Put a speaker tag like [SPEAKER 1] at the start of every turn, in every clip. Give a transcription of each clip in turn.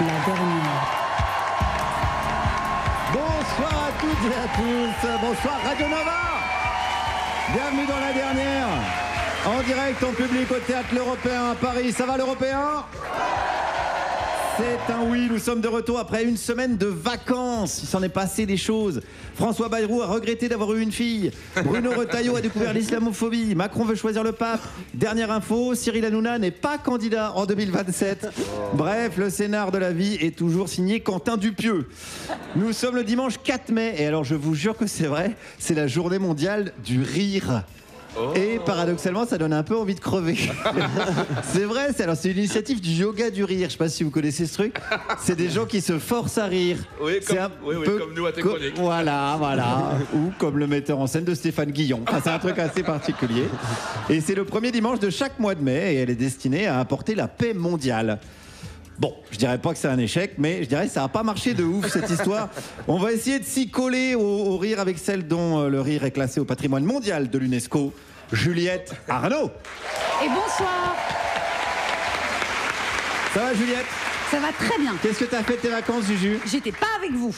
[SPEAKER 1] La dernière.
[SPEAKER 2] Bonsoir à toutes et à tous. Bonsoir Radio Nova. Bienvenue dans la dernière. En direct en public au Théâtre L'Européen à Paris. Ça va l'Européen ? C'est un oui, nous sommes de retour après une semaine de vacances. Il s'en est passé des choses. François Bayrou a regretté d'avoir eu une fille. Bruno Retailleau a découvert l'islamophobie. Macron veut choisir le pape. Dernière info, Cyril Hanouna n'est pas candidat en 2027. Bref, le scénar de la vie est toujours signé Quentin Dupieux. Nous sommes le dimanche 4 mai. Et alors, je vous jure que c'est vrai, c'est la journée mondiale du rire. Et paradoxalement, ça donne un peu envie de crever. C'est vrai, c'est une initiative du yoga du rire. Je ne sais pas si vous connaissez ce truc. C'est des gens qui se forcent à rire.
[SPEAKER 3] Oui, comme nous à tes chroniques.
[SPEAKER 2] Voilà. Ou comme le metteur en scène de Stéphane Guillon. Enfin, c'est un truc assez particulier. Et c'est le premier dimanche de chaque mois de mai. Et elle est destinée à apporter la paix mondiale. Bon, je dirais pas que c'est un échec, mais je dirais que ça n'a pas marché de ouf cette histoire. On va essayer de s'y coller au rire avec celle dont le rire est classé au patrimoine mondial de l'UNESCO, Juliette Arnaud.
[SPEAKER 1] Et bonsoir.
[SPEAKER 2] Ça va Juliette ?
[SPEAKER 1] Ça va très bien.
[SPEAKER 2] Qu'est-ce que t'as fait de tes vacances, Juju ?
[SPEAKER 1] J'étais pas avec vous.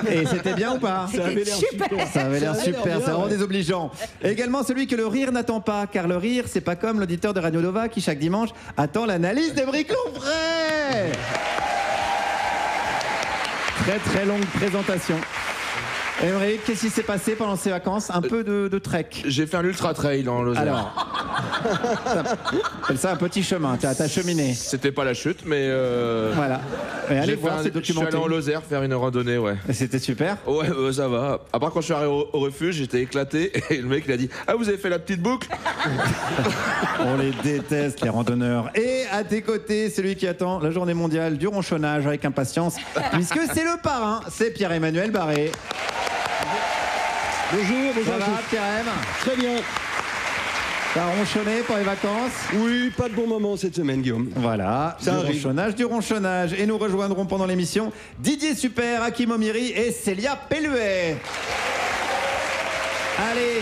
[SPEAKER 2] Et c'était bien ou pas ?
[SPEAKER 1] C'était super.
[SPEAKER 2] Ça avait l'air super, c'est vraiment désobligeant. Et également celui que le rire n'attend pas, car le rire, c'est pas comme l'auditeur de Radio Nova qui chaque dimanche attend l'analyse d'Émeric Lomprey. Très longue présentation. Émeric, qu'est-ce qui s'est passé pendant ces vacances ? Un peu de trek.
[SPEAKER 3] J'ai fait un ultra trail dans Lozère.
[SPEAKER 2] Alors, appelle ça un petit chemin, t'as cheminé.
[SPEAKER 3] C'était pas la chute, mais
[SPEAKER 2] voilà. Et allez voir, c'est
[SPEAKER 3] je suis
[SPEAKER 2] documenté.
[SPEAKER 3] allé en Lozère faire une randonnée, ouais.
[SPEAKER 2] Et c'était super.
[SPEAKER 3] Ouais, ça va. À part quand je suis arrivé au refuge, j'étais éclaté et le mec il a dit « Ah, vous avez fait la petite boucle ?»
[SPEAKER 2] On les déteste, les randonneurs. Et à tes côtés, celui qui attend la journée mondiale du ronchonnage avec impatience, puisque c'est le parrain, c'est Pierre-Emmanuel Barré.
[SPEAKER 4] Bonjour
[SPEAKER 2] Ça va, Pierre-Em ?
[SPEAKER 4] Très bien.
[SPEAKER 2] T'as ronchonné pour les vacances ?
[SPEAKER 4] Oui, pas de bon moment cette semaine, Guillaume.
[SPEAKER 2] Voilà,
[SPEAKER 4] Ça arrive.
[SPEAKER 2] du ronchonnage. Et nous rejoindrons pendant l'émission Didier Super, Hakim Omiri et Célia Pelluet. Allez,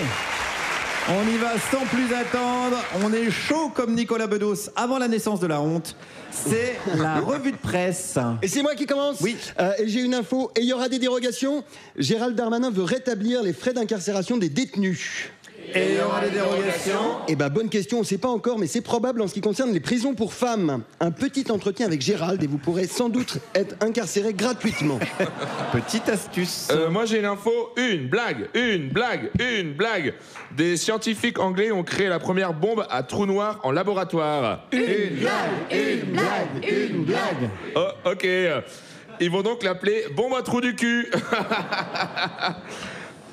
[SPEAKER 2] on y va sans plus attendre. On est chaud comme Nicolas Bedos avant la naissance de la honte. C'est la revue de presse.
[SPEAKER 4] Et c'est moi qui commence.
[SPEAKER 2] Oui.
[SPEAKER 4] Et j'ai une info. Et il y aura des dérogations. Gérald Darmanin veut rétablir les frais d'incarcération des détenus.
[SPEAKER 2] Et il y aura des dérogations.
[SPEAKER 4] Eh ben, bonne question, on ne sait pas encore, mais c'est probable en ce qui concerne les prisons pour femmes. Un petit entretien avec Gérald et vous pourrez sans doute être incarcéré gratuitement.
[SPEAKER 2] Petite astuce.
[SPEAKER 3] Moi j'ai une info, une blague. Des scientifiques anglais ont créé la première bombe à trou noir en laboratoire.
[SPEAKER 2] Une blague.
[SPEAKER 3] Oh, ok. Ils vont donc l'appeler bombe à trou du cul.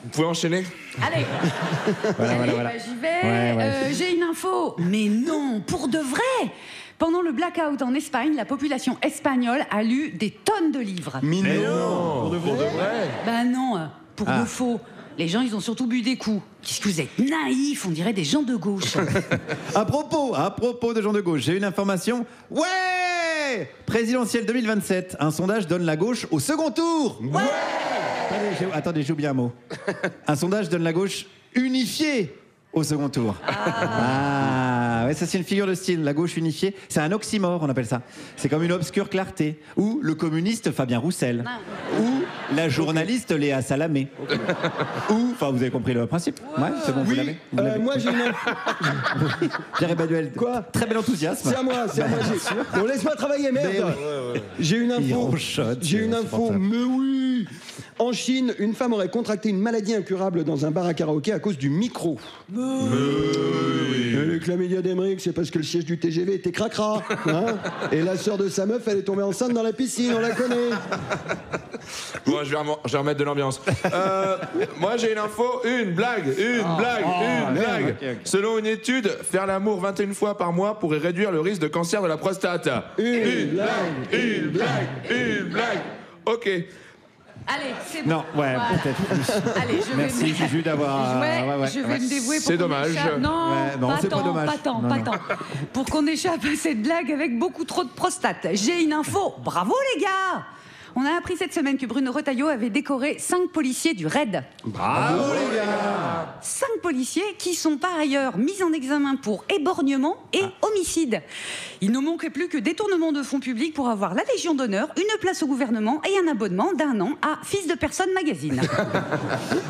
[SPEAKER 3] Vous pouvez enchaîner ?
[SPEAKER 1] Allez.
[SPEAKER 2] Voilà.
[SPEAKER 1] Bah, j'y vais.
[SPEAKER 2] Ouais.
[SPEAKER 1] J'ai une info. Mais non, pour de vrai. Pendant le blackout en Espagne, la population espagnole a lu des tonnes de livres.
[SPEAKER 4] Mais
[SPEAKER 3] non, pour de vrai.
[SPEAKER 1] Bah non, pour de faux. Les gens, ils ont surtout bu des coups. Qu'est-ce que vous êtes naïfs, on dirait des gens de gauche.
[SPEAKER 2] À propos de gens de gauche, j'ai une information. Ouais ! Présidentielle 2027, un sondage donne la gauche au second tour. Ouais ! Attendez, j'ai oublié un mot. Un sondage donne la gauche unifiée au second tour. Ah, ouais, ça c'est une figure de style, la gauche unifiée. C'est un oxymore, on appelle ça. C'est comme une obscure clarté. Ou le communiste Fabien Roussel. Ou la journaliste Léa Salamé. Ou, enfin vous avez compris le principe. Ouais, c'est bon, vous l'avez.
[SPEAKER 4] moi j'ai une info.
[SPEAKER 2] Pierre-Emmanuel.
[SPEAKER 4] Quoi ?
[SPEAKER 2] Très bel enthousiasme.
[SPEAKER 4] C'est à moi. Bon, laisse-moi travailler, merde. J'ai une
[SPEAKER 2] Il
[SPEAKER 4] info.
[SPEAKER 2] ronchonne,
[SPEAKER 4] J'ai une
[SPEAKER 2] c'est
[SPEAKER 4] info.
[SPEAKER 2] insupportable.
[SPEAKER 4] Mais oui. En Chine, une femme aurait contracté une maladie incurable dans un bar à karaoké à cause du micro. Et le chlamydia d'Emeric, c'est parce que le siège du TGV était cracra. Hein, et la sœur de sa meuf, elle est tombée enceinte dans la piscine, on la connaît.
[SPEAKER 3] Bon, je vais remettre de l'ambiance. Moi, j'ai une info, une blague.
[SPEAKER 2] Ok.
[SPEAKER 3] Selon une étude, faire l'amour 21 fois par mois pourrait réduire le risque de cancer de la prostate. Une blague. Ok.
[SPEAKER 1] Allez, c'est bon.
[SPEAKER 2] Non, ouais,
[SPEAKER 1] Voilà.
[SPEAKER 2] peut-être plus.
[SPEAKER 1] Allez, je
[SPEAKER 2] Merci
[SPEAKER 1] vais...
[SPEAKER 2] Juju d'avoir...
[SPEAKER 1] Je vais me dévouer pour
[SPEAKER 3] C'est
[SPEAKER 1] qu'on
[SPEAKER 3] dommage.
[SPEAKER 1] échappe. Non,
[SPEAKER 2] Ouais, non,
[SPEAKER 1] pas
[SPEAKER 2] c'est pas
[SPEAKER 1] tant,
[SPEAKER 2] dommage.
[SPEAKER 1] pas tant,
[SPEAKER 2] Non,
[SPEAKER 1] pas
[SPEAKER 2] non.
[SPEAKER 1] tant. Pour qu'on échappe à cette blague avec beaucoup trop de prostate. J'ai une info. Bravo les gars. On a appris cette semaine que Bruno Retailleau avait décoré 5 policiers du RAID.
[SPEAKER 2] Bravo les gars.
[SPEAKER 1] 5 policiers qui sont par ailleurs mis en examen pour éborgnement et homicide. Il ne manquait plus que détournement de fonds publics pour avoir la Légion d'honneur, une place au gouvernement et un abonnement d'1 an à Fils de Personne Magazine.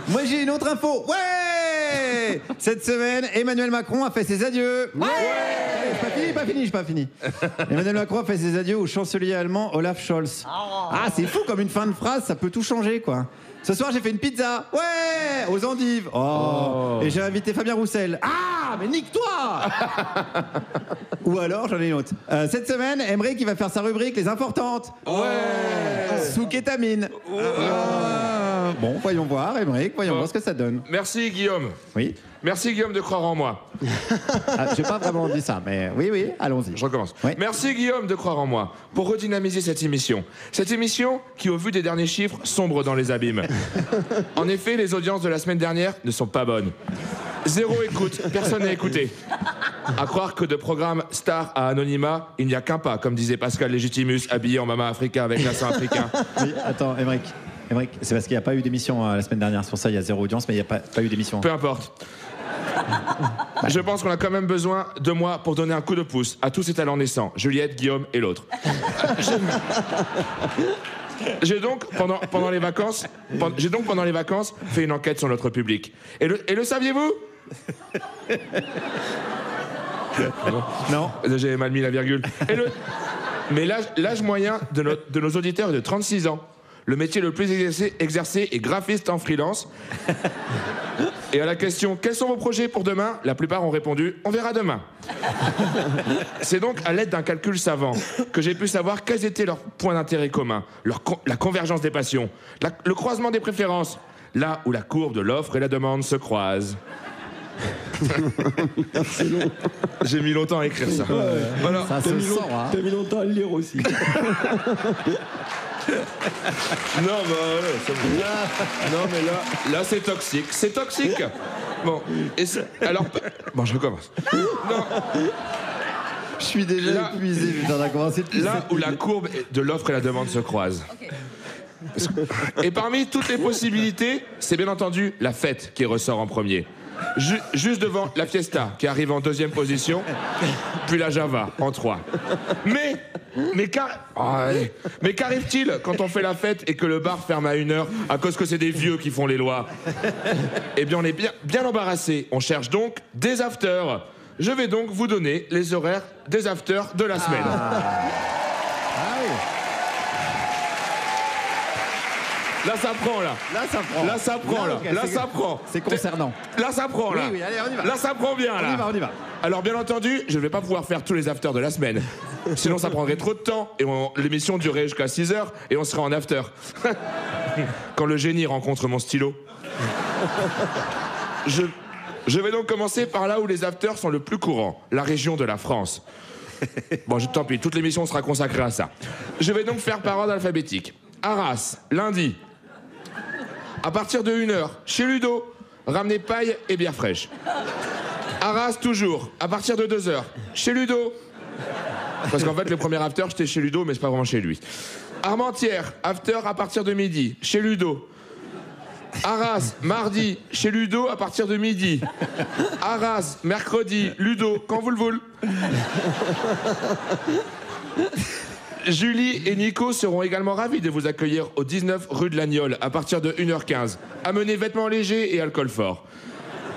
[SPEAKER 2] Moi j'ai une autre info. Ouais. Cette semaine, Emmanuel Macron a fait ses adieux. Ouais. J'ai pas fini. Emmanuel Macron a fait ses adieux au chancelier allemand Olaf Scholz. Ah, c'est fou comme une fin de phrase, ça peut tout changer quoi. Ce soir, j'ai fait une pizza. Ouais, aux endives. Oh. Et j'ai invité Fabien Roussel. Ah, mais nique-toi. Ou alors, j'en ai une autre. Cette semaine, Emmerich qui va faire sa rubrique Les Importantes. Ouais. Sous kétamine. Bon, voyons voir, Emmerich, voyons voir ce que ça donne.
[SPEAKER 3] Merci Guillaume.
[SPEAKER 2] Oui.
[SPEAKER 3] Merci Guillaume de croire en moi.
[SPEAKER 2] J'ai pas vraiment dit ça, mais oui, allons-y.
[SPEAKER 3] Je recommence.
[SPEAKER 2] Oui.
[SPEAKER 3] Merci Guillaume de croire en moi pour redynamiser cette émission. Cette émission qui, au vu des derniers chiffres, sombre dans les abîmes. En effet, les audiences de la semaine dernière ne sont pas bonnes. 0 écoute, personne n'a écouté. À croire que de programme star à anonymat, il n'y a qu'un pas, comme disait Pascal Légitimus, habillé en Mama Africa avec l'accent africain.
[SPEAKER 2] Oui, attends, Emmerich, c'est parce qu'il n'y a pas eu d'émission la semaine dernière. C'est pour ça il y a 0 audience, mais il n'y a pas eu d'émission.
[SPEAKER 3] Peu importe. Je pense qu'on a quand même besoin de moi pour donner un coup de pouce à tous ces talents naissants, Juliette, Guillaume et l'autre. J'ai donc, pendant les vacances, fait une enquête sur notre public. Et le saviez-vous ?
[SPEAKER 2] Non.
[SPEAKER 3] J'ai mal mis la virgule. Mais l'âge moyen de nos auditeurs est de 36 ans. Le métier le plus exercé est graphiste en freelance. Et à la question « Quels sont vos projets pour demain ?», la plupart ont répondu « On verra demain ». C'est donc à l'aide d'un calcul savant que j'ai pu savoir quels étaient leurs points d'intérêt communs, la convergence des passions, le croisement des préférences, là où la courbe de l'offre et la demande se croisent. J'ai mis longtemps à écrire ça. Voilà.
[SPEAKER 2] Ça se sent, hein.
[SPEAKER 4] T'as mis longtemps à le lire aussi.
[SPEAKER 3] Non, mais là c'est toxique. C'est toxique. Bon, alors, bon, je recommence. Non.
[SPEAKER 2] Je suis déjà épuisé, putain, on a commencé depuis
[SPEAKER 3] là où la courbe de l'offre et la demande se croisent. Et parmi toutes les possibilités, c'est bien entendu la fête qui ressort en premier. Juste devant la Fiesta, qui arrive en 2e position, puis la Java, en 3. Mais qu'arrive-t-il quand on fait la fête et que le bar ferme à 1h à cause que c'est des vieux qui font les lois ? Eh bien, on est bien embarrassé. On cherche donc des afters. Je vais donc vous donner les horaires des afters de la semaine. Là, ça prend, là. Là, ça prend.
[SPEAKER 2] C'est concernant.
[SPEAKER 3] Là, ça prend, là.
[SPEAKER 2] Oui, allez, on y va.
[SPEAKER 3] Là, ça prend bien, là.
[SPEAKER 2] On y va.
[SPEAKER 3] Alors, bien entendu, je ne vais pas pouvoir faire tous les afters de la semaine. Sinon, ça prendrait trop de temps. Et l'émission durerait jusqu'à 6h et on serait en after. Quand le génie rencontre mon stylo. Je vais donc commencer par là où les afters sont le plus courants, la région de la France. Bon, tant pis, toute l'émission sera consacrée à ça. Je vais donc faire par ordre alphabétique. Arras, lundi. À partir de 1h, chez Ludo, ramenez paille et bière fraîche. Arras, toujours. À partir de 2h, chez Ludo. Parce qu'en fait, le premier after, j'étais chez Ludo, mais c'est pas vraiment chez lui. Armentières, after à partir de midi, chez Ludo. Arras, mardi, chez Ludo à partir de midi. Arras, mercredi, Ludo, quand vous le voulez. Julie et Nico seront également ravis de vous accueillir au 19 rue de Lagnol à partir de 1h15. Amenez vêtements légers et alcool fort.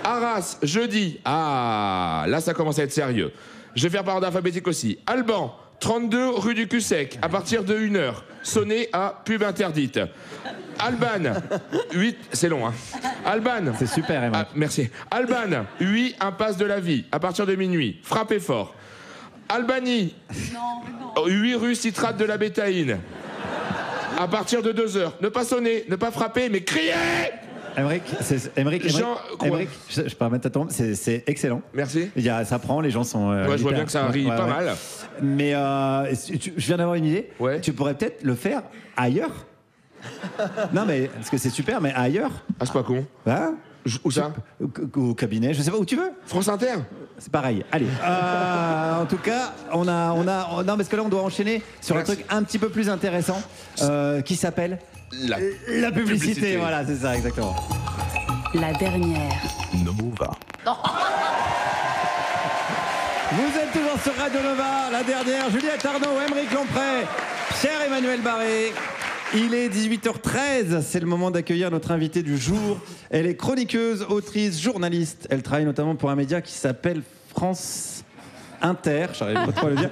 [SPEAKER 3] Arras, jeudi. Ah, là ça commence à être sérieux. Je vais faire par ordre alphabétique aussi. Alban, 32 rue du Cul-Sec, à partir de 1h. Sonné à pub interdite. Alban, 8... C'est long, hein. Alban.
[SPEAKER 2] C'est super, Emma.
[SPEAKER 3] Merci. Alban, 8 impasse de la vie, à partir de minuit. Frappez fort. Albanie, 8 rue Citrate de la Bétaïne, à partir de 2h. Ne pas sonner, ne pas frapper, mais crier.
[SPEAKER 2] Emmerich, je peux remettre à ton... C'est excellent.
[SPEAKER 3] Merci.
[SPEAKER 2] Ça prend, les gens sont...
[SPEAKER 3] je vois bien que ça rit pas mal.
[SPEAKER 2] Mais je viens d'avoir une idée.
[SPEAKER 3] Ouais.
[SPEAKER 2] Tu pourrais peut-être le faire ailleurs. Non, mais parce que c'est super, mais ailleurs.
[SPEAKER 3] Ah, c'est pas con.
[SPEAKER 2] Hein?
[SPEAKER 3] Où ça?
[SPEAKER 2] Au cabinet, je sais pas où tu veux.
[SPEAKER 3] France Inter?
[SPEAKER 2] C'est pareil. Allez. En tout cas, on a. Non, parce que là, on doit enchaîner sur un truc un petit peu plus intéressant qui s'appelle la publicité. Voilà, c'est ça, exactement.
[SPEAKER 1] La dernière.
[SPEAKER 5] Nova.
[SPEAKER 2] Vous êtes toujours sur Radio Nova, la dernière. Juliette Arnaud, Aymeric Lompré, Pierre-Emmanuel Barré. Il est 18h13, c'est le moment d'accueillir notre invitée du jour. Elle est chroniqueuse, autrice, journaliste. Elle travaille notamment pour un média qui s'appelle France Inter. J'arrive pas trop à le dire.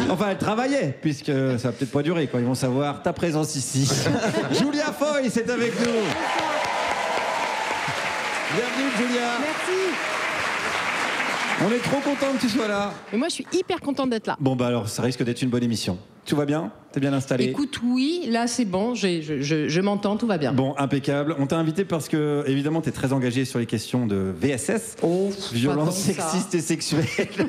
[SPEAKER 2] Enfin, elle travaillait, puisque ça va peut-être pas durer quand ils vont savoir ta présence ici. Julia Foy, c'est avec nous. Bienvenue, Julia.
[SPEAKER 6] Merci.
[SPEAKER 2] On est trop content que tu sois là.
[SPEAKER 6] Et moi, je suis hyper contente d'être là.
[SPEAKER 2] Bon, bah alors, ça risque d'être une bonne émission. Tout va bien? T'es bien installé?
[SPEAKER 6] Écoute, oui, là, c'est bon, je m'entends, tout va bien.
[SPEAKER 2] Bon, impeccable. On t'a invité parce que, évidemment, t'es très engagé sur les questions de VSS.
[SPEAKER 6] Oh,
[SPEAKER 2] violences sexistes et sexuelles.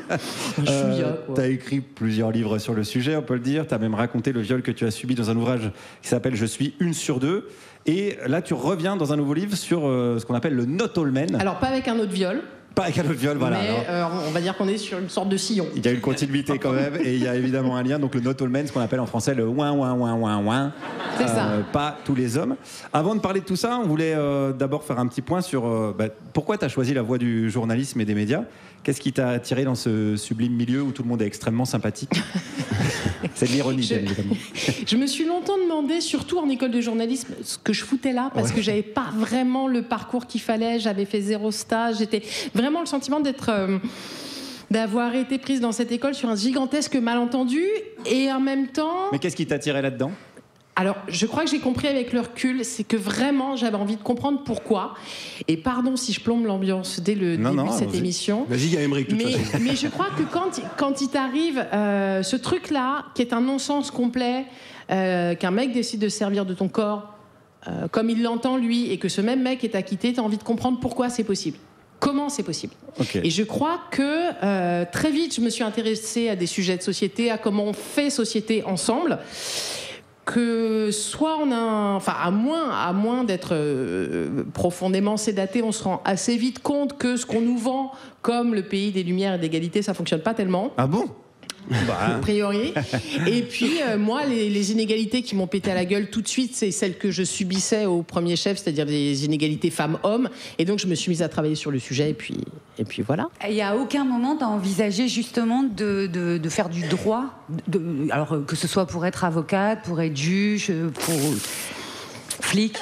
[SPEAKER 2] T'as écrit plusieurs livres sur le sujet, on peut le dire. T'as même raconté le viol que tu as subi dans un ouvrage qui s'appelle « Je suis une sur deux ». Et là, tu reviens dans un nouveau livre sur ce qu'on appelle le Not All Men.
[SPEAKER 6] Alors, pas avec un autre viol.
[SPEAKER 2] Pas avec un autre viol, voilà.
[SPEAKER 6] Mais on va dire qu'on est sur une sorte de sillon.
[SPEAKER 2] Il y a une continuité quand même, et il y a évidemment un lien. Donc le Not All Men, ce qu'on appelle en français le ouin, ouin, ouin, ouin, ouin.
[SPEAKER 6] C'est ça.
[SPEAKER 2] Pas tous les hommes. Avant de parler de tout ça, on voulait d'abord faire un petit point sur pourquoi tu as choisi la voie du journalisme et des médias. Qu'est-ce qui t'a attiré dans ce sublime milieu où tout le monde est extrêmement sympathique? C'est de l'ironie, bien évidemment.
[SPEAKER 6] Je me suis longtemps demandé, surtout en école de journalisme, ce que je foutais là, parce que j'avais pas vraiment le parcours qu'il fallait, j'avais fait 0 stage, j'étais vraiment le sentiment d'avoir été prise dans cette école sur un gigantesque malentendu, et en même temps...
[SPEAKER 2] Mais qu'est-ce qui t'attirait là-dedans?
[SPEAKER 6] Alors, je crois que j'ai compris avec le recul, c'est que vraiment, j'avais envie de comprendre pourquoi. Et pardon si je plombe l'ambiance dès le début de cette émission.
[SPEAKER 4] Vas-y, il y a Aymeric, de toute façon.
[SPEAKER 6] Mais je crois que quand il t'arrive ce truc-là, qui est un non-sens complet, qu'un mec décide de servir de ton corps comme il l'entend lui, et que ce même mec est acquitté, t'as envie de comprendre pourquoi c'est possible. Comment c'est possible. Et je crois que très vite, je me suis intéressée à des sujets de société, à comment on fait société ensemble. Que soit on a, à moins d'être profondément sédaté, on se rend assez vite compte que ce qu'on nous vend comme le pays des lumières et de l'égalité, ça fonctionne pas tellement.
[SPEAKER 2] Ah bon?
[SPEAKER 6] A priori. Et puis, moi, les inégalités qui m'ont pété à la gueule tout de suite, c'est celles que je subissais au premier chef, c'est-à-dire des inégalités femmes-hommes. Et donc, je me suis mise à travailler sur le sujet, et puis voilà.
[SPEAKER 1] Et à aucun moment, tu as envisagé justement de faire du droit, alors que ce soit pour être avocate, pour être juge, pour flic?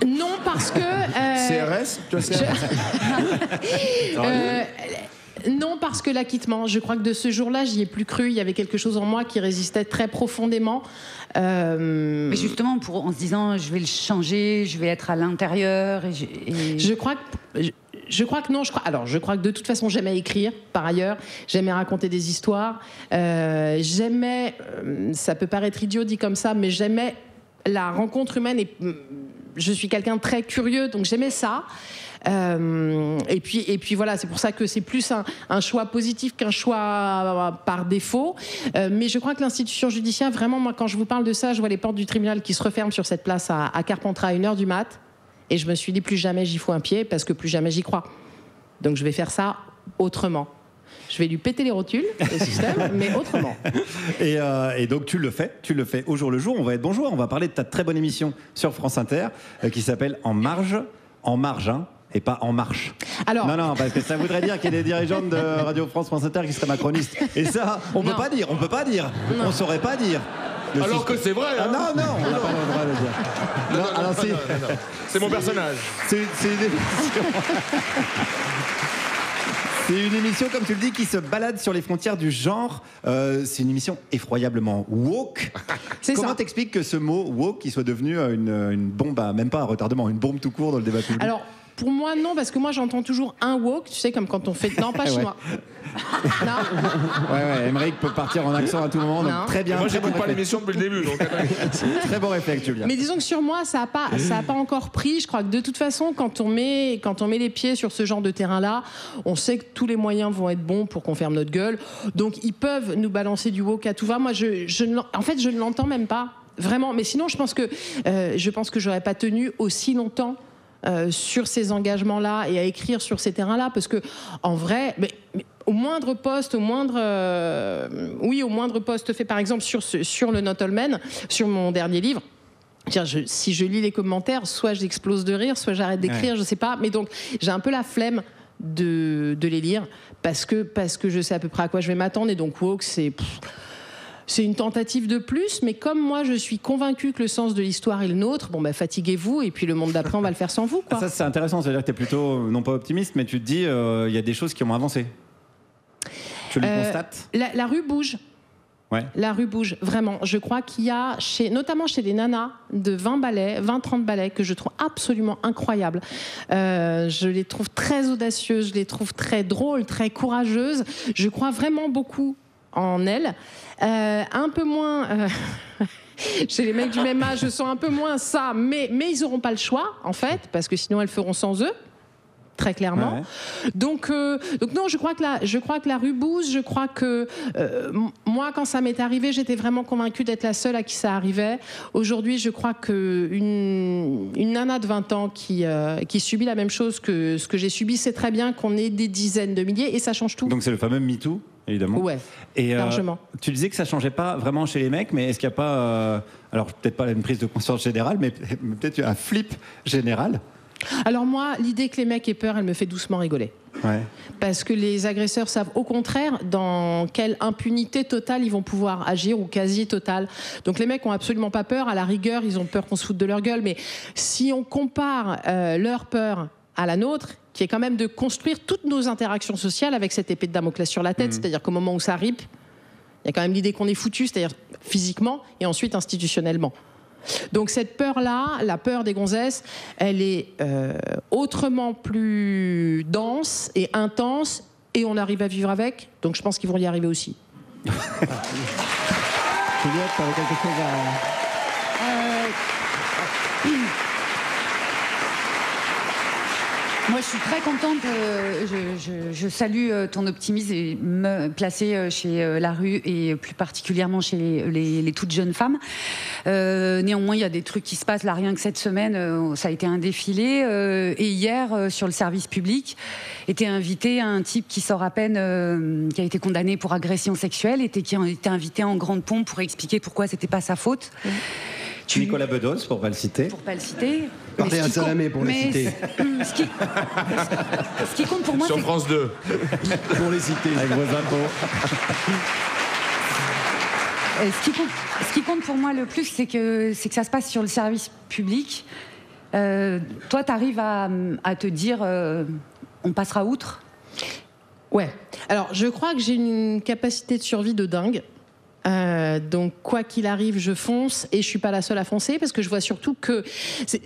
[SPEAKER 6] Non, parce que...
[SPEAKER 3] CRS? Tu vois, CRS
[SPEAKER 6] Non, parce que l'acquittement, je crois que de ce jour-là, j'y ai plus cru. Il y avait quelque chose en moi qui résistait très profondément.
[SPEAKER 1] Mais justement, en se disant, je vais le changer, je vais être à l'intérieur.
[SPEAKER 6] Je crois que non. Je crois que de toute façon, j'aimais écrire, par ailleurs. J'aimais raconter des histoires. J'aimais, ça peut paraître idiot dit comme ça, mais j'aimais la rencontre humaine. Et je suis quelqu'un de très curieux, donc j'aimais ça. Et puis voilà, c'est pour ça que c'est plus un choix positif qu'un choix par défaut. Mais je crois que l'institution judiciaire, vraiment, moi, quand je vous parle de ça, je vois les portes du tribunal qui se referment sur cette place à Carpentras à 1h du mat. Et je me suis dit, plus jamais j'y fous un pied, parce que plus jamais j'y crois. Donc je vais faire ça autrement. Je vais lui péter les rotules, le système, mais autrement.
[SPEAKER 2] Et donc tu le fais au jour le jour. On va être bonjour, on va parler de ta très bonne émission sur France Inter qui s'appelle En marge, hein, et pas En marche.
[SPEAKER 6] Alors...
[SPEAKER 2] Non, parce que ça voudrait dire qu'il y a des dirigeantes de Radio France Inter qui seraient macronistes. Et ça, on peut pas dire, on saurait pas dire.
[SPEAKER 3] Alors que c'est vrai, hein.
[SPEAKER 2] Non, on n'a pas le droit de le dire.
[SPEAKER 3] Non. C'est mon personnage.
[SPEAKER 2] C'est une émission. C'est une émission, comme tu le dis, qui se balade sur les frontières du genre. C'est une émission effroyablement woke. Comment t'expliques que ce mot woke qui soit devenu une bombe, même pas un retardement, une bombe tout court dans le débat public?
[SPEAKER 6] Alors, pour moi, non, parce que moi, j'entends toujours un woke, tu sais, comme quand on fait... Non, pas chinois. Non.
[SPEAKER 2] Ouais, Aymeric peut partir en accent à tout moment, donc très bien.
[SPEAKER 3] Moi, j'écoute pas l'émission depuis le début, donc...
[SPEAKER 2] Très bon réflexe, Julia.
[SPEAKER 6] Mais disons que sur moi, ça a pas encore pris. Je crois que de toute façon, quand on met les pieds sur ce genre de terrain-là, on sait que tous les moyens vont être bons pour qu'on ferme notre gueule. Donc, ils peuvent nous balancer du woke à tout va. Moi, en fait, je ne l'entends même pas. Vraiment. Mais sinon, je pense que j'aurais pas tenu aussi longtemps sur ces engagements-là et à écrire sur ces terrains-là, parce que en vrai, mais au moindre poste, au moindre poste fait, par exemple sur le Not All Men, sur mon dernier livre. Si je lis les commentaires, soit j'explose de rire, soit j'arrête d'écrire, je sais pas. Mais donc j'ai un peu la flemme de les lire parce que je sais à peu près à quoi je vais m'attendre, et donc woke c'est une tentative de plus, mais comme moi je suis convaincue que le sens de l'histoire est le nôtre, fatiguez-vous, et puis le monde d'après on va le faire sans vous, quoi.
[SPEAKER 2] Ça c'est intéressant, c'est-à-dire que tu es plutôt, non pas optimiste, mais tu te dis il y a des choses qui ont avancé. Tu le constates ?
[SPEAKER 6] La rue bouge.
[SPEAKER 2] Ouais.
[SPEAKER 6] La rue bouge, vraiment. Je crois qu'il y a, notamment chez les nanas de 20-30 ballets, que je trouve absolument incroyables. Je les trouve très audacieuses, je les trouve très drôles, très courageuses. Je crois vraiment beaucoup en elles. Un peu moins... Chez les mecs du même âge, je sens un peu moins ça, mais ils n'auront pas le choix, en fait, parce que sinon elles feront sans eux. Très clairement. Ouais. Donc non, je crois que la rue bouge. Je crois que moi, quand ça m'est arrivé, j'étais vraiment convaincue d'être la seule à qui ça arrivait. Aujourd'hui, je crois qu'une nana de 20 ans qui subit la même chose que ce que j'ai subi, c'est très bien qu'on ait des dizaines de milliers, et ça change tout.
[SPEAKER 2] Donc c'est le fameux MeToo, évidemment.
[SPEAKER 6] Ouais,
[SPEAKER 2] et
[SPEAKER 6] largement.
[SPEAKER 2] Tu disais que ça changeait pas vraiment chez les mecs, mais est-ce qu'il n'y a pas, alors peut-être pas une prise de conscience générale, mais peut-être un flip général?
[SPEAKER 6] Alors moi, l'idée que les mecs aient peur, elle me fait doucement rigoler.
[SPEAKER 2] Ouais.
[SPEAKER 6] Parce que les agresseurs savent au contraire dans quelle impunité totale ils vont pouvoir agir, ou quasi totale. Donc les mecs ont absolument pas peur. À la rigueur, ils ont peur qu'on se foute de leur gueule. Mais si on compare leur peur à la nôtre, qui est quand même de construire toutes nos interactions sociales avec cette épée de Damoclès sur la tête, c'est-à-dire qu'au moment où ça ripe, il y a quand même l'idée qu'on est foutu, c'est-à-dire physiquement et ensuite institutionnellement. Donc cette peur-là, la peur des gonzesses, elle est autrement plus dense et intense, et on arrive à vivre avec, donc je pense qu'ils vont y arriver aussi.
[SPEAKER 4] Juliette, t'avais quelque chose
[SPEAKER 1] Moi, je suis très contente. Je salue ton optimisme et me placer chez La Rue, et plus particulièrement chez les toutes jeunes femmes. Néanmoins, il y a des trucs qui se passent là, rien que cette semaine, ça a été un défilé. Et hier, sur le service public, était invité un type qui sort à peine, qui a été condamné pour agression sexuelle, qui a été invité en grande pompe pour expliquer pourquoi c'était pas sa faute.
[SPEAKER 2] Nicolas Bedos, pour pas le citer.
[SPEAKER 1] Pour pas le citer.
[SPEAKER 4] Parlez à Salamé pour le citer.
[SPEAKER 1] Ce qui compte pour moi,
[SPEAKER 3] sur France 2.
[SPEAKER 4] Pour les citer.
[SPEAKER 2] Avec vos impôts.
[SPEAKER 1] Ce qui compte pour moi le plus, c'est que ça se passe sur le service public. Toi, tu arrives à te dire on passera outre?
[SPEAKER 6] Ouais. Alors, je crois que j'ai une capacité de survie de dingue. Donc quoi qu'il arrive, je fonce, et je suis pas la seule à foncer, parce que je vois surtout que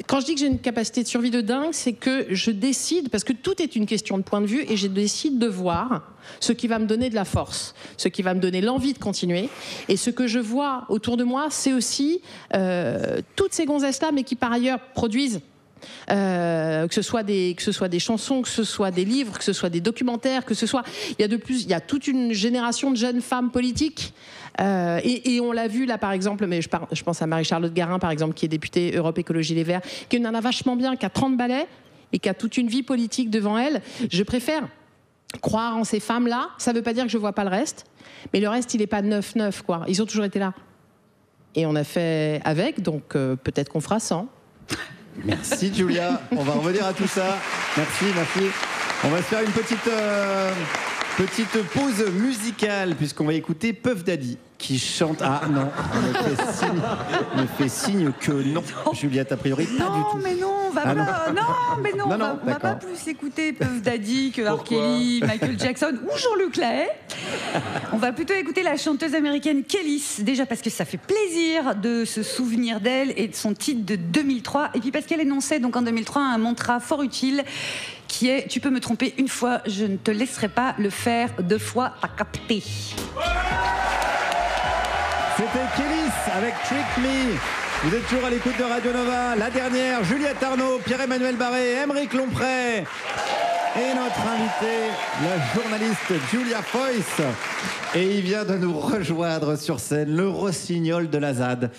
[SPEAKER 6] quand je dis que j'ai une capacité de survie de dingue, c'est que je décide, parce que tout est une question de point de vue, et je décide de voir ce qui va me donner de la force, ce qui va me donner l'envie de continuer. Et ce que je vois autour de moi, c'est aussi toutes ces gonzesses-là, mais qui par ailleurs produisent que ce soit des chansons, que ce soit des livres, que ce soit des documentaires, il y a toute une génération de jeunes femmes politiques, et on l'a vu là par exemple, mais je pense à Marie-Charlotte Garin par exemple, qui est députée Europe Écologie Les Verts, qui est une nana vachement bien, qui a 30 ballets et qui a toute une vie politique devant elle. Je préfère croire en ces femmes-là. Ça veut pas dire que je vois pas le reste, mais le reste il est pas 9-9 quoi. Ils ont toujours été là, et on a fait avec, donc peut-être qu'on fera 100.
[SPEAKER 2] Merci Julia, on va revenir à tout ça. Merci. On va se faire une petite pause musicale, puisqu'on va écouter Puff Daddy qui chante. Ah non, me fait signe que non. Juliette, a priori pas du tout.
[SPEAKER 1] Mais non, on va pas. Non, on va pas plus écouter Puff Daddy que R. Kelly, Michael Jackson ou Jean-Luc Lahaye. On va plutôt écouter la chanteuse américaine Kelis, déjà parce que ça fait plaisir de se souvenir d'elle et de son titre de 2003, et puis parce qu'elle énonçait donc en 2003 un mantra fort utile qui est: tu peux me tromper une fois, je ne te laisserai pas le faire 2 fois, t'as capté.
[SPEAKER 2] C'était Kelis avec Trick Me. Vous êtes toujours à l'écoute de Radio Nova. La dernière, Juliette Arnaud, Pierre-Emmanuel Barré, Aymeric Lompré. Et notre invitée, la journaliste Julia Foyce. Et il vient de nous rejoindre sur scène, le rossignol de la ZAD.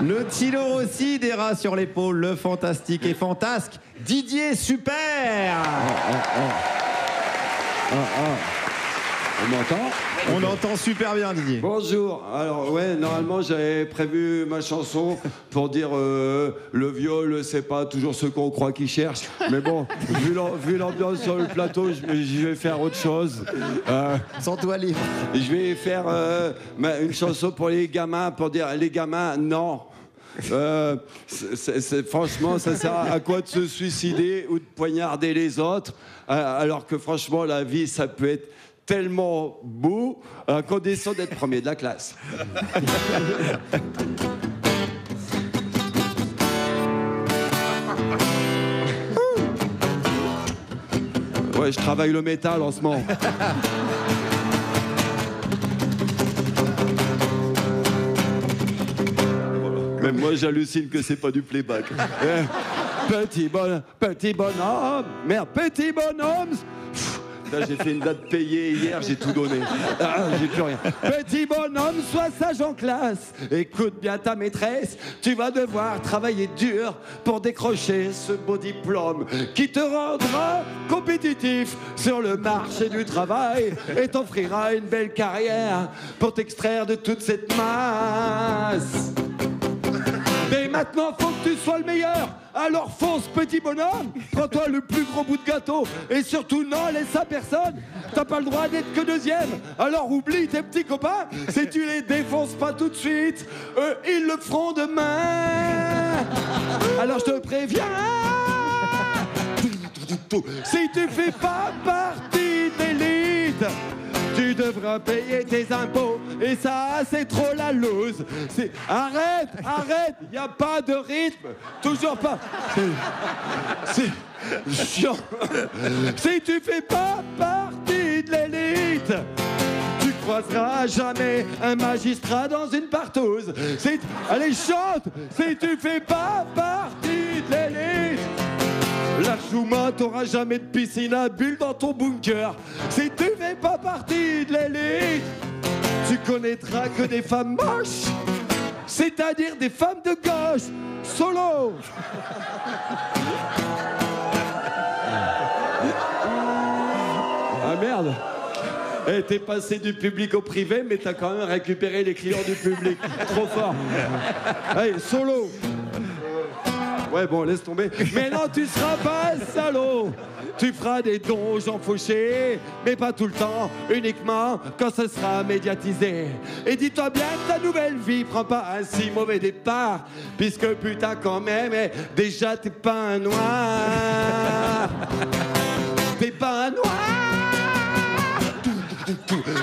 [SPEAKER 2] Le Tino Rossi, des rats sur l'épaule, le fantastique et fantasque, Didier Super.
[SPEAKER 5] On m'entend ?
[SPEAKER 2] On entend super bien, Didier.
[SPEAKER 5] Bonjour. Alors ouais, normalement j'avais prévu ma chanson pour dire le viol, c'est pas toujours ce qu'on croit qu'il cherche. Mais bon, vu l'ambiance sur le plateau, je vais faire autre chose.
[SPEAKER 2] Sans toi libre.
[SPEAKER 5] Je vais faire une chanson pour les gamins, pour dire les gamins, non. Franchement, ça sert à quoi de se suicider ou de poignarder les autres, alors que franchement, la vie, ça peut être tellement beau à condition d'être premier de la classe. Ouais, je travaille le métal en ce moment. Même moi, j'hallucine que c'est pas du playback. Petit bonhomme, merde, petit bonhomme. Là, j'ai fait une date payée hier, j'ai tout donné. J'ai plus rien. Petit bonhomme, sois sage en classe. Écoute bien ta maîtresse. Tu vas devoir travailler dur pour décrocher ce beau diplôme qui te rendra compétitif sur le marché du travail et t'offrira une belle carrière pour t'extraire de toute cette masse. Mais maintenant, faut que tu sois le meilleur. Alors fonce, petit bonhomme. Prends-toi le plus gros bout de gâteau. Et surtout, n'en laisse à personne. T'as pas le droit d'être que deuxième. Alors oublie tes petits copains. Si tu les défonces pas tout de suite, eux, ils le feront demain. Alors je te préviens. Si tu fais pas partie d'élite, tu devras payer tes impôts. Et ça, c'est trop la loose. Arrête, y a pas de rythme. Toujours pas. C'est chiant. Si tu fais pas partie de l'élite, tu croiseras jamais un magistrat dans une partouze. Allez, chante. Si tu fais pas partie de l'élite, la chouma, t'auras jamais de piscine à bulles dans ton bunker. Si tu fais pas partie de l'élite, tu connaîtras que des femmes moches, c'est-à-dire des femmes de gauche. Solo. Ah merde. T'es passé du public au privé, mais t'as quand même récupéré les clients du public. Trop fort. Allez, solo. Ouais, bon, laisse tomber. Mais non, tu seras pas un salaud. Tu feras des dons aux gens fauchés, mais pas tout le temps, uniquement quand ce sera médiatisé. Et dis-toi bien que ta nouvelle vie prend pas un si mauvais départ, puisque putain quand même, déjà t'es pas un noir. T'es pas un noir.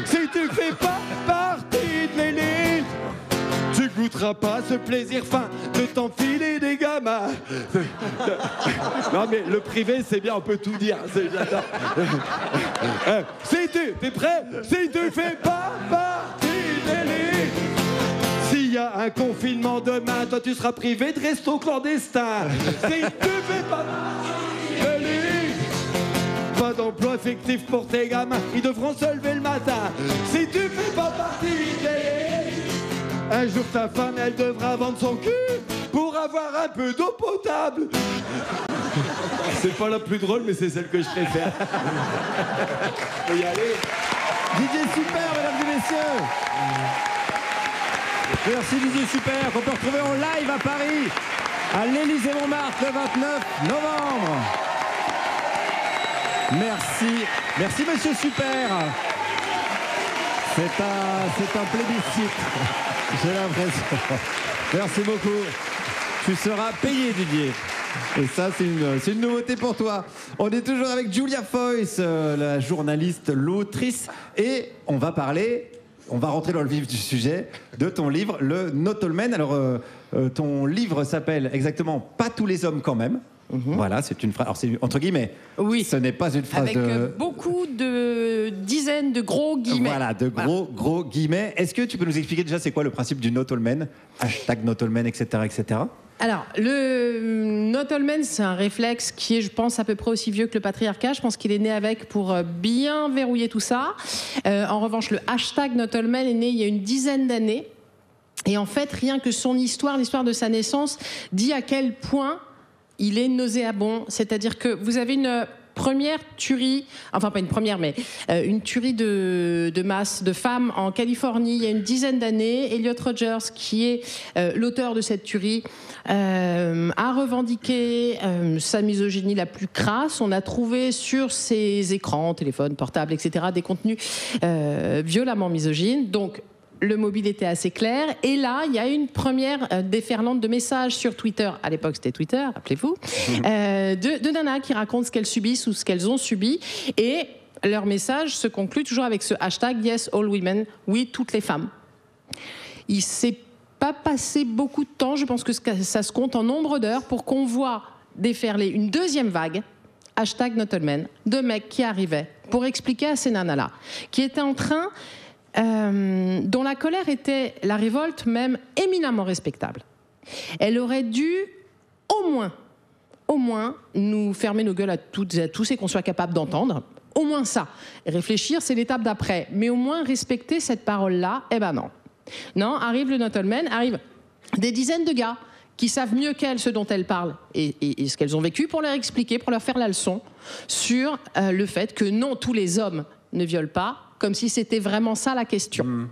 [SPEAKER 5] Si tu fais pas partie de l'élite, tu goûteras pas ce plaisir fin de t'enfiler des gamins. Non mais le privé c'est bien, on peut tout dire. J'adore. Si t'es prêt? Si tu fais pas partie de l'élite, s'il y a un confinement demain, toi tu seras privé de resto clandestin. Si tu fais pas partie de l'élite, pas d'emploi effectif pour tes gamins, ils devront se lever le matin. Si tu fais pas partie de l'élite, un jour ta femme elle devra vendre son cul pour avoir un peu d'eau potable. C'est pas la plus drôle mais c'est celle que je préfère. Faut y aller.
[SPEAKER 2] Didier Super, mesdames et messieurs. Merci Didier Super, qu'on peut retrouver en live à Paris, à l'Élysée-Montmartre le 29 novembre. Merci Monsieur Super. C'est un plébiscite, j'ai l'impression. Merci beaucoup. Tu seras payé, Didier. Et ça, c'est une nouveauté pour toi. On est toujours avec Julia Foyce, la journaliste, l'autrice, et on va rentrer dans le vif du sujet de ton livre, le Not All Men. Alors, ton livre s'appelle exactement « Pas tous les hommes quand même ». Voilà, c'est une phrase. Alors, c'est entre guillemets. Oui. Ce n'est pas une phrase
[SPEAKER 6] avec beaucoup de dizaines de gros guillemets.
[SPEAKER 2] Voilà, gros guillemets. Est-ce que tu peux nous expliquer déjà c'est quoi le principe du Not All Men, #Not All Men, etc., etc.
[SPEAKER 6] Alors, le not all men, c'est un réflexe qui est, je pense, à peu près aussi vieux que le patriarcat. Je pense qu'il est né avec pour bien verrouiller tout ça. En revanche, le hashtag not all men est né il y a une dizaine d'années. Et en fait, rien que son histoire, l'histoire de sa naissance, dit à quel point il est nauséabond. C'est-à-dire que vous avez une première tuerie, enfin pas une première, mais une tuerie de masse de femmes en Californie il y a une dizaine d'années. Elliot Rogers, qui est l'auteur de cette tuerie, a revendiqué sa misogynie la plus crasse. On a trouvé sur ses écrans, téléphones, portables, etc., des contenus violemment misogynes. Donc, le mobile était assez clair. Et là, il y a une première déferlante de messages sur Twitter. À l'époque, c'était Twitter, rappelez-vous. De nanas qui racontent ce qu'elles subissent ou ce qu'elles ont subi. Et leur message se conclut toujours avec ce hashtag Yes, all women. Oui, toutes les femmes. Il s'est pas passé beaucoup de temps. Je pense que ça se compte en nombre d'heures pour qu'on voit déferler une deuxième vague. Hashtag not all men. De mecs qui arrivaient pour expliquer à ces nanas-là, qui étaient en train... dont la colère était la révolte même éminemment respectable. Elle aurait dû au moins nous fermer nos gueules à toutes et à tous et qu'on soit capable d'entendre. Au moins ça. Réfléchir, c'est l'étape d'après. Mais au moins respecter cette parole-là, eh ben non. Non, arrive le not all men, arrivent des dizaines de gars qui savent mieux qu'elles ce dont elles parlent et ce qu'elles ont vécu pour leur expliquer, pour leur faire la leçon sur le fait que non, tous les hommes ne violent pas, comme si c'était vraiment ça la question.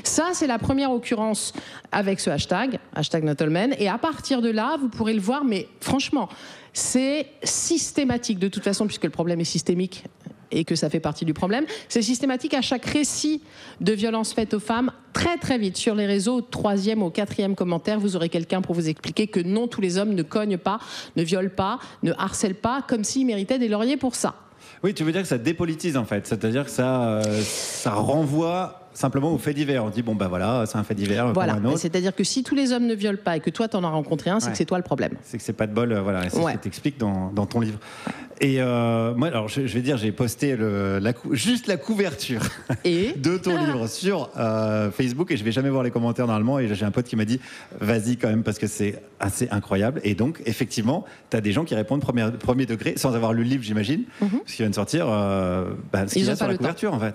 [SPEAKER 6] Ça, c'est la première occurrence avec ce hashtag not all men. Et à partir de là, vous pourrez le voir, mais franchement, c'est systématique de toute façon, puisque le problème est systémique et que ça fait partie du problème. C'est systématique à chaque récit de violence faite aux femmes. Très très vite, sur les réseaux, au 3e, au 4e commentaire, vous aurez quelqu'un pour vous expliquer que non, tous les hommes ne cognent pas, ne violent pas, ne harcèlent pas, comme s'ils méritaient des lauriers pour ça.
[SPEAKER 2] Oui, tu veux dire que ça dépolitise en fait, c'est-à-dire que ça renvoie simplement aux faits divers. On dit bon bah voilà, c'est un fait divers.
[SPEAKER 6] Voilà, c'est-à-dire que si tous les hommes ne violent pas et que toi t'en as rencontré un, c'est que c'est toi le problème. C'est que
[SPEAKER 2] c'est pas de bol, voilà, c'est ce que t'expliques dans ton livre. Et moi, alors je vais dire, j'ai posté juste la couverture de ton livre sur Facebook et je vais jamais voir les commentaires normalement. Et j'ai un pote qui m'a dit vas-y quand même parce que c'est assez incroyable. Et donc effectivement, t'as des gens qui répondent premier degré sans avoir lu le livre, j'imagine, parce qu'il vient de sortir. Ce qu'il y a sur la couverture, en fait.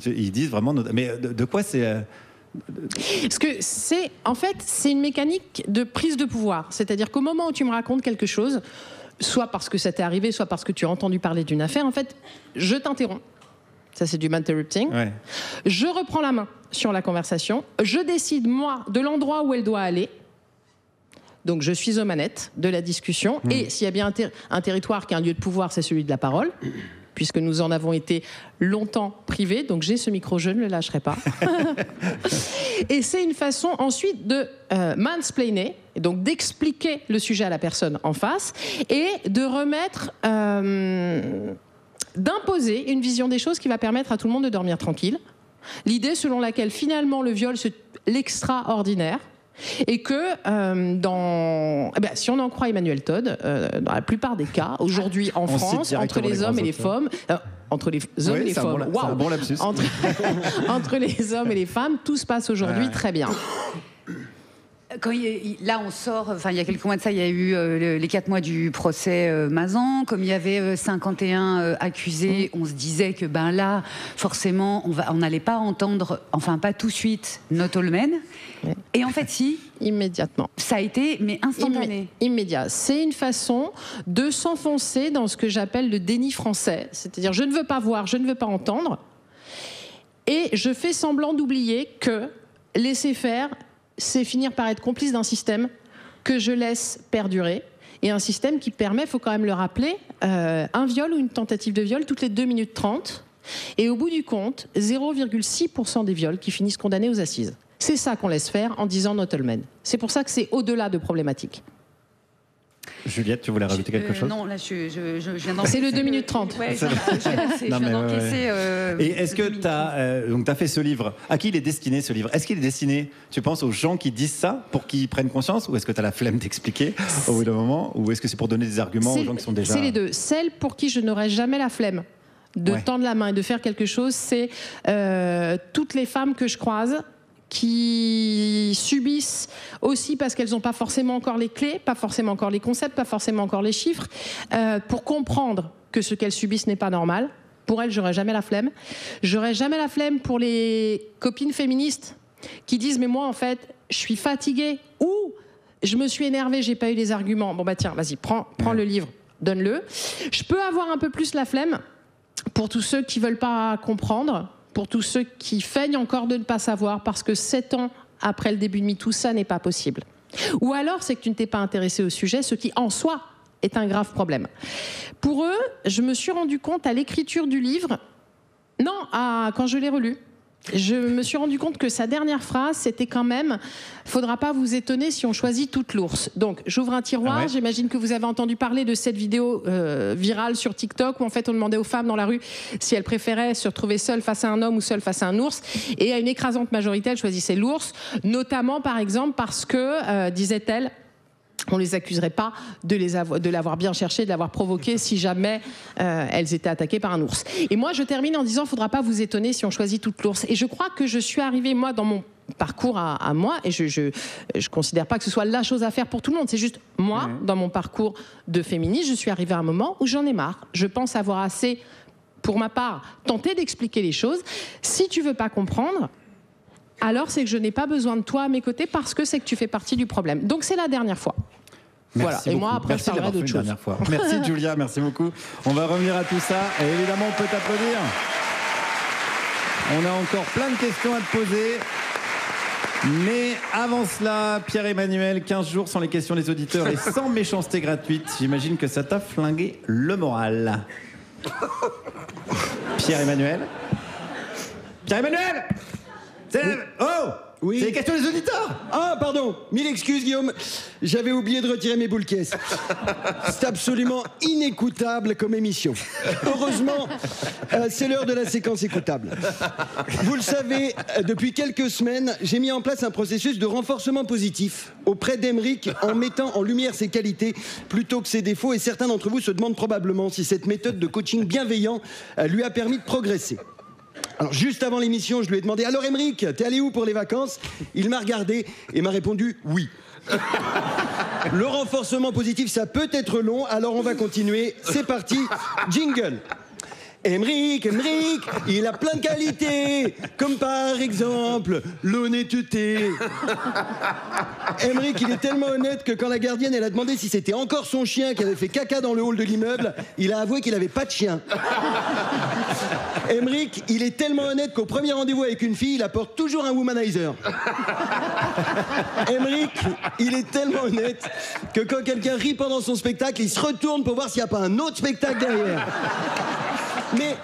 [SPEAKER 2] Ils disent vraiment. Mais de quoi c'est
[SPEAKER 6] Parce que c'est une mécanique de prise de pouvoir. C'est-à-dire qu'au moment où tu me racontes quelque chose, soit parce que ça t'est arrivé, soit parce que tu as entendu parler d'une affaire, en fait, je t'interromps. Ça, c'est du interrupting. Ouais. Je reprends la main sur la conversation. Je décide, moi, de l'endroit où elle doit aller. Donc, je suis aux manettes de la discussion. Et s'il y a bien un territoire qui a un lieu de pouvoir, c'est celui de la parole, puisque nous en avons été longtemps privés. Donc, j'ai ce micro, je ne le lâcherai pas. Et c'est une façon ensuite de mansplainer, donc d'expliquer le sujet à la personne en face et de remettre, d'imposer une vision des choses qui va permettre à tout le monde de dormir tranquille. L'idée selon laquelle finalement le viol, c'est l'extraordinaire. Et que si on en croit Emmanuel Todd, dans la plupart des cas, aujourd'hui en France, entre les hommes et les femmes, entre les hommes et les femmes, entre les hommes et les femmes, tout se passe aujourd'hui très bien.
[SPEAKER 1] Là, on sort, il y a quelques mois de ça, il y a eu les 4 mois du procès Mazan. Comme il y avait 51 accusés, on se disait que là, forcément, on n'allait pas entendre, enfin pas tout de suite, not all men. Et en fait, si.
[SPEAKER 6] Immédiatement.
[SPEAKER 1] Ça a été, mais instantané.
[SPEAKER 6] Immédiat. C'est une façon de s'enfoncer dans ce que j'appelle le déni français. C'est-à-dire, je ne veux pas voir, je ne veux pas entendre. Et je fais semblant d'oublier que laisser faire, c'est finir par être complice d'un système que je laisse perdurer. Et un système qui permet, il faut quand même le rappeler, un viol ou une tentative de viol toutes les 2 minutes 30. Et au bout du compte, 0,6% des viols qui finissent condamnés aux assises. C'est ça qu'on laisse faire en disant not all men. C'est pour ça que c'est au-delà de problématique.
[SPEAKER 2] Juliette, tu voulais rajouter quelque chose ?
[SPEAKER 1] Non, là, je viens d'encaisser.
[SPEAKER 6] C'est le 2 minutes 30.
[SPEAKER 1] Ouais, je viens d'encaisser.
[SPEAKER 2] Et est-ce que tu as fait ce livre ? À qui il est destiné, ce livre ? Est-ce qu'il est destiné, tu penses, aux gens qui disent ça pour qu'ils prennent conscience ? Ou est-ce que tu as la flemme d'expliquer au bout d'un moment ? Ou est-ce que c'est pour donner des arguments aux gens qui sont déjà...
[SPEAKER 6] C'est les deux. Celles pour qui je n'aurais jamais la flemme de tendre la main et de faire quelque chose, c'est toutes les femmes que je croise qui subissent aussi parce qu'elles n'ont pas forcément encore les clés, pas forcément encore les concepts, pas forcément encore les chiffres, pour comprendre que ce qu'elles subissent n'est pas normal. Pour elles, j'aurais jamais la flemme. J'aurais jamais la flemme pour les copines féministes qui disent « mais moi, en fait, je suis fatiguée » ou « je me suis énervée, j'ai pas eu les arguments ». Bon bah tiens, vas-y, prends le livre, donne-le. Je peux avoir un peu plus la flemme pour tous ceux qui veulent pas comprendre, pour tous ceux qui feignent encore de ne pas savoir, parce que 7 ans après le début de MeToo, ça n'est pas possible. Ou alors, c'est que tu ne t'es pas intéressé au sujet, ce qui, en soi, est un grave problème. Pour eux, je me suis rendu compte à l'écriture du livre, quand je l'ai relu, je me suis rendu compte que sa dernière phrase, c'était quand même « faudra pas vous étonner si on choisit toute l'ours ». Donc, j'ouvre un tiroir, ouais. J'imagine que vous avez entendu parler de cette vidéo virale sur TikTok où en fait on demandait aux femmes dans la rue si elles préféraient se retrouver seules face à un homme ou seules face à un ours. Et à une écrasante majorité, elles choisissaient l'ours, notamment par exemple parce que, disait-elle, on les accuserait pas de l'avoir bien cherché, de l'avoir provoqué si jamais elles étaient attaquées par un ours. Et moi, je termine en disant, faudra pas vous étonner si on choisit toute l'ours. Et je crois que je suis arrivée, moi, dans mon parcours à moi, et je considère pas que ce soit la chose à faire pour tout le monde, c'est juste moi, dans mon parcours de féministe, je suis arrivée à un moment où j'en ai marre. Je pense avoir assez, pour ma part, tenté d'expliquer les choses. Si tu veux pas comprendre, alors c'est que je n'ai pas besoin de toi à mes côtés parce que c'est que tu fais partie du problème. Donc c'est la dernière fois. Voilà. Et moi, après, je parlerai d'autre chose.
[SPEAKER 2] Merci, Julia, merci beaucoup. On va revenir à tout ça. Et évidemment, on peut t'applaudir. On a encore plein de questions à te poser. Mais avant cela, Pierre-Emmanuel, 15 jours sans les questions des auditeurs et sans méchanceté gratuite. J'imagine que ça t'a flingué le moral. Pierre-Emmanuel Oh
[SPEAKER 4] Oui.
[SPEAKER 2] C'est les questions des auditeurs.
[SPEAKER 4] Ah, pardon, 1000 excuses, Guillaume. J'avais oublié de retirer mes boules caisses. C'est absolument inécoutable comme émission. Heureusement, c'est l'heure de la séquence écoutable. Vous le savez, depuis quelques semaines, j'ai mis en place un processus de renforcement positif auprès d'Aymeric en mettant en lumière ses qualités plutôt que ses défauts. Et certains d'entre vous se demandent probablement si cette méthode de coaching bienveillant lui a permis de progresser. Alors juste avant l'émission, je lui ai demandé « Alors Aymeric, t'es allé où pour les vacances ?» Il m'a regardé et m'a répondu « Oui ». Le renforcement positif, ça peut être long, alors on va continuer. C'est parti, jingle. Aymeric, il a plein de qualités, comme par exemple l'honnêteté. Aymeric, il est tellement honnête que quand la gardienne elle a demandé si c'était encore son chien qui avait fait caca dans le hall de l'immeuble, il a avoué qu'il n'avait pas de chien. Aymeric, il est tellement honnête qu'au premier rendez-vous avec une fille, il apporte toujours un womanizer. Aymeric, il est tellement honnête que quand quelqu'un rit pendant son spectacle, il se retourne pour voir s'il n'y a pas un autre spectacle derrière. Mais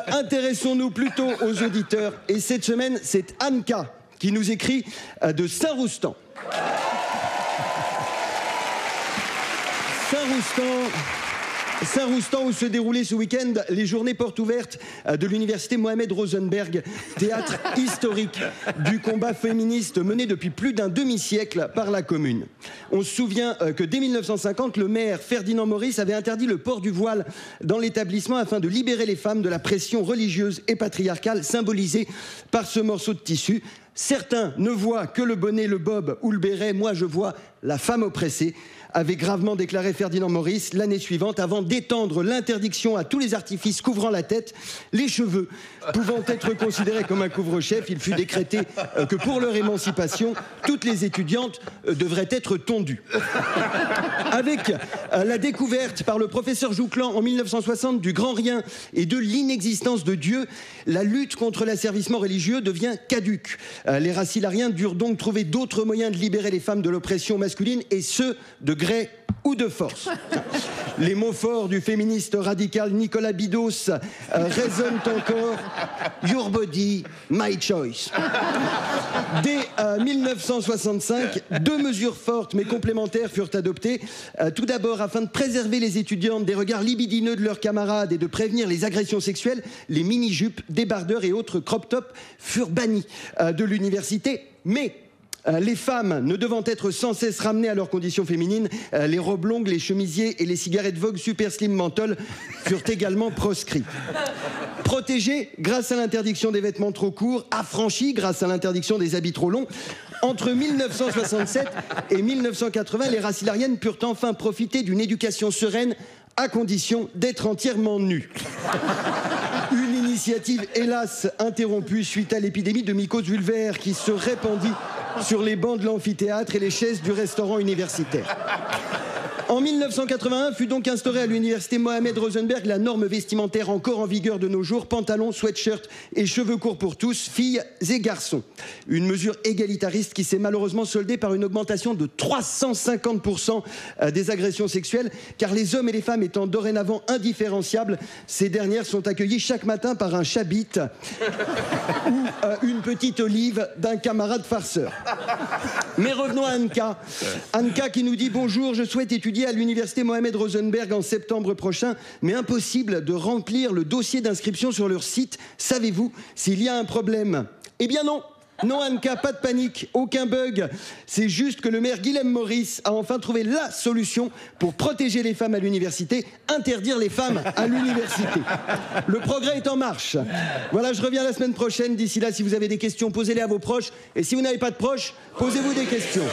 [SPEAKER 4] intéressons-nous plutôt aux auditeurs. Et cette semaine, c'est Anka qui nous écrit de Saint-Roustan. Saint-Roustan où se déroulaient ce week-end les journées portes ouvertes de l'université Mohamed Rosenberg, théâtre historique du combat féministe mené depuis plus d'un demi-siècle par la commune. On se souvient que dès 1950, le maire Ferdinand Maurice avait interdit le port du voile dans l'établissement afin de libérer les femmes de la pression religieuse et patriarcale symbolisée par ce morceau de tissu. Certains ne voient que le bonnet, le bob ou le béret. Moi, je vois la femme oppressée, avait gravement déclaré Ferdinand Maurice l'année suivante, avant d'étendre l'interdiction à tous les artifices couvrant la tête, les cheveux pouvant être considérés comme un couvre-chef. Il fut décrété que pour leur émancipation, toutes les étudiantes devraient être tondues. Avec la découverte par le professeur Jouclan en 1960 du grand rien et de l'inexistence de Dieu, la lutte contre l'asservissement religieux devient caduque. Les racilariens durent donc trouver d'autres moyens de libérer les femmes de l'oppression masculine, et ce, de gré ou de force. Les mots forts du féministe radical Nicolas Bidos résonnent encore. Your body, my choice. Dès 1965, 2 mesures fortes mais complémentaires furent adoptées. Tout d'abord, afin de préserver les étudiantes des regards libidineux de leurs camarades et de prévenir les agressions sexuelles, les mini-jupes, débardeurs et autres crop-tops furent bannis de l'université. Mais Les femmes ne devant être sans cesse ramenées à leur condition féminine, les robes longues, les chemisiers et les cigarettes Vogue Super Slim Menthol furent également proscrits. Protégées grâce à l'interdiction des vêtements trop courts, affranchies grâce à l'interdiction des habits trop longs, entre 1967 et 1980, les races hilariennes purent enfin profiter d'une éducation sereine à condition d'être entièrement nues. Une initiative, hélas, interrompue suite à l'épidémie de mycose vulvaire qui se répandit sur les bancs de l'amphithéâtre et les chaises du restaurant universitaire. En 1981 fut donc instaurée à l'université Mohamed Rosenberg la norme vestimentaire encore en vigueur de nos jours, pantalon, sweatshirt et cheveux courts pour tous, filles et garçons. Une mesure égalitariste qui s'est malheureusement soldée par une augmentation de 350% des agressions sexuelles, car les hommes et les femmes étant dorénavant indifférenciables, ces dernières sont accueillies chaque matin par un chabit ou une petite olive d'un camarade farceur. Mais revenons à Anka. Anka qui nous dit « Bonjour, je souhaite étudier à l'université Mohamed Rosenberg en septembre prochain, mais impossible de remplir le dossier d'inscription sur leur site. Savez-vous s'il y a un problème ?» Eh bien non. Non, Anka, pas de panique, aucun bug. C'est juste que le maire Guilhem Maurice a enfin trouvé la solution pour protéger les femmes à l'université, interdire les femmes à l'université. Le progrès est en marche. Voilà, je reviens la semaine prochaine. D'ici là, si vous avez des questions, posez-les à vos proches. Et si vous n'avez pas de proches, posez-vous des questions.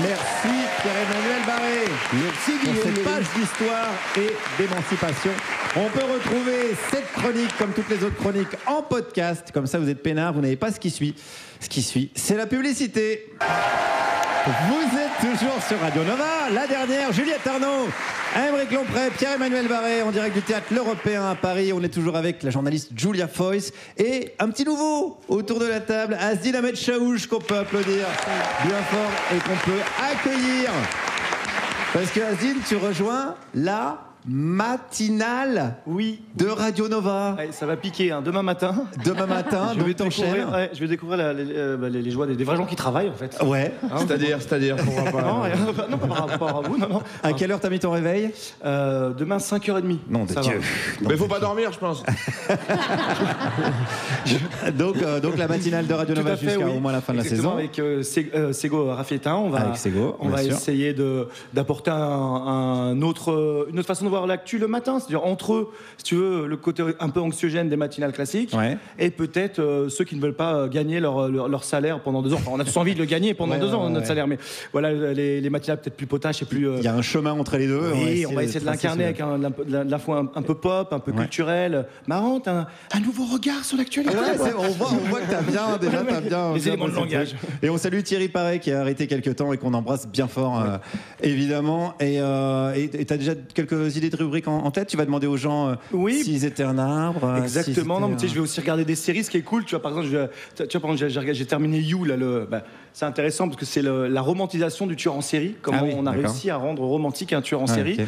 [SPEAKER 2] Merci Pierre-Emmanuel Barré.
[SPEAKER 4] Merci
[SPEAKER 2] Pour
[SPEAKER 4] Guillaume.
[SPEAKER 2] cette page d'histoire et d'émancipation. On peut retrouver cette chronique, comme toutes les autres chroniques, en podcast. Comme ça, vous êtes peinard, vous n'avez pas ce qui suit. Ce qui suit, c'est la publicité. Vous êtes toujours sur Radio Nova. La dernière, Juliette Arnaud, Aymeric Lompré, Pierre-Emmanuel Barré, en direct du Théâtre L'Européen à Paris. On est toujours avec la journaliste Julia Foyce et un petit nouveau autour de la table, Asdine Ahmed Chaouch, qu'on peut applaudir bien fort et qu'on peut accueillir. Parce que Asdine, tu rejoins la matinale de Radio Nova.
[SPEAKER 7] Ouais, ça va piquer, hein. Demain matin.
[SPEAKER 2] Demain matin,
[SPEAKER 7] je vais
[SPEAKER 2] donc t'enchaînes.
[SPEAKER 7] je vais découvrir les joies des vrais gens qui travaillent, en fait.
[SPEAKER 2] Ouais.
[SPEAKER 7] Hein,
[SPEAKER 3] C'est-à-dire, pour moi, pas.
[SPEAKER 7] non, pas par rapport à vous, non.
[SPEAKER 2] À quelle heure t'as mis ton réveil?
[SPEAKER 7] Demain, 5h30.
[SPEAKER 2] Non, de
[SPEAKER 7] ça
[SPEAKER 2] Dieu.
[SPEAKER 7] va.
[SPEAKER 3] Mais faut pas dormir, je pense.
[SPEAKER 2] donc la matinale de Radio
[SPEAKER 7] Tout
[SPEAKER 2] Nova
[SPEAKER 7] à fait,
[SPEAKER 2] jusqu'à
[SPEAKER 7] oui.
[SPEAKER 2] au moins la fin de la
[SPEAKER 7] Exactement,
[SPEAKER 2] saison.
[SPEAKER 7] avec Ségo Raffietin, on va essayer d'apporter une autre façon de voir l'actu le matin. C'est-à-dire entre eux, si tu veux, le côté un peu anxiogène des matinales classiques,
[SPEAKER 2] Ouais.
[SPEAKER 7] et peut-être ceux qui ne veulent pas gagner leur salaire pendant 2 ans. Enfin, on a tous envie de le gagner pendant 2 ans, notre salaire, mais voilà, les matinales peut-être plus potaches et plus...
[SPEAKER 2] Il y a un chemin entre les deux.
[SPEAKER 7] Oui, on va essayer de l'incarner avec de l'info un peu pop, un peu culturel, marrant, un nouveau regard sur l'actualité.
[SPEAKER 2] Ouais,
[SPEAKER 7] quoi.
[SPEAKER 2] on voit que t'as bien
[SPEAKER 7] Les éléments de
[SPEAKER 2] bossé.
[SPEAKER 7] langage.
[SPEAKER 2] Et on salue Thierry Paré qui a arrêté quelques temps et qu'on embrasse bien fort, évidemment. Et t'as déjà quelques idées de rubriques en tête? Tu vas demander aux gens s'ils étaient un arbre.
[SPEAKER 7] Exactement. Non, mais tu sais, je vais aussi regarder des séries, ce qui est cool. Tu vois, par exemple, j'ai terminé You là. C'est intéressant parce que c'est la romantisation du tueur en série. Comment on a réussi à rendre romantique un tueur en série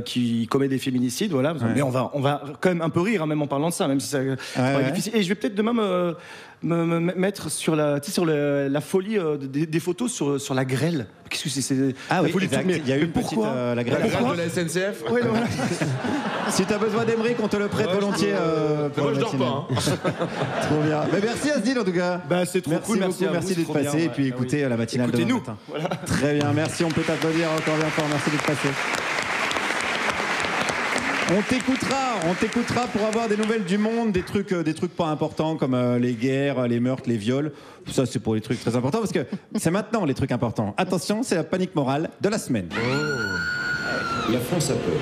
[SPEAKER 7] qui commet des féminicides. Voilà. Mais on va quand même un peu rire, hein, même en parlant de ça, même si ça paraît difficile. Et je vais peut-être demain me mettre sur la folie des photos sur la grêle. Qu'est-ce que c'est
[SPEAKER 2] Ah oui,
[SPEAKER 7] folie.
[SPEAKER 2] exact. Il y a eu une petite la grêle.
[SPEAKER 3] La grève de la SNCF.
[SPEAKER 7] Ouais, voilà.
[SPEAKER 2] Si t'as besoin d'Aymeric, on te le prête volontiers.
[SPEAKER 3] Moi, je dors pas.
[SPEAKER 2] Trop bien. Mais merci Asdine en tout cas.
[SPEAKER 7] C'est trop cool.
[SPEAKER 2] Merci d'être passé et puis écoutez la matinale de demain matin.
[SPEAKER 7] Voilà.
[SPEAKER 2] Très bien, merci. On peut t'applaudir encore bien fort. Merci d'être passé. On t'écoutera pour avoir des nouvelles du monde, des trucs pas importants comme les guerres, les meurtres, les viols. Ça, c'est pour les trucs très importants parce que c'est maintenant les trucs importants. Attention, c'est la panique morale de la semaine.
[SPEAKER 8] La France a peur.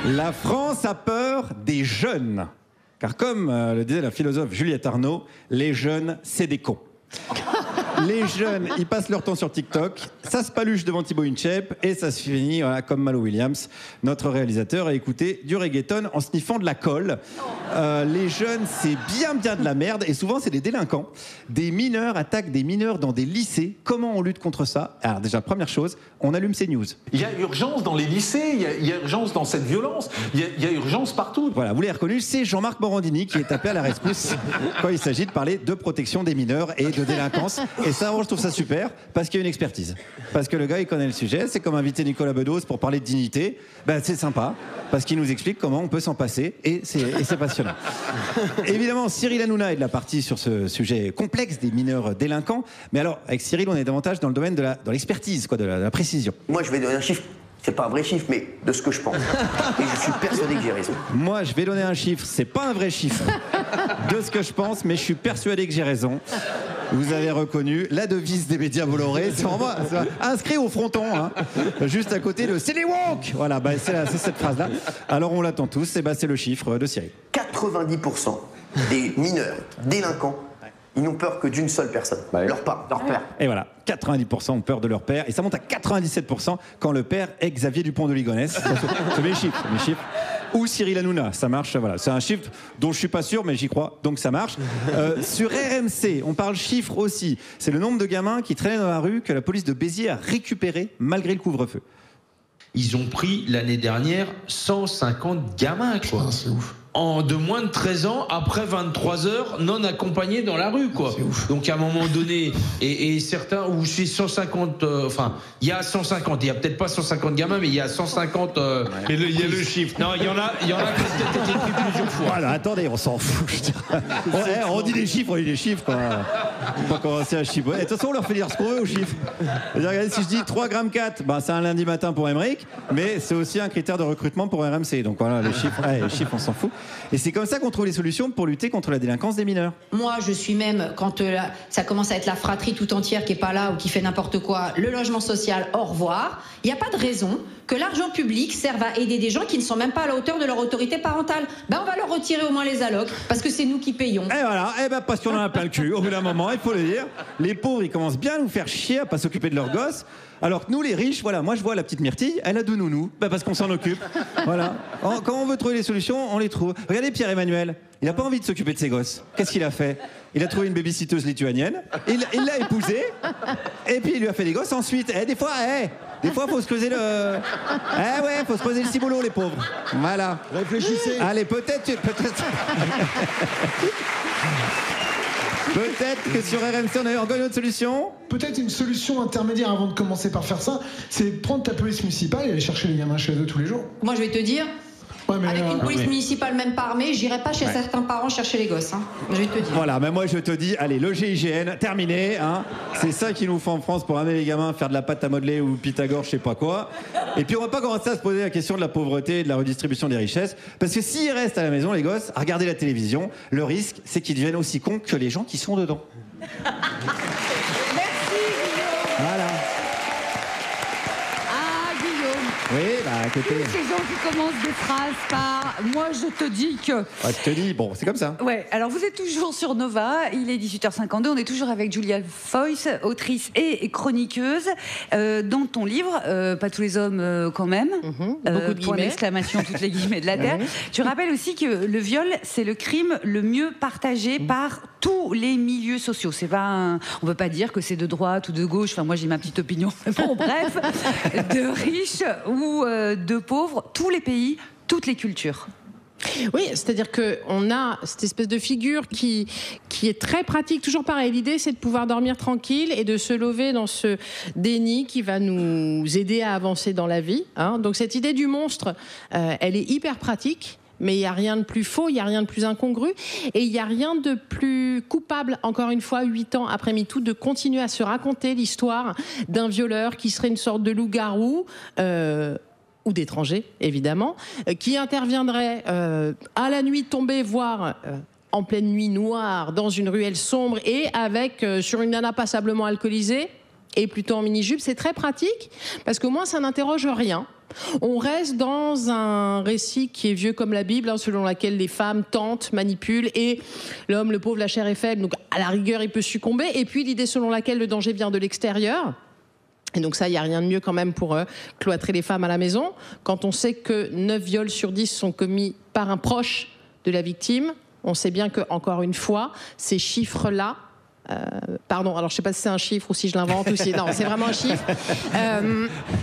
[SPEAKER 2] La France a peur des jeunes. Car comme le disait la philosophe Juliette Arnaud, les jeunes, c'est des cons. Les jeunes, ils passent leur temps sur TikTok, ça se paluche devant Thibaut Inchep et ça se finit comme Malo Williams, notre réalisateur, à écouter du reggaeton en sniffant de la colle. Les jeunes, c'est bien de la merde et souvent c'est des délinquants. Des mineurs attaquent des mineurs dans des lycées. Comment on lutte contre ça? Alors déjà, première chose, on allume CNews.
[SPEAKER 8] Il y a urgence dans les lycées, il y a urgence dans cette violence, il y a urgence partout.
[SPEAKER 2] Voilà, vous l'avez reconnu, c'est Jean-Marc Morandini qui est appelé à la rescousse quand il s'agit de parler de protection des mineurs et de délinquance et Et ça, je trouve ça super, parce qu'il y a une expertise. Parce que le gars, il connaît le sujet. C'est comme inviter Nicolas Bedos pour parler de dignité. Ben, c'est sympa, parce qu'il nous explique comment on peut s'en passer, et c'est passionnant. Évidemment, Cyril Hanouna est de la partie sur ce sujet complexe des mineurs délinquants. Mais alors, avec Cyril, on est davantage dans le domaine de l'expertise, de la précision.
[SPEAKER 9] Moi, je vais donner un chiffre. C'est pas un vrai chiffre, mais de ce que je pense. Et je suis persuadé que j'ai raison.
[SPEAKER 2] Moi, je vais donner un chiffre. C'est pas un vrai chiffre de ce que je pense, mais je suis persuadé que j'ai raison. Vous avez reconnu la devise des médias Bolloré. C'est vraiment inscrit au fronton, hein, juste à côté de c'est les woke. Voilà, bah, c'est cette phrase-là. Alors on l'attend tous. Et bah, c'est le chiffre de Cyril.
[SPEAKER 9] 90% des mineurs délinquants, ils n'ont peur que d'une seule personne, leur père.
[SPEAKER 2] Et voilà, 90% ont peur de leur père. Et ça monte à 97% quand le père est Xavier Dupont de Ligonnès. C'est mes chiffres. Ou Cyril Hanouna, ça marche, voilà. C'est un chiffre dont je suis pas sûr, mais j'y crois, donc ça marche. Sur RMC, on parle chiffres aussi. C'est le nombre de gamins qui traînaient dans la rue que la police de Béziers a récupéré malgré le couvre-feu.
[SPEAKER 10] Ils ont pris l'année dernière 150 gamins, quoi. C'est ouf. De moins de 13 ans, après 23 heures, non accompagnés dans la rue, quoi. Donc à un moment donné, et certains, où c'est 150, enfin, il y a 150, il y a peut-être pas 150 gamins, mais il y a 150... et il y a le chiffre. Non, il y en a qui ont peut-être été écrits plusieurs fois.
[SPEAKER 2] Voilà, attendez, on s'en fout. On dit des chiffres, quoi. On va pas commencer à chiffrer. De toute façon, on leur fait dire ce qu'on veut aux chiffres. Regardez, si je dis 3 grammes 4, bah, c'est un lundi matin pour Aymeric, mais c'est aussi un critère de recrutement pour RMC. Donc voilà, les chiffres, on s'en fout. Et c'est comme ça qu'on trouve les solutions pour lutter contre la délinquance des mineurs.
[SPEAKER 11] Moi, je suis même, quand ça commence à être la fratrie tout entière qui est pas là ou qui fait n'importe quoi, le logement social, au revoir. Il n'y a pas de raison que l'argent public serve à aider des gens qui ne sont même pas à la hauteur de leur autorité parentale. Ben, on va leur retirer au moins les allocs, parce que c'est nous qui payons.
[SPEAKER 2] Et voilà, parce qu'on en a plein le cul. Au bout d'un moment, il faut le dire, les pauvres, ils commencent bien à nous faire chier à pas s'occuper de leurs gosses. Alors que nous, les riches, voilà, moi je vois la petite Myrtille, elle a 2 nounous, parce qu'on s'en occupe. Voilà. Quand on veut trouver les solutions, on les trouve. Regardez Pierre-Emmanuel, il n'a pas envie de s'occuper de ses gosses. Qu'est-ce qu'il a fait? Il a trouvé une babysitteuse lituanienne, il l'a épousée, et puis il lui a fait des gosses. Ensuite, des fois, faut se creuser faut se creuser le ciboulot, les pauvres. Voilà.
[SPEAKER 4] Réfléchissez.
[SPEAKER 2] Allez, peut-être que sur RMC, on a encore une autre solution.
[SPEAKER 12] Peut-être une solution intermédiaire avant de commencer par faire ça, c'est prendre ta police municipale et aller chercher les gamins chez eux tous les jours.
[SPEAKER 11] Moi, je vais te dire, avec une police municipale même pas armée, j'irai pas chez certains parents chercher les gosses. Hein. Je vais te dire.
[SPEAKER 2] Voilà, mais moi je te dis, allez, le GIGN, terminé. Hein. C'est ça qu'il nous faut en France pour amener les gamins, faire de la pâte à modeler ou Pythagore, je sais pas quoi. Et puis on va pas commencer à se poser la question de la pauvreté et de la redistribution des richesses. Parce que s'ils restent à la maison, les gosses, à regarder la télévision, le risque, c'est qu'ils deviennent aussi cons que les gens qui sont dedans.
[SPEAKER 1] Merci, Guillaume.
[SPEAKER 2] Voilà. Oui, à côté.
[SPEAKER 1] Tous ces gens qui commencent des phrases par « moi je te dis que… »
[SPEAKER 2] Je te dis, bon, c'est comme ça.
[SPEAKER 1] Ouais, alors vous êtes toujours sur Nova, il est 18h52, on est toujours avec Julia Foyce, autrice et chroniqueuse. Dans ton livre, Pas tous les hommes quand même,
[SPEAKER 6] beaucoup de
[SPEAKER 1] point d'exclamation, toutes les guillemets de la terre, tu rappelles aussi que le viol, c'est le crime le mieux partagé par tous les milieux sociaux. C'est pas on veut pas dire que c'est de droite ou de gauche, enfin moi j'ai ma petite opinion, bon bref, de riches ou de pauvres, tous les pays, toutes les cultures.
[SPEAKER 6] Oui, c'est-à-dire qu'on a cette espèce de figure qui est très pratique. Toujours pareil, l'idée c'est de pouvoir dormir tranquille et de se lever dans ce déni qui va nous aider à avancer dans la vie. Hein. Donc cette idée du monstre, elle est hyper pratique. Mais il n'y a rien de plus faux, il n'y a rien de plus incongru et il n'y a rien de plus coupable, encore une fois, 8 ans après MeToo, de continuer à se raconter l'histoire d'un violeur qui serait une sorte de loup-garou ou d'étranger, évidemment, qui interviendrait à la nuit tombée, voire en pleine nuit noire, dans une ruelle sombre et avec, sur une nana passablement alcoolisée et plutôt en mini-jupe. C'est très pratique parce qu'au moins ça n'interroge rien. On reste dans un récit qui est vieux comme la Bible, hein, selon laquelle les femmes tentent, manipulent et l'homme, le pauvre, la chair est faible, donc à la rigueur il peut succomber. Et puis l'idée selon laquelle le danger vient de l'extérieur. Et donc ça, il n'y a rien de mieux quand même pour cloîtrer les femmes à la maison. Quand on sait que 9 viols sur 10 sont commis par un proche de la victime, on sait bien que, encore une fois, ces chiffres-là, pardon, alors je sais pas si c'est un chiffre ou si je l'invente ou si non, c'est vraiment un chiffre.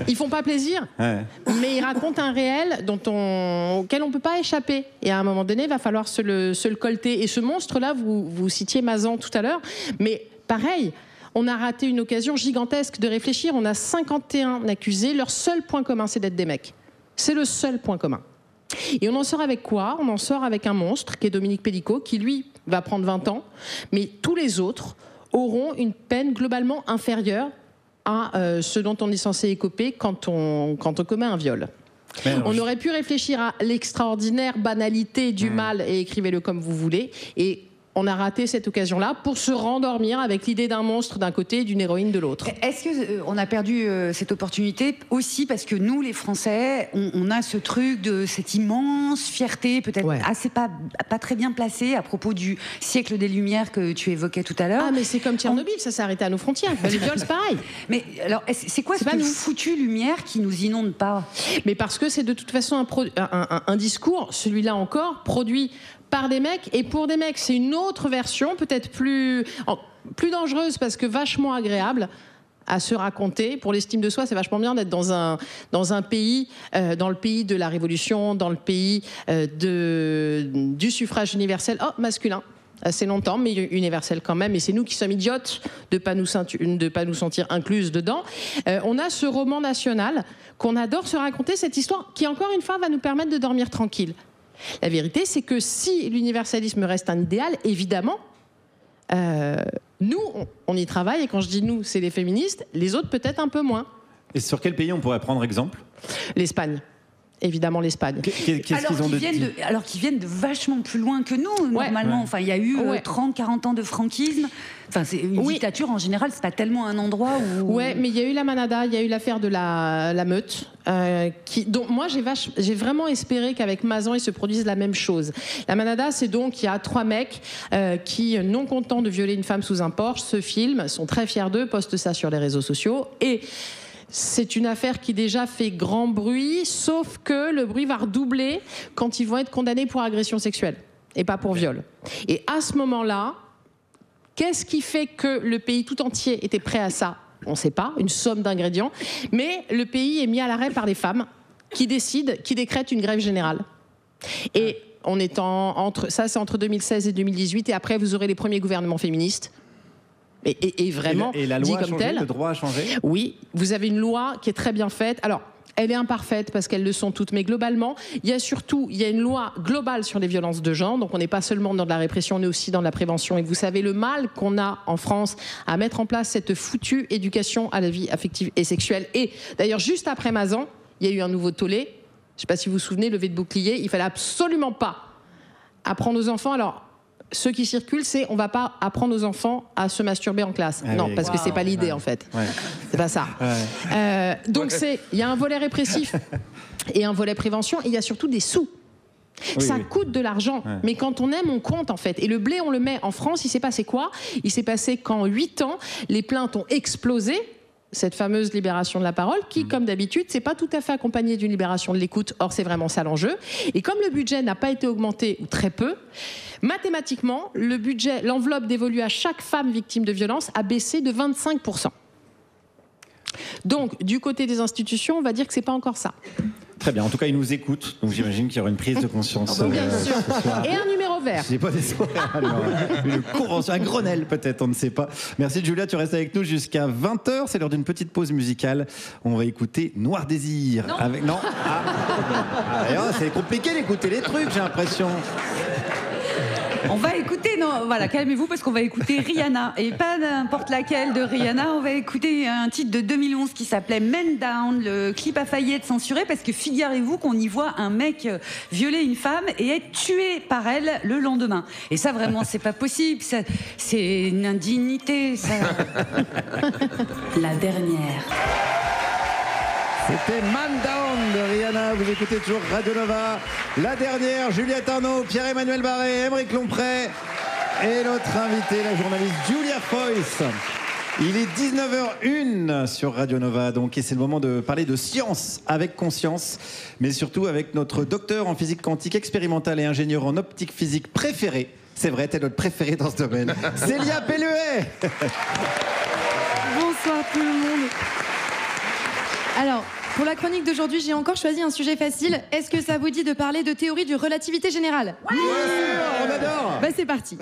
[SPEAKER 6] Ils font pas plaisir, mais ils racontent un réel auquel on peut pas échapper. Et à un moment donné, il va falloir se le colter. Et ce monstre-là, vous citiez Mazan tout à l'heure, mais pareil. on a raté une occasion gigantesque de réfléchir. On a 51 accusés. Leur seul point commun, c'est d'être des mecs. C'est le seul point commun. Et on en sort avec quoi? On en sort avec un monstre qui est Dominique Pellicot, qui lui va prendre 20 ans, mais tous les autres auront une peine globalement inférieure à ce dont on est censé écoper quand on commet un viol. On aurait pu réfléchir à l'extraordinaire banalité du mal, et écrivez-le comme vous voulez, et on a raté cette occasion-là pour se rendormir avec l'idée d'un monstre d'un côté et d'une héroïne de l'autre.
[SPEAKER 1] Est-ce qu'on a perdu cette opportunité aussi parce que nous, les Français, on a ce truc de cette immense fierté, peut-être assez pas très bien placée, à propos du siècle des Lumières que tu évoquais tout à l'heure.
[SPEAKER 6] Ah, mais c'est comme Tchernobyl, ça s'est arrêté à nos frontières. Les viols, c'est pareil.
[SPEAKER 1] Mais alors, c'est quoi cette foutue lumière qui nous inonde pas?
[SPEAKER 6] Mais parce que c'est de toute façon un discours, celui-là encore, produit par des mecs et pour des mecs. C'est une autre version, peut-être plus dangereuse parce que vachement agréable à se raconter. Pour l'estime de soi, c'est vachement bien d'être dans un pays, dans le pays de la Révolution, dans le pays du suffrage universel, masculin. Assez longtemps, mais universel quand même. Et c'est nous qui sommes idiotes de pas nous sentir incluses dedans. On a ce roman national qu'on adore se raconter, cette histoire qui, encore une fois, va nous permettre de dormir tranquille. La vérité, c'est que si l'universalisme reste un idéal, évidemment, nous, on y travaille. Et quand je dis nous, c'est les féministes. Les autres, peut-être un peu moins.
[SPEAKER 2] Et sur quel pays on pourrait prendre exemple?
[SPEAKER 6] L'Espagne. Évidemment l'Espagne.
[SPEAKER 1] Alors qu'ils viennent de vachement plus loin que nous, normalement. Enfin, il y a eu 30-40 ans de franquisme. Enfin, c'est une dictature, en général, c'est pas tellement un endroit où...
[SPEAKER 6] Ouais, mais il y a eu la Manada, il y a eu l'affaire de la meute, donc moi, j'ai vraiment espéré qu'avec Mazan, il se produise la même chose. La Manada, c'est donc, il y a 3 mecs qui, non contents de violer une femme sous un Porsche, se filment, sont très fiers d'eux, postent ça sur les réseaux sociaux, et... c'est une affaire qui déjà fait grand bruit, sauf que le bruit va redoubler quand ils vont être condamnés pour agression sexuelle et pas pour viol. Et à ce moment-là, qu'est-ce qui fait que le pays tout entier était prêt à ça? On ne sait pas, une somme d'ingrédients. Mais le pays est mis à l'arrêt par des femmes qui décident, qui décrètent une grève générale. Et on est ça, c'est entre 2016 et 2018. Et après, vous aurez les premiers gouvernements féministes. Et vraiment,
[SPEAKER 2] et la loi
[SPEAKER 6] dit comme tel.
[SPEAKER 2] Le droit a changé?
[SPEAKER 6] Oui, vous avez une loi qui est très bien faite. Alors, elle est imparfaite parce qu'elles le sont toutes, mais globalement, il y a une loi globale sur les violences de genre. Donc, on n'est pas seulement dans de la répression, on est aussi dans de la prévention. Et vous savez le mal qu'on a en France à mettre en place cette foutue éducation à la vie affective et sexuelle. Et d'ailleurs, juste après Mazan, il y a eu un nouveau tollé. Je ne sais pas si vous vous souvenez, levée de bouclier. Il fallait absolument pas apprendre aux enfants. Alors, ceux qui circulent, c'est on va pas apprendre aux enfants à se masturber en classe. Non, parce que c'est pas l'idée en fait. C'est pas ça. Donc il y a un volet répressif et un volet prévention. Et il y a surtout des sous. Ça coûte de l'argent, mais quand on aime, on compte en fait. Et le blé, on le met en France. Il s'est passé quoi? Il s'est passé qu'en 8 ans, les plaintes ont explosé. Cette fameuse libération de la parole qui, comme d'habitude, c'est pas tout à fait accompagné d'une libération de l'écoute. Or, c'est vraiment ça l'enjeu. Et comme le budget n'a pas été augmenté, ou très peu, mathématiquement, le budget, l'enveloppe dévolue à chaque femme victime de violence a baissé de 25%. Donc, du côté des institutions, on va dire que c'est pas encore ça.
[SPEAKER 2] Très bien. En tout cas, ils nous écoutent. Donc, j'imagine qu'il y aura une prise de conscience.
[SPEAKER 6] Bien sûr. Et un numéro vert.
[SPEAKER 2] J'ai pas d'espoir. Une convention, un Grenelle peut-être, on ne sait pas. Merci Julia, tu restes avec nous jusqu'à 20h. C'est l'heure d'une petite pause musicale. On va écouter Noir Désir. Non. C'est compliqué d'écouter les trucs, j'ai l'impression.
[SPEAKER 1] On va écouter, calmez-vous parce qu'on va écouter Rihanna et pas n'importe laquelle de Rihanna. On va écouter un titre de 2011 qui s'appelait Men Down. Le clip a failli être censuré parce que figurez-vous qu'on y voit un mec violer une femme et être tué par elle le lendemain. Et ça vraiment c'est pas possible. C'est une indignité. Ça. La dernière.
[SPEAKER 2] C'était Man Down de Rihanna, vous écoutez toujours Radio Nova. La dernière, Juliette Arnaud, Pierre-Emmanuel Barré, Aymeric Lompré et notre invitée, la journaliste Julia Foyce. Il est 19h01 sur Radio Nova, donc, et c'est le moment de parler de science avec conscience, mais surtout avec notre docteur en physique quantique expérimentale et ingénieur en optique physique préféré. C'est vrai, t'es notre préféré dans ce domaine. Célia Pelluet.
[SPEAKER 13] Bonsoir tout le monde. Alors, pour la chronique d'aujourd'hui, j'ai encore choisi un sujet facile. Est-ce que ça vous dit de parler de théorie de relativité générale?
[SPEAKER 2] Oui, on j'adore.
[SPEAKER 13] Bah c'est parti.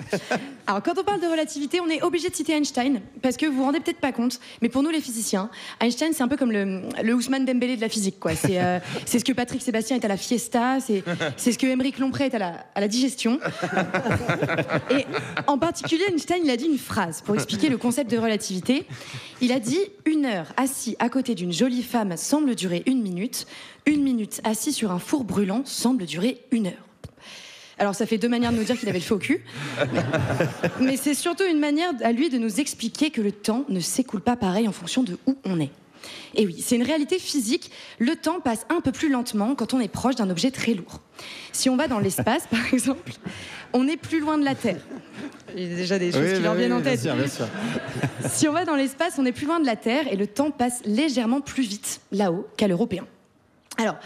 [SPEAKER 13] Alors quand on parle de relativité, on est obligé de citer Einstein, parce que vous vous rendez peut-être pas compte, mais pour nous les physiciens, Einstein c'est un peu comme le Ousmane Dembélé de la physique, quoi. C'est ce que Patrick Sébastien est à la fiesta, c'est ce que Émeric Lompré est à la digestion. Et en particulier, Einstein, il a dit une phrase pour expliquer le concept de relativité. Il a dit « 1 heure assis à côté d'une jolie femme semble durer 1 minute. 1 minute assis sur un four brûlant semble durer 1 heure. » Alors ça fait 2 manières de nous dire qu'il avait le faux cul. Mais c'est surtout une manière à lui de nous expliquer que le temps ne s'écoule pas pareil en fonction de où on est. Et oui, c'est une réalité physique. Le temps passe un peu plus lentement quand on est proche d'un objet très lourd. Si on va dans l'espace, par exemple, on est plus loin de la Terre. Il y a déjà des choses qui leur viennent en tête.
[SPEAKER 2] Bien sûr.
[SPEAKER 13] Si on va dans l'espace, on est plus loin de la Terre et le temps passe légèrement plus vite là-haut qu'à l'européen. Alors,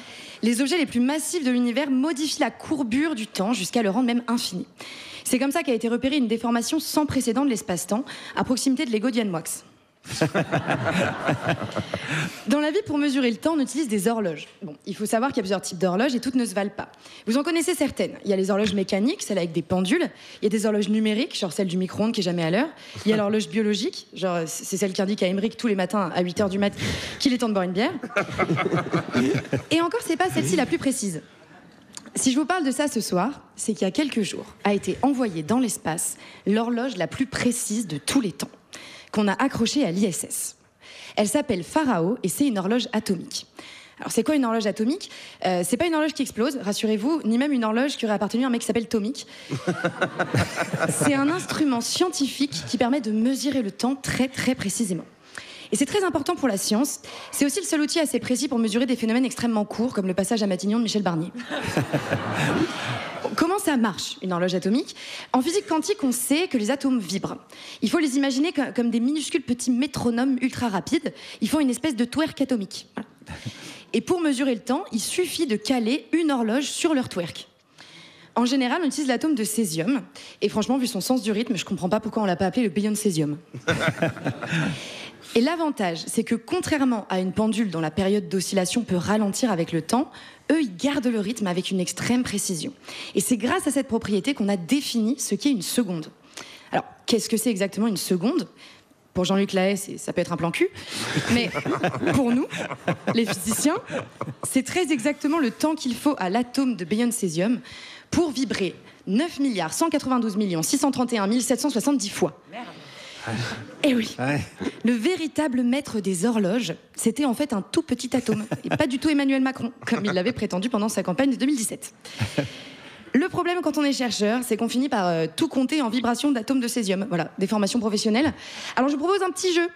[SPEAKER 13] les objets les plus massifs de l'univers modifient la courbure du temps jusqu'à le rendre même infini. C'est comme ça qu'a été repérée une déformation sans précédent de l'espace-temps à proximité de l'ego d'Ian Moix. Dans la vie, pour mesurer le temps, on utilise des horloges. Bon, il faut savoir qu'il y a plusieurs types d'horloges et toutes ne se valent pas. Vous en connaissez certaines. Il y a les horloges mécaniques, celles avec des pendules. Il y a des horloges numériques, genre celle du micro-ondes qui est jamais à l'heure. Il y a l'horloge biologique, genre c'est celle qui indique à Émeric tous les matins à 8h du mat qu'il est temps de boire une bière. Et encore, c'est pas celle-ci la plus précise. Si je vous parle de ça ce soir, c'est qu'il y a quelques jours a été envoyée dans l'espace l'horloge la plus précise de tous les temps, qu'on a accrochée à l'ISS. Elle s'appelle Pharao et c'est une horloge atomique. Alors c'est quoi une horloge atomique ? C'est pas une horloge qui explose, rassurez-vous, ni même une horloge qui aurait appartenu à un mec qui s'appelle Tomic. C'est un instrument scientifique qui permet de mesurer le temps très très précisément. Et c'est très important pour la science. C'est aussi le seul outil assez précis pour mesurer des phénomènes extrêmement courts, comme le passage à Matignon de Michel Barnier. Comment ça marche, une horloge atomique ? En physique quantique, on sait que les atomes vibrent. Il faut les imaginer comme des minuscules petits métronomes ultra rapides. Ils font une espèce de twerk atomique. Voilà. Et pour mesurer le temps, il suffit de caler une horloge sur leur twerk. En général, on utilise l'atome de césium. Et franchement, vu son sens du rythme, je comprends pas pourquoi on l'a pas appelé le bélion de césium. Et l'avantage, c'est que contrairement à une pendule dont la période d'oscillation peut ralentir avec le temps, eux, ils gardent le rythme avec une extrême précision. Et c'est grâce à cette propriété qu'on a défini ce qu'est une seconde. Alors, qu'est-ce que c'est exactement une seconde ? Pour Jean-Luc Lahaye, ça peut être un plan cul. Mais pour nous, les physiciens, c'est très exactement le temps qu'il faut à l'atome de bélion de césium pour vibrer 9 192 631 770 fois. Merde. Et oui, le véritable maître des horloges, c'était en fait un tout petit atome, et pas du tout Emmanuel Macron, comme il l'avait prétendu pendant sa campagne de 2017. Le problème quand on est chercheur, c'est qu'on finit par tout compter en vibrations d'atomes de césium. Voilà, des formations professionnelles. Alors je vous propose un petit jeu.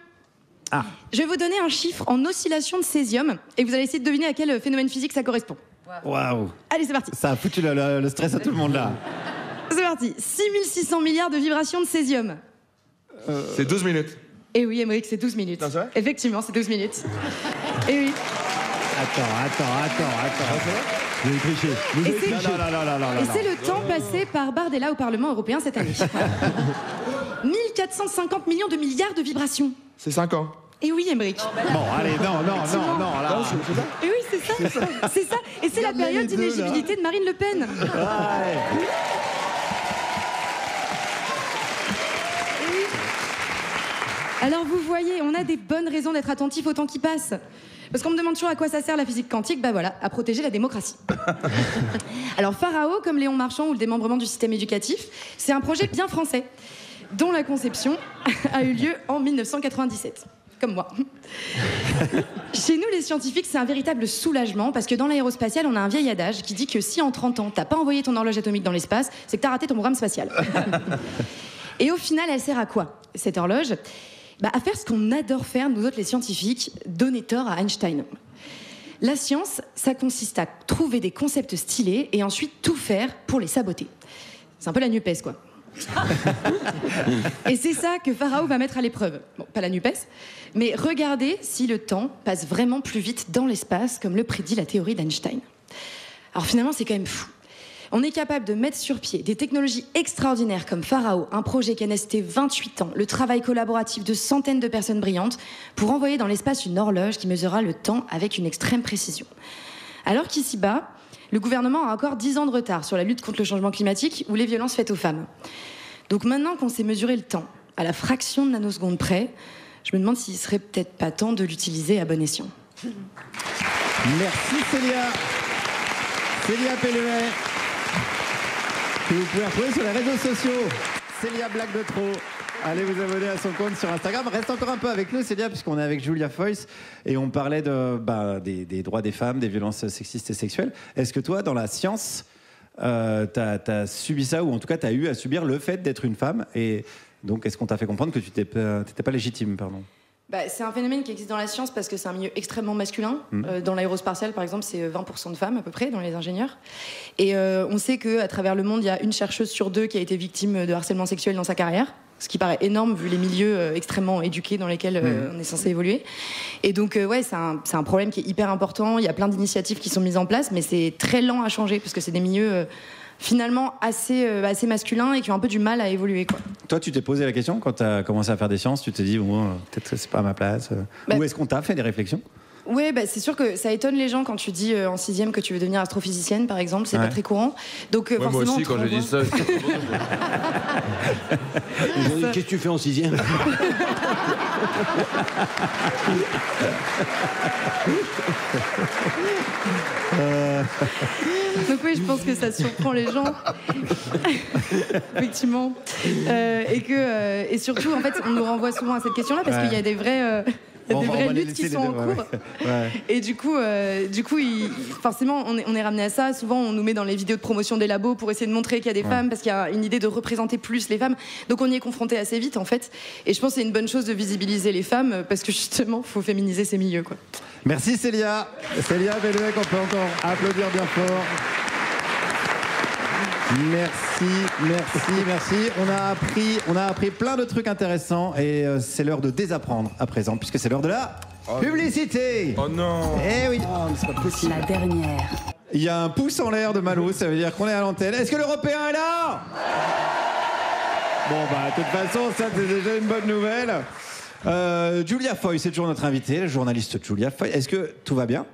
[SPEAKER 13] Je vais vous donner un chiffre en oscillation de césium, et vous allez essayer de deviner à quel phénomène physique ça correspond.
[SPEAKER 2] Waouh.
[SPEAKER 13] Allez, c'est parti.
[SPEAKER 2] Ça a foutu le stress à tout le monde là.
[SPEAKER 13] C'est parti. 6600 milliards de vibrations de césium.
[SPEAKER 3] C'est 12 minutes.
[SPEAKER 13] Et oui, Émeric, c'est 12 minutes. Effectivement, c'est 12 minutes. Et oui.
[SPEAKER 2] Attends. Vous avez triché.
[SPEAKER 13] Et c'est le temps passé par Bardella au Parlement européen cette année. 1450 millions de milliards de vibrations.
[SPEAKER 3] C'est 5 ans.
[SPEAKER 13] Et oui, Émeric.
[SPEAKER 2] Bon, allez, non, là.
[SPEAKER 13] Et oui, c'est ça. Et c'est la période d'inéligibilité de Marine Le Pen. Alors vous voyez, on a des bonnes raisons d'être attentif au temps qui passe. Parce qu'on me demande toujours à quoi ça sert la physique quantique, bah voilà, à protéger la démocratie. Alors Pharao, comme Léon Marchand ou le démembrement du système éducatif, c'est un projet bien français, dont la conception a eu lieu en 1997. Comme moi. Chez nous, les scientifiques, c'est un véritable soulagement, parce que dans l'aérospatiale, on a un vieil adage qui dit que si en 30 ans, t'as pas envoyé ton horloge atomique dans l'espace, c'est que t'as raté ton programme spatial. Et au final, elle sert à quoi, cette horloge ? À faire ce qu'on adore faire, nous autres les scientifiques, donner tort à Einstein. La science, ça consiste à trouver des concepts stylés et ensuite tout faire pour les saboter. C'est un peu la NUPES, quoi. Et c'est ça que Pharao va mettre à l'épreuve. Bon, pas la NUPES, mais regardez si le temps passe vraiment plus vite dans l'espace, comme le prédit la théorie d'Einstein. Alors finalement, c'est quand même fou. On est capable de mettre sur pied des technologies extraordinaires comme Pharao, un projet qui a nesté 28 ans, le travail collaboratif de centaines de personnes brillantes, pour envoyer dans l'espace une horloge qui mesurera le temps avec une extrême précision. Alors qu'ici-bas, Le gouvernement a encore 10 ans de retard sur la lutte contre le changement climatique ou les violences faites aux femmes. Donc maintenant qu'on sait mesurer le temps, à la fraction de nanoseconde près, je me demande s'il serait peut-être pas temps de l'utiliser à bon escient.
[SPEAKER 2] Merci Célia. Célia Pelluet, que vous pouvez retrouver sur les réseaux sociaux. Célia Blague de Trop. Allez vous abonner à son compte sur Instagram. Reste encore un peu avec nous, Célia, puisqu'on est avec Julia Foyce et on parlait des droits des femmes, des violences sexistes et sexuelles. Est-ce que toi, dans la science, t'as subi ça, ou en tout cas t'as eu à subir le fait d'être une femme, et donc est-ce qu'on t'a fait comprendre que tu t'étais pas légitime, pardon?
[SPEAKER 13] C'est un phénomène qui existe dans la science parce que c'est un milieu extrêmement masculin. Dans l'aérospatial, par exemple, c'est 20% de femmes à peu près dans les ingénieurs. Et on sait qu'à travers le monde, il y a une chercheuse sur 2 qui a été victime de harcèlement sexuel dans sa carrière. Ce qui paraît énorme vu les milieux extrêmement éduqués dans lesquels on est censé évoluer. Et donc, c'est un problème qui est hyper important. Il y a plein d'initiatives qui sont mises en place, mais c'est très lent à changer parce que c'est des milieux finalement assez masculins et qui ont un peu du mal à évoluer, quoi.
[SPEAKER 2] Toi, tu t'es posé la question quand tu as commencé à faire des sciences, tu t'es dit, peut-être que c'est pas à ma place. Ou est-ce qu'on t'a fait des réflexions?
[SPEAKER 13] Oui, c'est sûr que ça étonne les gens quand tu dis en 6e que tu veux devenir astrophysicienne, par exemple, c'est pas très courant. Donc,
[SPEAKER 3] moi aussi, quand j'ai dit ça.
[SPEAKER 4] Ils ont dit, qu'est-ce que tu fais en 6e?
[SPEAKER 13] Donc oui, je pense que ça surprend les gens, effectivement, et surtout, en fait, on nous renvoie souvent à cette question-là parce qu'il y a des vraies luttes qui sont en cours.
[SPEAKER 2] Ouais.
[SPEAKER 13] Et du coup, forcément, on est ramené à ça. Souvent, on nous met dans les vidéos de promotion des labos pour essayer de montrer qu'il y a des femmes, parce qu'il y a une idée de représenter plus les femmes. Donc, on y est confronté assez vite, en fait. Et je pense que c'est une bonne chose de visibiliser les femmes, parce que justement, il faut féminiser ces milieux, quoi.
[SPEAKER 2] Merci Célia. Célia Pelluet, qu'on peut encore applaudir bien fort. Merci. On a appris plein de trucs intéressants et c'est l'heure de désapprendre à présent, puisque c'est l'heure de la publicité.
[SPEAKER 3] Oh non.
[SPEAKER 2] Eh oui.
[SPEAKER 1] C'est pas possible. La dernière.
[SPEAKER 2] Il y a un pouce en l'air de Malo, ça veut dire qu'on est à l'antenne. Est-ce que l'Européen est là? Bon, de toute façon, ça c'est déjà une bonne nouvelle. Julia Foyce, c'est toujours notre invitée, la journaliste Julia Foyce. Est-ce que tout va bien?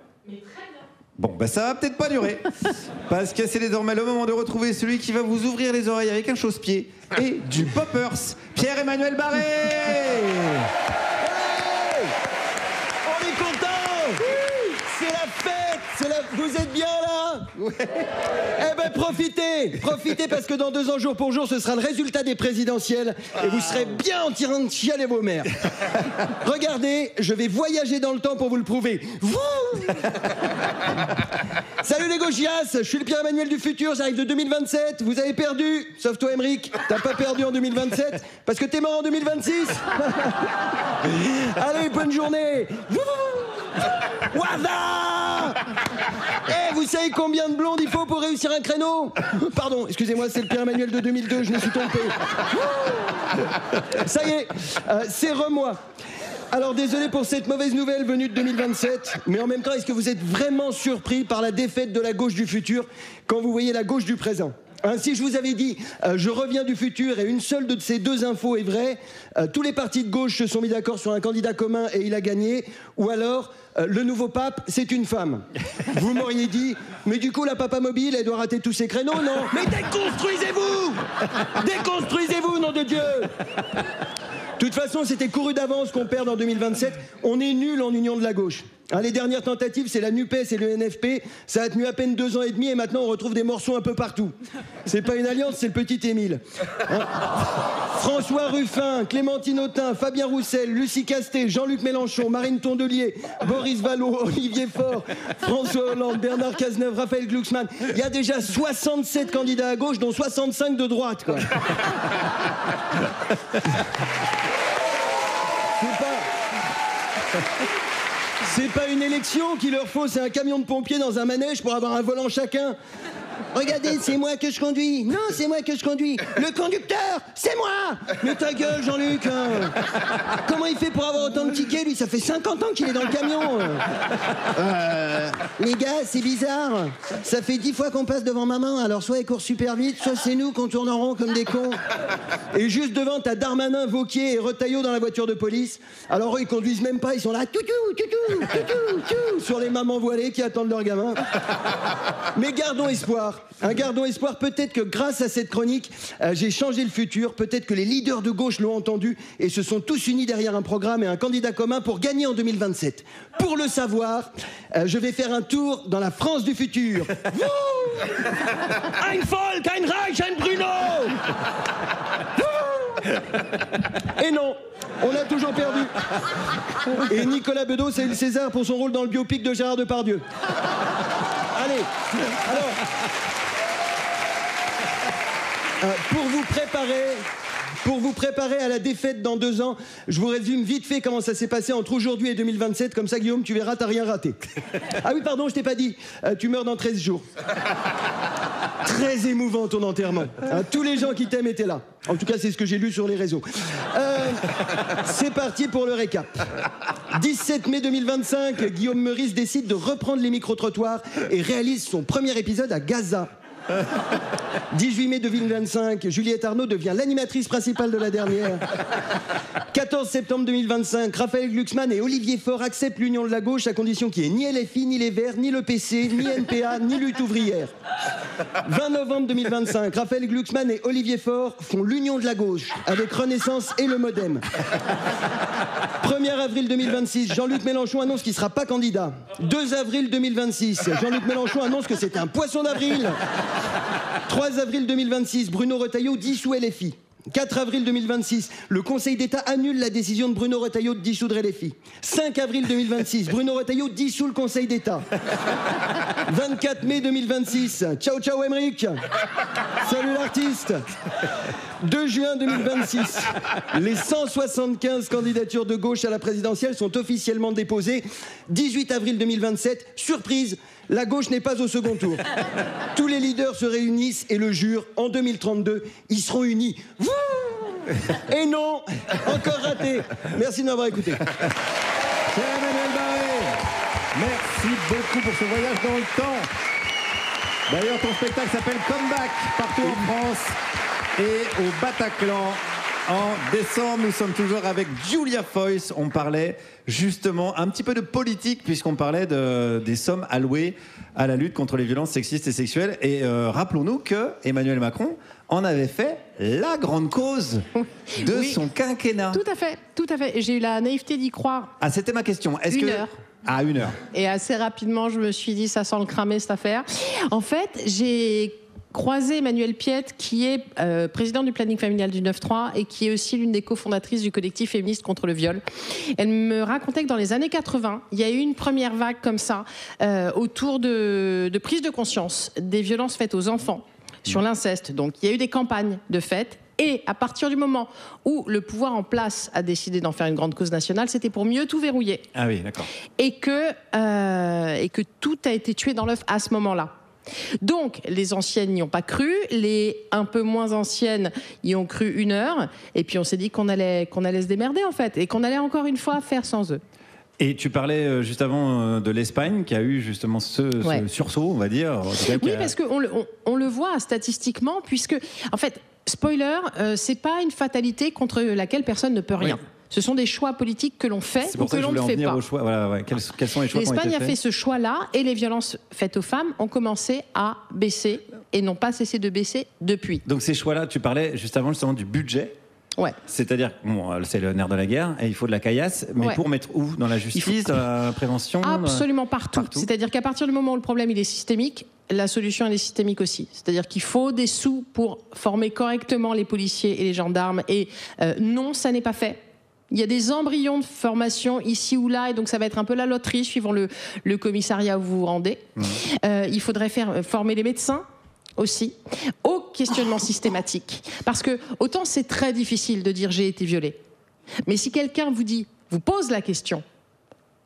[SPEAKER 2] Bon, ça va peut-être pas durer, parce que c'est désormais le moment de retrouver celui qui va vous ouvrir les oreilles avec un chausse-pied et du poppers, Pierre-Emmanuel Barré.
[SPEAKER 4] Hey, on est content. C'est la fête. Vous êtes bien là? Ouais. Eh ben profitez parce que dans 2 ans jour pour jour ce sera le résultat des présidentielles et vous serez bien en train de chialer vos mères. Regardez, je vais voyager dans le temps pour vous le prouver. Salut les gauchias, je suis le Pierre-Emmanuel du futur, j'arrive de 2027. Vous avez perdu, sauf toi Emeric, t'as pas perdu en 2027 parce que t'es mort en 2026. Allez, bonne journée. Wada! Vous savez combien de blondes il faut pour réussir un créneau? Pardon, excusez-moi, c'est le Pierre-Emmanuel de 2002, je me suis trompé. Ça y est, c'est re-moi. Alors désolé pour cette mauvaise nouvelle venue de 2027, mais en même temps, est-ce que vous êtes vraiment surpris par la défaite de la gauche du futur quand vous voyez la gauche du présent? Ainsi, je vous avais dit, je reviens du futur et une seule de ces 2 infos est vraie. Tous les partis de gauche se sont mis d'accord sur un candidat commun et il a gagné. Ou alors, le nouveau pape, c'est une femme. Vous m'auriez dit, mais du coup, la papa mobile, elle doit rater tous ses créneaux, non? Mais déconstruisez-vous! Déconstruisez-vous, nom de Dieu! De toute façon, c'était couru d'avance qu'on perde en 2027. On est nuls en union de la gauche. Les dernières tentatives, c'est la NUPES et le NFP. Ça a tenu à peine 2 ans et demi et maintenant on retrouve des morceaux un peu partout. C'est pas une alliance, c'est le petit Émile. François Ruffin, Clémentine Autain, Fabien Roussel, Lucie Castet, Jean-Luc Mélenchon, Marine Tondelier, Boris Vallaud, Olivier Faure, François Hollande, Bernard Cazeneuve, Raphaël Glucksmann. Il y a déjà 67 candidats à gauche, dont 65 de droite, quoi. C'est pas une élection qu'il leur faut, c'est un camion de pompiers dans un manège pour avoir un volant chacun. Regardez, c'est moi que je conduis. Non, c'est moi que je conduis. Le conducteur, c'est moi. Mais ta gueule, Jean-Luc. Comment il fait pour avoir autant de tickets, lui? Ça fait 50 ans qu'il est dans le camion. Les gars, c'est bizarre. Ça fait 10 fois qu'on passe devant maman. Alors soit elle court super vite, soit c'est nous qu'on tourne en rond comme des cons. Et juste devant, t'as Darmanin, Wauquiez et Retailleau dans la voiture de police. Alors eux, ils conduisent même pas. Ils sont là, toutou, sur les mamans voilées qui attendent leur gamin. Mais gardons espoir. Gardons espoir. Peut-être que grâce à cette chronique, j'ai changé le futur. Peut-être que les leaders de gauche l'ont entendu et se sont tous unis derrière un programme et un candidat commun pour gagner en 2027. Pour le savoir, je vais faire un tour dans la France du futur. Ein Volk, ein Reich, ein Bruno. Et non, on a toujours perdu. Et Nicolas Bedos a eu le César pour son rôle dans le biopic de Gérard Depardieu. Allez, alors, pour vous préparer à la défaite dans 2 ans, je vous résume vite fait comment ça s'est passé entre aujourd'hui et 2027. Comme ça, Guillaume, tu verras, t'as rien raté. Ah oui, pardon, je t'ai pas dit. Tu meurs dans 13 jours. Très émouvant ton enterrement. Tous les gens qui t'aiment étaient là. En tout cas, c'est ce que j'ai lu sur les réseaux. C'est parti pour le récap. 17 mai 2025, Guillaume Meurice décide de reprendre les micro-trottoirs et réalise son premier épisode à Gaza. 18 mai 2025, Juliette Arnaud devient l'animatrice principale de la dernière. 14 septembre 2025, Raphaël Glucksmann et Olivier Faure acceptent l'union de la gauche à condition qu'il n'y ait ni LFI, ni les Verts, ni le PC, ni NPA, ni lutte ouvrière. 20 novembre 2025, Raphaël Glucksmann et Olivier Faure font l'union de la gauche avec Renaissance et le Modem. 1er avril 2026, Jean-Luc Mélenchon annonce qu'il ne sera pas candidat. 2 avril 2026, Jean-Luc Mélenchon annonce que c'est un poisson d'avril. 3 avril 2026, Bruno Retailleau dissout LFI. 4 avril 2026, le Conseil d'État annule la décision de Bruno Retailleau de dissoudre LFI. 5 avril 2026, Bruno Retailleau dissout le Conseil d'État. 24 mai 2026, ciao ciao Emmerich. Salut l'artiste. 2 juin 2026, les 175 candidatures de gauche à la présidentielle sont officiellement déposées. 18 avril 2027, surprise, la gauche n'est pas au second tour. Tous les leaders se réunissent et le jurent, en 2032, ils seront unis. Et non, encore raté. Merci de m'avoir écouté.
[SPEAKER 2] C'est Emmanuel Barré. Merci beaucoup pour ce voyage dans le temps. D'ailleurs, ton spectacle s'appelle Comeback, partout en France et au Bataclan. En décembre, nous sommes toujours avec Julia Foyce. On parlait justement un petit peu de politique puisqu'on parlait des sommes allouées à la lutte contre les violences sexistes et sexuelles. Et rappelons-nous que Emmanuel Macron en avait fait la grande cause de son quinquennat.
[SPEAKER 6] Tout à fait, tout à fait. J'ai eu la naïveté d'y croire.
[SPEAKER 2] Ah, c'était ma question. Est-ce
[SPEAKER 6] Une
[SPEAKER 2] que...
[SPEAKER 6] heure.
[SPEAKER 2] Ah, 1 heure.
[SPEAKER 6] Et assez rapidement, je me suis dit, ça sent le cramer cette affaire. En fait, j'ai croisé Emmanuelle Piette, qui est présidente du planning familial du 9-3 et qui est aussi l'une des cofondatrices du collectif féministe contre le viol. Elle me racontait que dans les années 80, il y a eu une première vague comme ça autour de prise de conscience des violences faites aux enfants sur l'inceste. Donc il y a eu des campagnes de fait. Et à partir du moment où le pouvoir en place a décidé d'en faire une grande cause nationale, c'était pour mieux tout verrouiller.
[SPEAKER 2] Ah oui, d'accord.
[SPEAKER 6] Et que tout a été tué dans l'œuf à ce moment-là. Donc, les anciennes n'y ont pas cru, les un peu moins anciennes y ont cru 1 heure, et puis on s'est dit qu'on allait se démerder en fait, et qu'on allait encore une fois faire sans eux.
[SPEAKER 2] Et tu parlais juste avant de l'Espagne qui a eu justement ce sursaut, on va dire. En tout cas,
[SPEAKER 6] oui, parce qu'on le voit statistiquement, puisque, en fait, spoiler, c'est pas une fatalité contre laquelle personne ne peut rien. Oui. Ce sont des choix politiques que l'on fait ou que l'on ne fait pas.
[SPEAKER 2] Voilà, quels sont les choix qui ont été faits ?
[SPEAKER 6] L'Espagne a fait ce choix-là et les violences faites aux femmes ont commencé à baisser et n'ont pas cessé de baisser depuis.
[SPEAKER 2] Donc ces choix-là, tu parlais juste avant justement du budget.
[SPEAKER 6] Ouais.
[SPEAKER 2] C'est-à-dire, bon, c'est le nerf de la guerre et il faut de la caillasse, mais pour mettre où ? Dans la justice, dans la prévention ?
[SPEAKER 6] Absolument partout. C'est-à-dire qu'à partir du moment où le problème il est systémique, la solution elle est systémique aussi. C'est-à-dire qu'il faut des sous pour former correctement les policiers et les gendarmes et non, ça n'est pas fait. Il y a des embryons de formation ici ou là, et donc ça va être un peu la loterie suivant le commissariat où vous vous rendez. Il faudrait former les médecins aussi au questionnement systématique. Parce que autant c'est très difficile de dire j'ai été violée, mais si quelqu'un vous pose la question,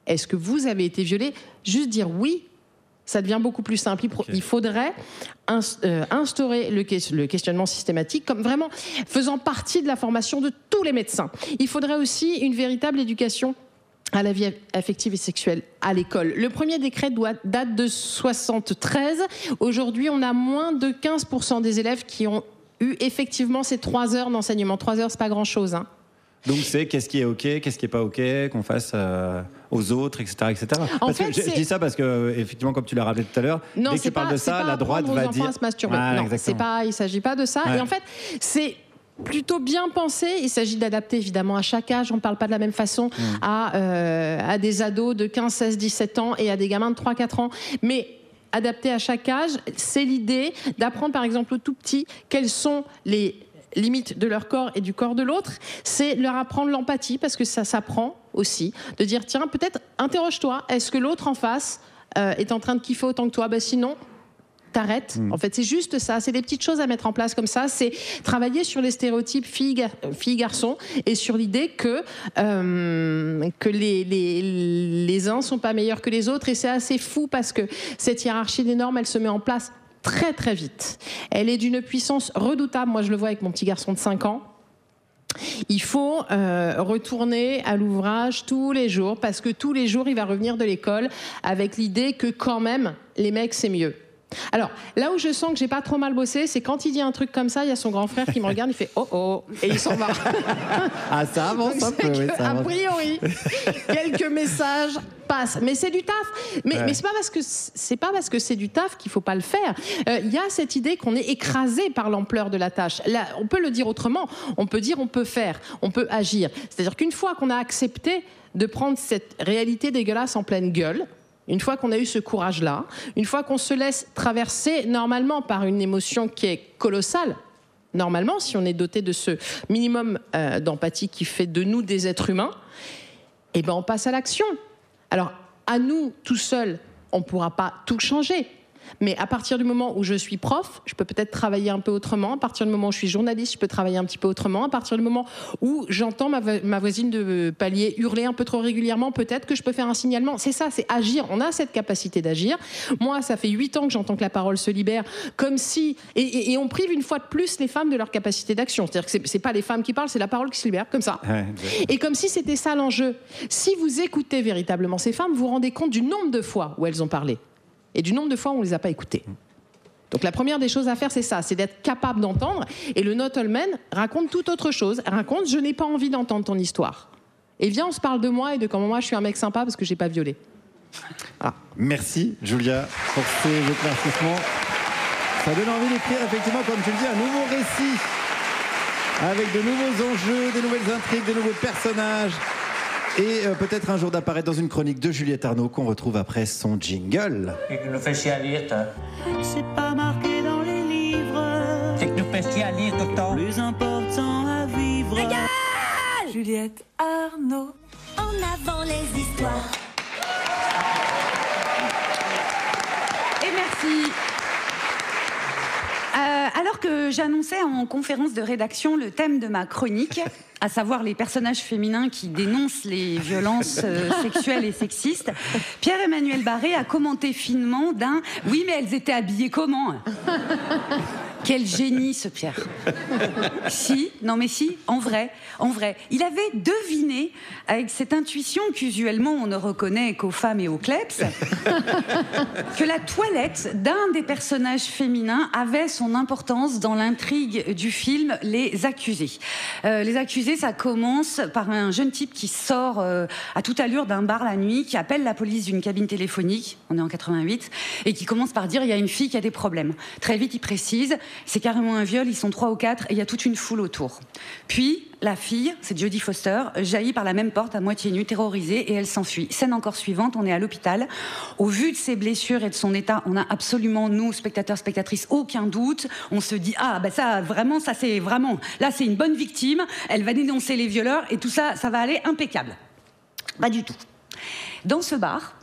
[SPEAKER 6] est-ce que vous avez été violée ? Juste dire oui, Ça devient beaucoup plus simple. Il faudrait instaurer le questionnement systématique comme vraiment faisant partie de la formation de tous les médecins. Il faudrait aussi une véritable éducation à la vie affective et sexuelle à l'école. Le premier décret date de 73. Aujourd'hui, on a moins de 15% des élèves qui ont eu effectivement ces 3 heures d'enseignement. 3 heures, c'est pas grand-chose, hein.
[SPEAKER 2] Donc c'est qu'est-ce qui est OK, qu'est-ce qui n'est pas OK, qu'on fasse aux autres, etc. etc. Parce que je dis ça parce que, effectivement, comme tu l'as rappelé tout à l'heure, dès que tu parles de ça, la droite va dire...
[SPEAKER 6] À se masturber.
[SPEAKER 2] Ah,
[SPEAKER 6] non, il ne s'agit pas de ça. Ouais. Et en fait, c'est plutôt bien pensé. Il s'agit d'adapter évidemment à chaque âge. On ne parle pas de la même façon à des ados de 15, 16, 17 ans et à des gamins de 3, 4 ans. Mais adapté à chaque âge, c'est l'idée d'apprendre par exemple aux tout petits quels sont les limites de leur corps et du corps de l'autre, c'est leur apprendre l'empathie, parce que ça s'apprend aussi, de dire tiens, peut-être interroge-toi, est-ce que l'autre en face est en train de kiffer autant que toi? Sinon, t'arrêtes. En fait, c'est juste ça, c'est des petites choses à mettre en place comme ça, c'est travailler sur les stéréotypes filles-garçons et sur l'idée que les uns sont pas meilleurs que les autres, et c'est assez fou parce que cette hiérarchie des normes, elle se met en place très très vite. Elle est d'une puissance redoutable. Moi, je le vois avec mon petit garçon de 5 ans. Il faut retourner à l'ouvrage tous les jours, parce que tous les jours, il va revenir de l'école avec l'idée que quand même, les mecs, c'est mieux. Alors, là où je sens que j'ai pas trop mal bossé, c'est quand il dit un truc comme ça, il y a son grand frère qui me regarde, il fait « Oh oh !» et il s'en va.
[SPEAKER 2] Ah, ça avance un peu, oui, ça avance.
[SPEAKER 6] A priori, quelques messages passent. Mais c'est du taf. Mais c'est pas parce que c'est du taf qu'il faut pas le faire. Il y a cette idée qu'on est écrasé par l'ampleur de la tâche. Là, on peut le dire autrement. On peut dire on peut faire, on peut agir. C'est-à-dire qu'une fois qu'on a accepté de prendre cette réalité dégueulasse en pleine gueule, une fois qu'on a eu ce courage-là, une fois qu'on se laisse traverser normalement par une émotion qui est colossale, normalement, si on est doté de ce minimum d'empathie qui fait de nous des êtres humains, eh ben on passe à l'action. Alors, à nous, tout seuls, on ne pourra pas tout changer. Mais à partir du moment où je suis prof, je peux peut-être travailler un peu autrement. À partir du moment où je suis journaliste, je peux travailler un petit peu autrement. À partir du moment où j'entends ma voisine de palier hurler un peu trop régulièrement, peut-être que je peux faire un signalement. C'est ça, c'est agir. On a cette capacité d'agir. Moi, ça fait 8 ans que j'entends que la parole se libère, comme si... Et on prive une fois de plus les femmes de leur capacité d'action. C'est-à-dire que c'est pas les femmes qui parlent, c'est la parole qui se libère, comme ça. Ouais. Et comme si c'était ça l'enjeu. Si vous écoutez véritablement ces femmes, vous vous rendez compte du nombre de fois où elles ont parlé. Et du nombre de fois où on ne les a pas écoutées. Donc la première des choses à faire, c'est ça, c'est d'être capable d'entendre. Et le Not All Men raconte tout autre chose. Raconte, je n'ai pas envie d'entendre ton histoire. Et viens, on se parle de moi et de comment moi je suis un mec sympa parce que j'ai pas violé.
[SPEAKER 2] Voilà. Merci Julia pour ces éclaircissements. Ça donne envie d'écrire effectivement, comme tu le dis, un nouveau récit. Avec de nouveaux enjeux, des nouvelles intrigues, de nouveaux personnages. Et peut-être un jour d'apparaître dans une chronique de Juliette Arnaud qu'on retrouve après son jingle.
[SPEAKER 14] C'est que nous fait chier à lire, toi.
[SPEAKER 15] C'est pas marqué dans les livres.
[SPEAKER 14] C'est que nous fait chier à lire, docteur.
[SPEAKER 15] Plus important à vivre.
[SPEAKER 16] Regarde
[SPEAKER 15] Juliette Arnaud.
[SPEAKER 16] En avant les histoires.
[SPEAKER 1] Et merci. Alors que j'annonçais en conférence de rédaction le thème de ma chronique, à savoir les personnages féminins qui dénoncent les violences sexuelles et sexistes, Pierre-Emmanuel Barré a commenté finement d'un « Oui, mais elles étaient habillées comment ?» Quel génie, ce Pierre. Si, non mais si, en vrai. Il avait deviné, avec cette intuition qu'usuellement on ne reconnaît qu'aux femmes et aux kleps, que la toilette d'un des personnages féminins avait son importance dans l'intrigue du film Les Accusés. Les Accusés, ça commence par un jeune type qui sort à toute allure d'un bar la nuit, qui appelle la police d'une cabine téléphonique, on est en 88, et qui commence par dire il y a une fille qui a des problèmes. Très vite, il précise, c'est carrément un viol, ils sont 3 ou 4 et il y a toute une foule autour. Puis, la fille, c'est Jodie Foster, jaillit par la même porte à moitié nue, terrorisée, et elle s'enfuit. Scène encore suivante, on est à l'hôpital. Au vu de ses blessures et de son état, on n'a absolument, nous, spectateurs, spectatrices, aucun doute. On se dit, ah, bah ça, vraiment, ça c'est vraiment... Là, c'est une bonne victime, elle va dénoncer les violeurs, et tout ça, ça va aller impeccable. Pas du tout. Dans ce bar,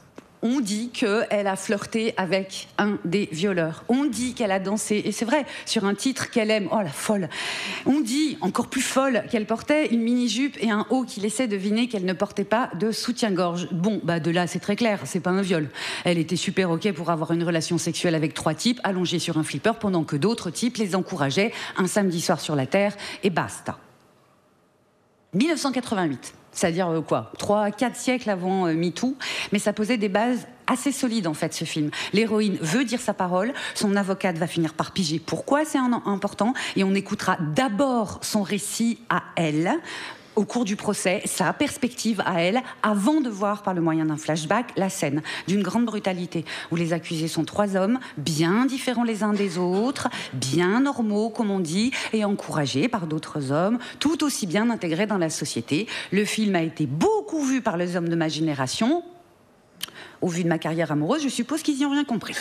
[SPEAKER 1] On dit qu'elle a flirté avec un des violeurs. On dit qu'elle a dansé, et c'est vrai, sur un titre qu'elle aime. Oh la folle. On dit, encore plus folle, qu'elle portait une mini-jupe et un haut qui laissait deviner qu'elle ne portait pas de soutien-gorge. Bon, de là, c'est très clair, c'est pas un viol. Elle était super OK pour avoir une relation sexuelle avec 3 types, allongés sur un flipper, pendant que d'autres types les encourageaient un samedi soir sur la Terre, et basta. 1988. C'est-à-dire 3-4 siècles avant MeToo, mais ça posait des bases assez solides en fait ce film. L'héroïne veut dire sa parole, son avocate va finir par piger pourquoi c'est important, et on écoutera d'abord son récit à elle, au cours du procès, sa perspective à elle, avant de voir par le moyen d'un flashback la scène d'une grande brutalité, où les accusés sont 3 hommes, bien différents les uns des autres, bien normaux comme on dit, et encouragés par d'autres hommes, tout aussi bien intégrés dans la société. Le film a été beaucoup vu par les hommes de ma génération. Au vu de ma carrière amoureuse, je suppose qu'ils y ont rien compris.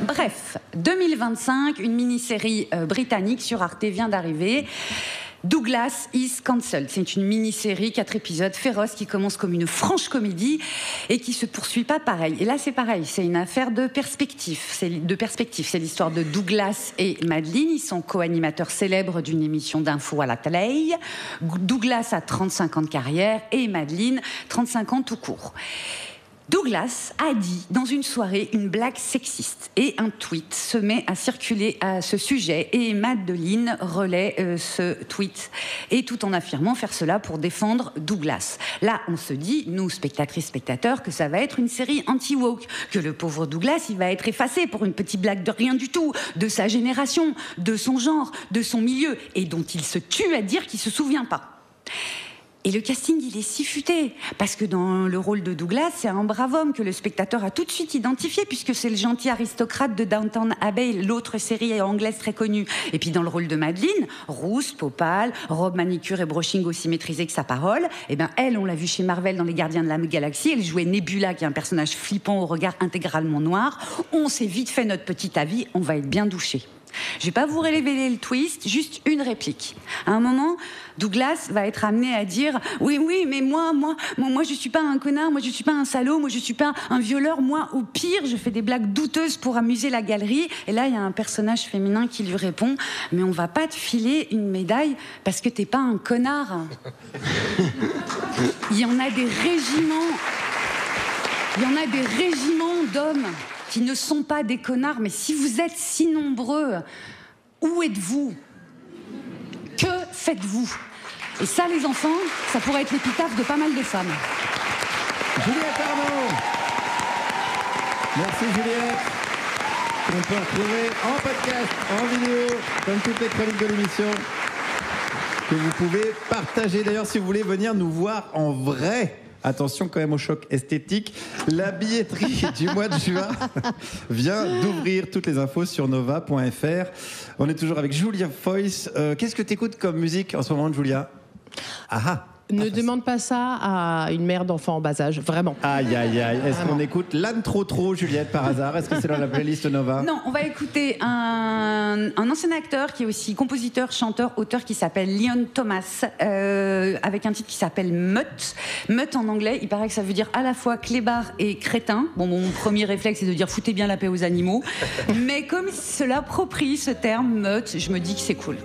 [SPEAKER 1] Bref, 2025, une mini-série britannique sur Arte vient d'arriver. Douglas is Cancelled. C'est une mini-série, 4 épisodes, féroce, qui commence comme une franche comédie et qui se poursuit pas pareil. Et là, c'est pareil, c'est une affaire de perspective. C'est l'histoire de Douglas et Madeleine. Ils sont co-animateurs célèbres d'une émission d'info à la télé. Douglas a 35 ans de carrière et Madeleine, 35 ans tout court. Douglas a dit dans une soirée une blague sexiste et un tweet se met à circuler à ce sujet et Madeleine relaie ce tweet et tout en affirmant faire cela pour défendre Douglas. Là, on se dit, nous spectatrices, spectateurs, que ça va être une série anti-woke, que le pauvre Douglas, il va être effacé pour une petite blague de rien du tout, de sa génération, de son genre, de son milieu et dont il se tue à dire qu'il se souvient pas. Et le casting, il est si futé, parce que dans le rôle de Douglas, c'est un brave homme que le spectateur a tout de suite identifié, puisque c'est le gentil aristocrate de Downton Abbey, l'autre série anglaise très connue. Et puis dans le rôle de Madeleine, rousse, peau pâle, robe manicure et brushing aussi maîtrisée que sa parole, eh ben elle, on l'a vu chez Marvel dans Les Gardiens de la Galaxie, elle jouait Nebula, qui est un personnage flippant au regard intégralement noir. On s'est vite fait notre petit avis, on va être bien douché. Je vais pas vous révéler le twist, juste une réplique. À un moment, Douglas va être amené à dire « Oui, mais moi, je suis pas un connard, moi, je suis pas un salaud, moi, je suis pas un violeur, moi, au pire, je fais des blagues douteuses pour amuser la galerie. » Et là, il y a un personnage féminin qui lui répond « Mais on va pas te filer une médaille parce que t'es pas un connard. » Il y en a des régiments d'hommes qui ne sont pas des connards, mais si vous êtes si nombreux, où êtes-vous? Que faites-vous? Et ça, les enfants, ça pourrait être l'épitaphe de pas mal de femmes.
[SPEAKER 2] Juliette Arnaud. Merci Juliette. On peut retrouver en podcast, en vidéo, comme toutes les chroniques de l'émission, que vous pouvez partager. D'ailleurs, si vous voulez venir nous voir en vrai, attention quand même au choc esthétique. La billetterie du mois de juin vient d'ouvrir. Toutes les infos sur nova.fr. On est toujours avec Julia Foyce. Qu'est-ce que tu écoutes comme musique en ce moment, Julia?
[SPEAKER 6] Ne demande pas ça à une mère d'enfant en bas âge, vraiment.
[SPEAKER 2] Aïe. Est-ce qu'on écoute l'âne trop, Juliette, par hasard? Est-ce que c'est dans la playlist Nova?
[SPEAKER 1] Non, on va écouter un ancien acteur qui est aussi compositeur, chanteur, auteur qui s'appelle Leon Thomas, avec un titre qui s'appelle Mutt. Mutt en anglais, il paraît que ça veut dire à la fois clébard et crétin. Bon, mon premier réflexe, c'est de dire foutez bien la paix aux animaux. Mais comme cela approprie ce terme, Mutt, je me dis que c'est cool.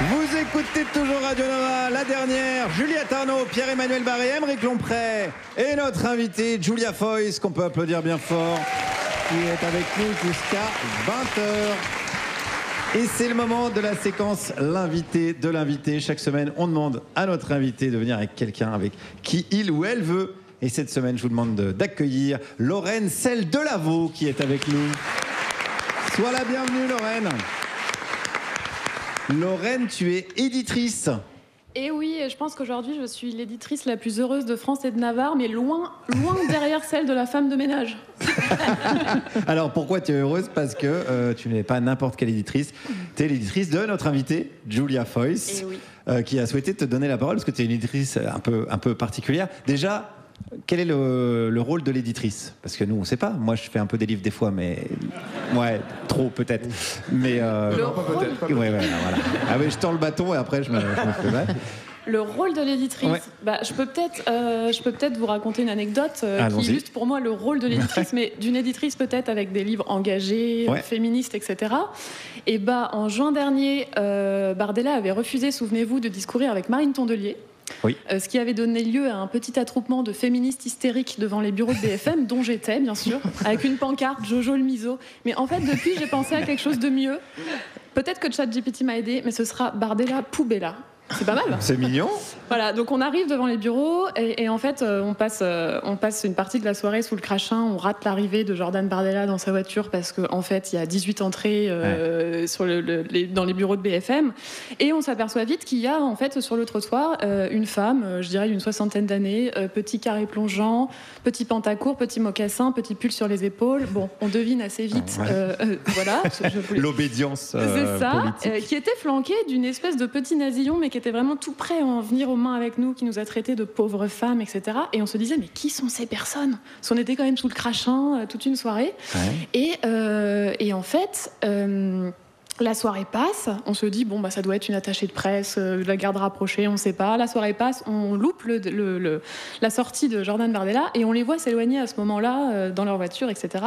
[SPEAKER 2] Vous écoutez toujours Radio Nova, la dernière, Juliette Arnaud, Pierre-Emmanuel Barré, Aymeric Lomprey et notre invité Julia Foyce, qu'on peut applaudir bien fort, qui est avec nous jusqu'à 20h. Et c'est le moment de la séquence l'invité de l'invité. Chaque semaine, on demande à notre invité de venir avec quelqu'un avec qui il ou elle veut. Et cette semaine, je vous demande d'accueillir Lorraine Selle-Delaveau qui est avec nous. Sois la bienvenue, Lorraine. Lorraine, tu es éditrice.
[SPEAKER 17] Et oui, je pense qu'aujourd'hui, je suis l'éditrice la plus heureuse de France et de Navarre, mais loin derrière celle de la femme de ménage.
[SPEAKER 2] Alors, pourquoi tu es heureuse? Parce que tu n'es pas n'importe quelle éditrice. Tu es l'éditrice de notre invitée, Julia Foyce, qui a souhaité te donner la parole, parce que tu es une éditrice un peu particulière. Déjà, quel est le rôle de l'éditrice? Parce que nous, on ne sait pas. Moi, je fais un peu des livres des fois, mais... Ouais, trop peut-être. Mais...
[SPEAKER 3] Non, pas peut-être.
[SPEAKER 2] Ouais, voilà. Ah oui, je tends le bâton et après, je me fais mal.
[SPEAKER 17] Le rôle de l'éditrice, je peux peut-être vous raconter une anecdote qui illustre pour moi le rôle de l'éditrice, mais d'une éditrice peut-être avec des livres engagés, féministes, etc. Et en juin dernier, Bardella avait refusé, souvenez-vous, de discourir avec Marine Tondelier. Oui. Ce qui avait donné lieu à un petit attroupement de féministes hystériques devant les bureaux de BFM, dont j'étais, bien sûr, avec une pancarte Jojo le miso. Mais en fait, depuis, j'ai pensé à quelque chose de mieux. Peut-être que ChatGPT m'a aidé, mais ce sera Bardella Poubella. C'est pas mal.
[SPEAKER 2] C'est mignon.
[SPEAKER 17] Voilà, donc on arrive devant les bureaux et en fait, on passe une partie de la soirée sous le crachin. On rate l'arrivée de Jordan Bardella dans sa voiture parce qu'en fait, il y a 18 entrées dans les bureaux de BFM. Et on s'aperçoit vite qu'il y a en fait sur le trottoir une femme, je dirais d'une 60aine d'années, petit carré plongeant, petit pantacourt, petit mocassin, petit pull sur les épaules. Bon, on devine assez vite. Voilà.
[SPEAKER 2] L'obédience.
[SPEAKER 17] C'est ça, qui était flanquée d'une espèce de petit nasillon, mais qui était vraiment tout prêt à en venir aux mains avec nous, qui nous a traités de pauvres femmes, etc. Et on se disait, mais qui sont ces personnes ? Parce qu'on était quand même sous le crachin toute une soirée. Et en fait, la soirée passe, on se dit, ça doit être une attachée de presse, de la garde rapprochée, on ne sait pas. La soirée passe, on loupe la sortie de Jordan Bardella et on les voit s'éloigner à ce moment-là dans leur voiture, etc.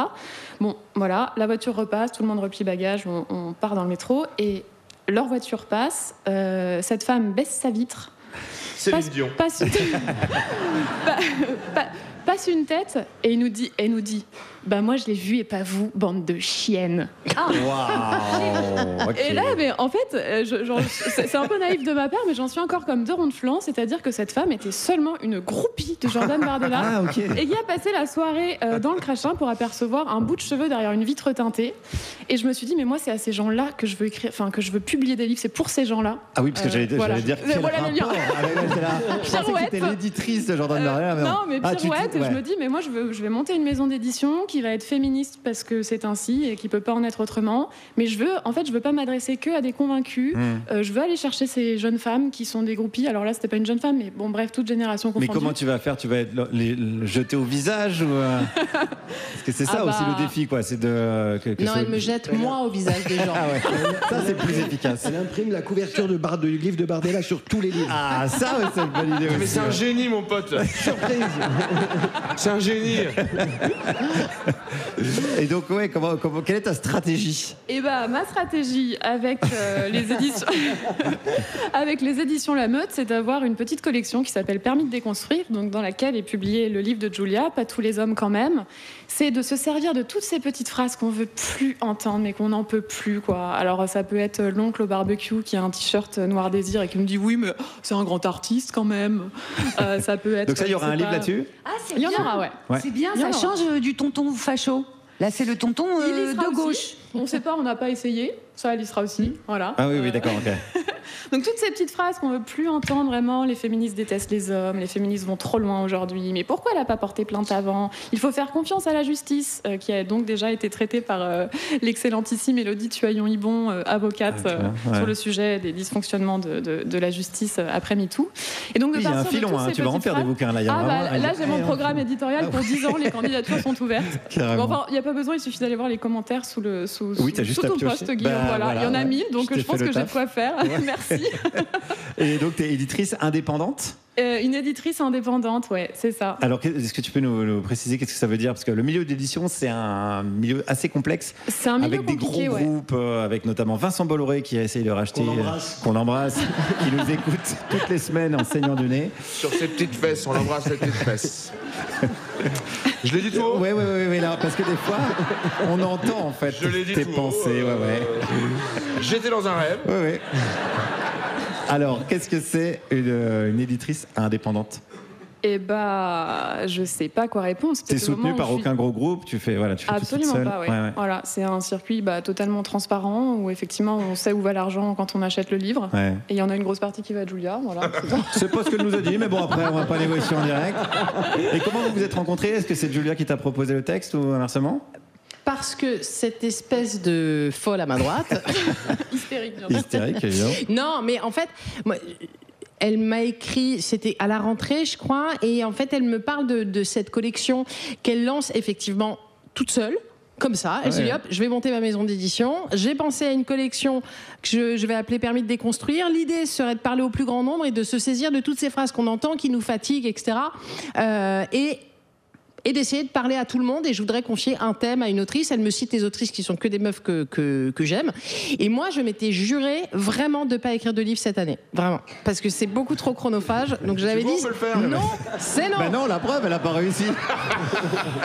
[SPEAKER 17] Bon, voilà, la voiture repasse, tout le monde replie bagage, on part dans le métro et leur voiture passe, cette femme baisse sa vitre, passe une tête et nous dit moi je l'ai vu et pas vous, bande de chiennes.
[SPEAKER 2] Wow, okay.
[SPEAKER 17] Et là, mais en fait, c'est un peu naïf de ma part, mais j'en suis encore comme deux ronds de flanc, c'est-à-dire que cette femme était seulement une groupie de Jordan Bardella et qui a passé la soirée dans le crachin pour apercevoir un bout de cheveux derrière une vitre teintée. Et je me suis dit, mais moi c'est à ces gens-là que je veux écrire, que je veux publier des livres, c'est pour ces gens-là.
[SPEAKER 2] Ah oui, parce que j'allais dire quel rapport je pensais que c'était l'éditrice de Jordan Bardella.
[SPEAKER 17] Non, mais pirouette, je me dis, mais moi je vais monter une maison d'édition qui va être féministe parce que c'est ainsi et qui peut pas en être autrement. Mais je veux pas m'adresser que à des convaincus. Je veux aller chercher ces jeunes femmes qui sont des groupies. Alors là, c'était pas une jeune femme, mais bon, bref, toute génération confondue.
[SPEAKER 2] Mais comment tu vas faire ? Tu vas les jeter au visage ou Parce que c'est ça aussi le défi, quoi. C'est de.
[SPEAKER 6] Elle me jette moi au visage des gens.
[SPEAKER 2] Ça, c'est plus efficace.
[SPEAKER 4] Elle imprime la couverture du livre de Bardella sur tous les livres.
[SPEAKER 2] Ah, ça, c'est une bonne idée aussi.
[SPEAKER 3] Mais c'est un génie, mon pote.
[SPEAKER 4] Surprise.
[SPEAKER 3] C'est un génie.
[SPEAKER 2] Et donc, quelle est ta stratégie ?
[SPEAKER 17] Ma stratégie avec les éditions La Meute, c'est d'avoir une petite collection qui s'appelle Permis de déconstruire, donc dans laquelle est publié le livre de Julia, Pas tous les hommes quand même. C'est de se servir de toutes ces petites phrases qu'on veut plus entendre, mais qu'on n'en peut plus, quoi. Alors ça peut être l'oncle au barbecue qui a un t-shirt Noir Désir et qui me dit oui, mais c'est un grand artiste quand même. Ça peut être.
[SPEAKER 2] Donc ça, il y aura un livre là-dessus ?
[SPEAKER 1] Ah, c'est
[SPEAKER 17] bien.
[SPEAKER 1] Il y en aura,
[SPEAKER 17] ouais.
[SPEAKER 1] C'est bien, ça change du tonton facho. Là, c'est le tonton de gauche.
[SPEAKER 17] On ne sait pas, on n'a pas essayé. Ça, elle y sera aussi. Voilà.
[SPEAKER 2] Ah oui, d'accord, ok.
[SPEAKER 17] Donc, toutes ces petites phrases qu'on ne veut plus entendre vraiment. Les féministes détestent les hommes. Les féministes vont trop loin aujourd'hui. Mais pourquoi elle n'a pas porté plainte avant ? Il faut faire confiance à la justice, qui a donc déjà été traitée par l'excellentissime Élodie Tuaillon-Ibon, avocate, sur le sujet des dysfonctionnements de la justice après MeToo. Et donc,
[SPEAKER 2] il y a un filon, tu vas en faire des bouquins. Là,
[SPEAKER 17] là j'ai mon programme éditorial pour 10 ans. Les candidatures sont ouvertes. Enfin, il n'y a pas besoin, il suffit d'aller voir les commentaires sous ton post, Guillaume. Voilà. Il y en a 1000, donc je pense que j'ai de quoi faire. Merci.
[SPEAKER 2] Et donc, tu es éditrice indépendante ?
[SPEAKER 17] Une éditrice indépendante, ouais, c'est ça.
[SPEAKER 2] Alors, est-ce que tu peux nous préciser qu'est-ce que ça veut dire ? Parce que le milieu d'édition, c'est un milieu assez complexe.
[SPEAKER 17] C'est un milieu
[SPEAKER 2] avec des gros groupes, avec notamment Vincent Bolloré qui a essayé de racheter. Qu'on embrasse, qui nous écoute toutes les semaines en saignant du nez.
[SPEAKER 3] Sur ses petites fesses, on l'embrasse les petites fesses. Je l'ai dit tout haut ?
[SPEAKER 2] Oui, là, parce que des fois, on entend en fait tes pensées.
[SPEAKER 3] J'étais dans un rêve.
[SPEAKER 2] Oui. Alors, qu'est-ce que c'est une éditrice indépendante ?
[SPEAKER 17] Je sais pas quoi répondre.
[SPEAKER 2] T'es soutenue par aucun gros groupe, tu fais
[SPEAKER 17] absolument
[SPEAKER 2] tout seul.
[SPEAKER 17] Pas, ouais. Voilà, c'est un circuit totalement transparent où effectivement on sait où va l'argent quand on achète le livre. Ouais. Et il y en a une grosse partie qui va à Julia. Voilà,
[SPEAKER 2] c'est pas ce qu'elle nous a dit, mais bon, après on va pas négocier en direct. Et comment vous vous êtes rencontrés ? Est-ce que c'est Julia qui t'a proposé le texte ou inversement ?
[SPEAKER 6] Parce que cette espèce de folle à ma droite...
[SPEAKER 17] Hystérique,
[SPEAKER 2] évidemment.
[SPEAKER 6] Non, mais en fait... Moi, elle m'a écrit, c'était à la rentrée, je crois, et en fait, elle me parle de cette collection qu'elle lance effectivement toute seule. Comme ça, elle s'est dit hop, je vais monter ma maison d'édition. J'ai pensé à une collection que je vais appeler Permis de déconstruire. L'idée serait de parler au plus grand nombre et de se saisir de toutes ces phrases qu'on entend, qui nous fatiguent, etc. Et d'essayer de parler à tout le monde. Et je voudrais confier un thème à une autrice. Elle me cite les autrices qui sont que des meufs que j'aime. Et moi, je m'étais juré vraiment de pas écrire de livre cette année. Vraiment. Parce que c'est beaucoup trop chronophage. Donc je l'avais dit.
[SPEAKER 2] On peut le faire,
[SPEAKER 6] non, c'est non.
[SPEAKER 2] Ben non, la preuve, elle a pas réussi.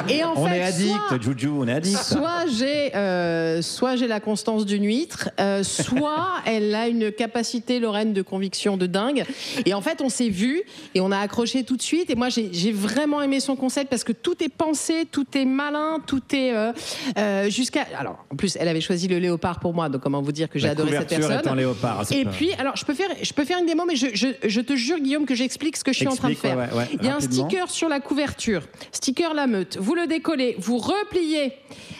[SPEAKER 6] Et en
[SPEAKER 2] on
[SPEAKER 6] fait,
[SPEAKER 2] est addict, Juju, on est addict.
[SPEAKER 6] Soit j'ai la constance d'une huître, soit elle a une capacité, Lorraine, de conviction de dingue. Et en fait, on s'est vus et on a accroché tout de suite. Et moi, j'ai vraiment aimé son concept parce que tout est pensé, tout est malin, tout est jusqu'à. Alors, en plus, elle avait choisi le léopard pour moi, donc comment vous dire que j'ai adoré cette personne.
[SPEAKER 2] Est en léopard,
[SPEAKER 6] et puis, alors, je peux faire une démo, mais je te jure, Guillaume, que j'explique ce que je suis en train de faire.
[SPEAKER 2] Ouais,
[SPEAKER 6] il y a un sticker sur la couverture, sticker La Meute. Vous le décollez, vous repliez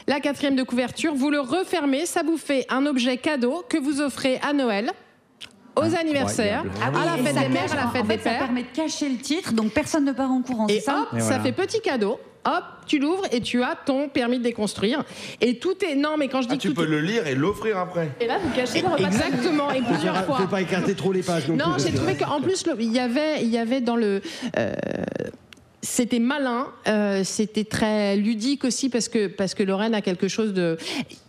[SPEAKER 6] la 4e de couverture, vous le refermez, ça vous fait un objet cadeau que vous offrez à Noël. Aux anniversaires, à la fête des mères, à la fête des pères.
[SPEAKER 1] Ça permet de cacher le titre, donc personne ne part en courant.
[SPEAKER 6] Et
[SPEAKER 1] ça
[SPEAKER 6] hop, ça fait petit cadeau. Hop, tu l'ouvres et tu as ton permis de déconstruire. Et tout est. Non, mais quand je dis que
[SPEAKER 3] tu peux le lire et l'offrir après.
[SPEAKER 17] Et là, vous cachez le repas.
[SPEAKER 6] Exactement, et plusieurs fois.
[SPEAKER 4] Faut pas écarter trop les pages.
[SPEAKER 6] Non, j'ai trouvé qu'en plus, il y avait dans le. C'était malin, c'était très ludique aussi parce que Lorraine a quelque chose de.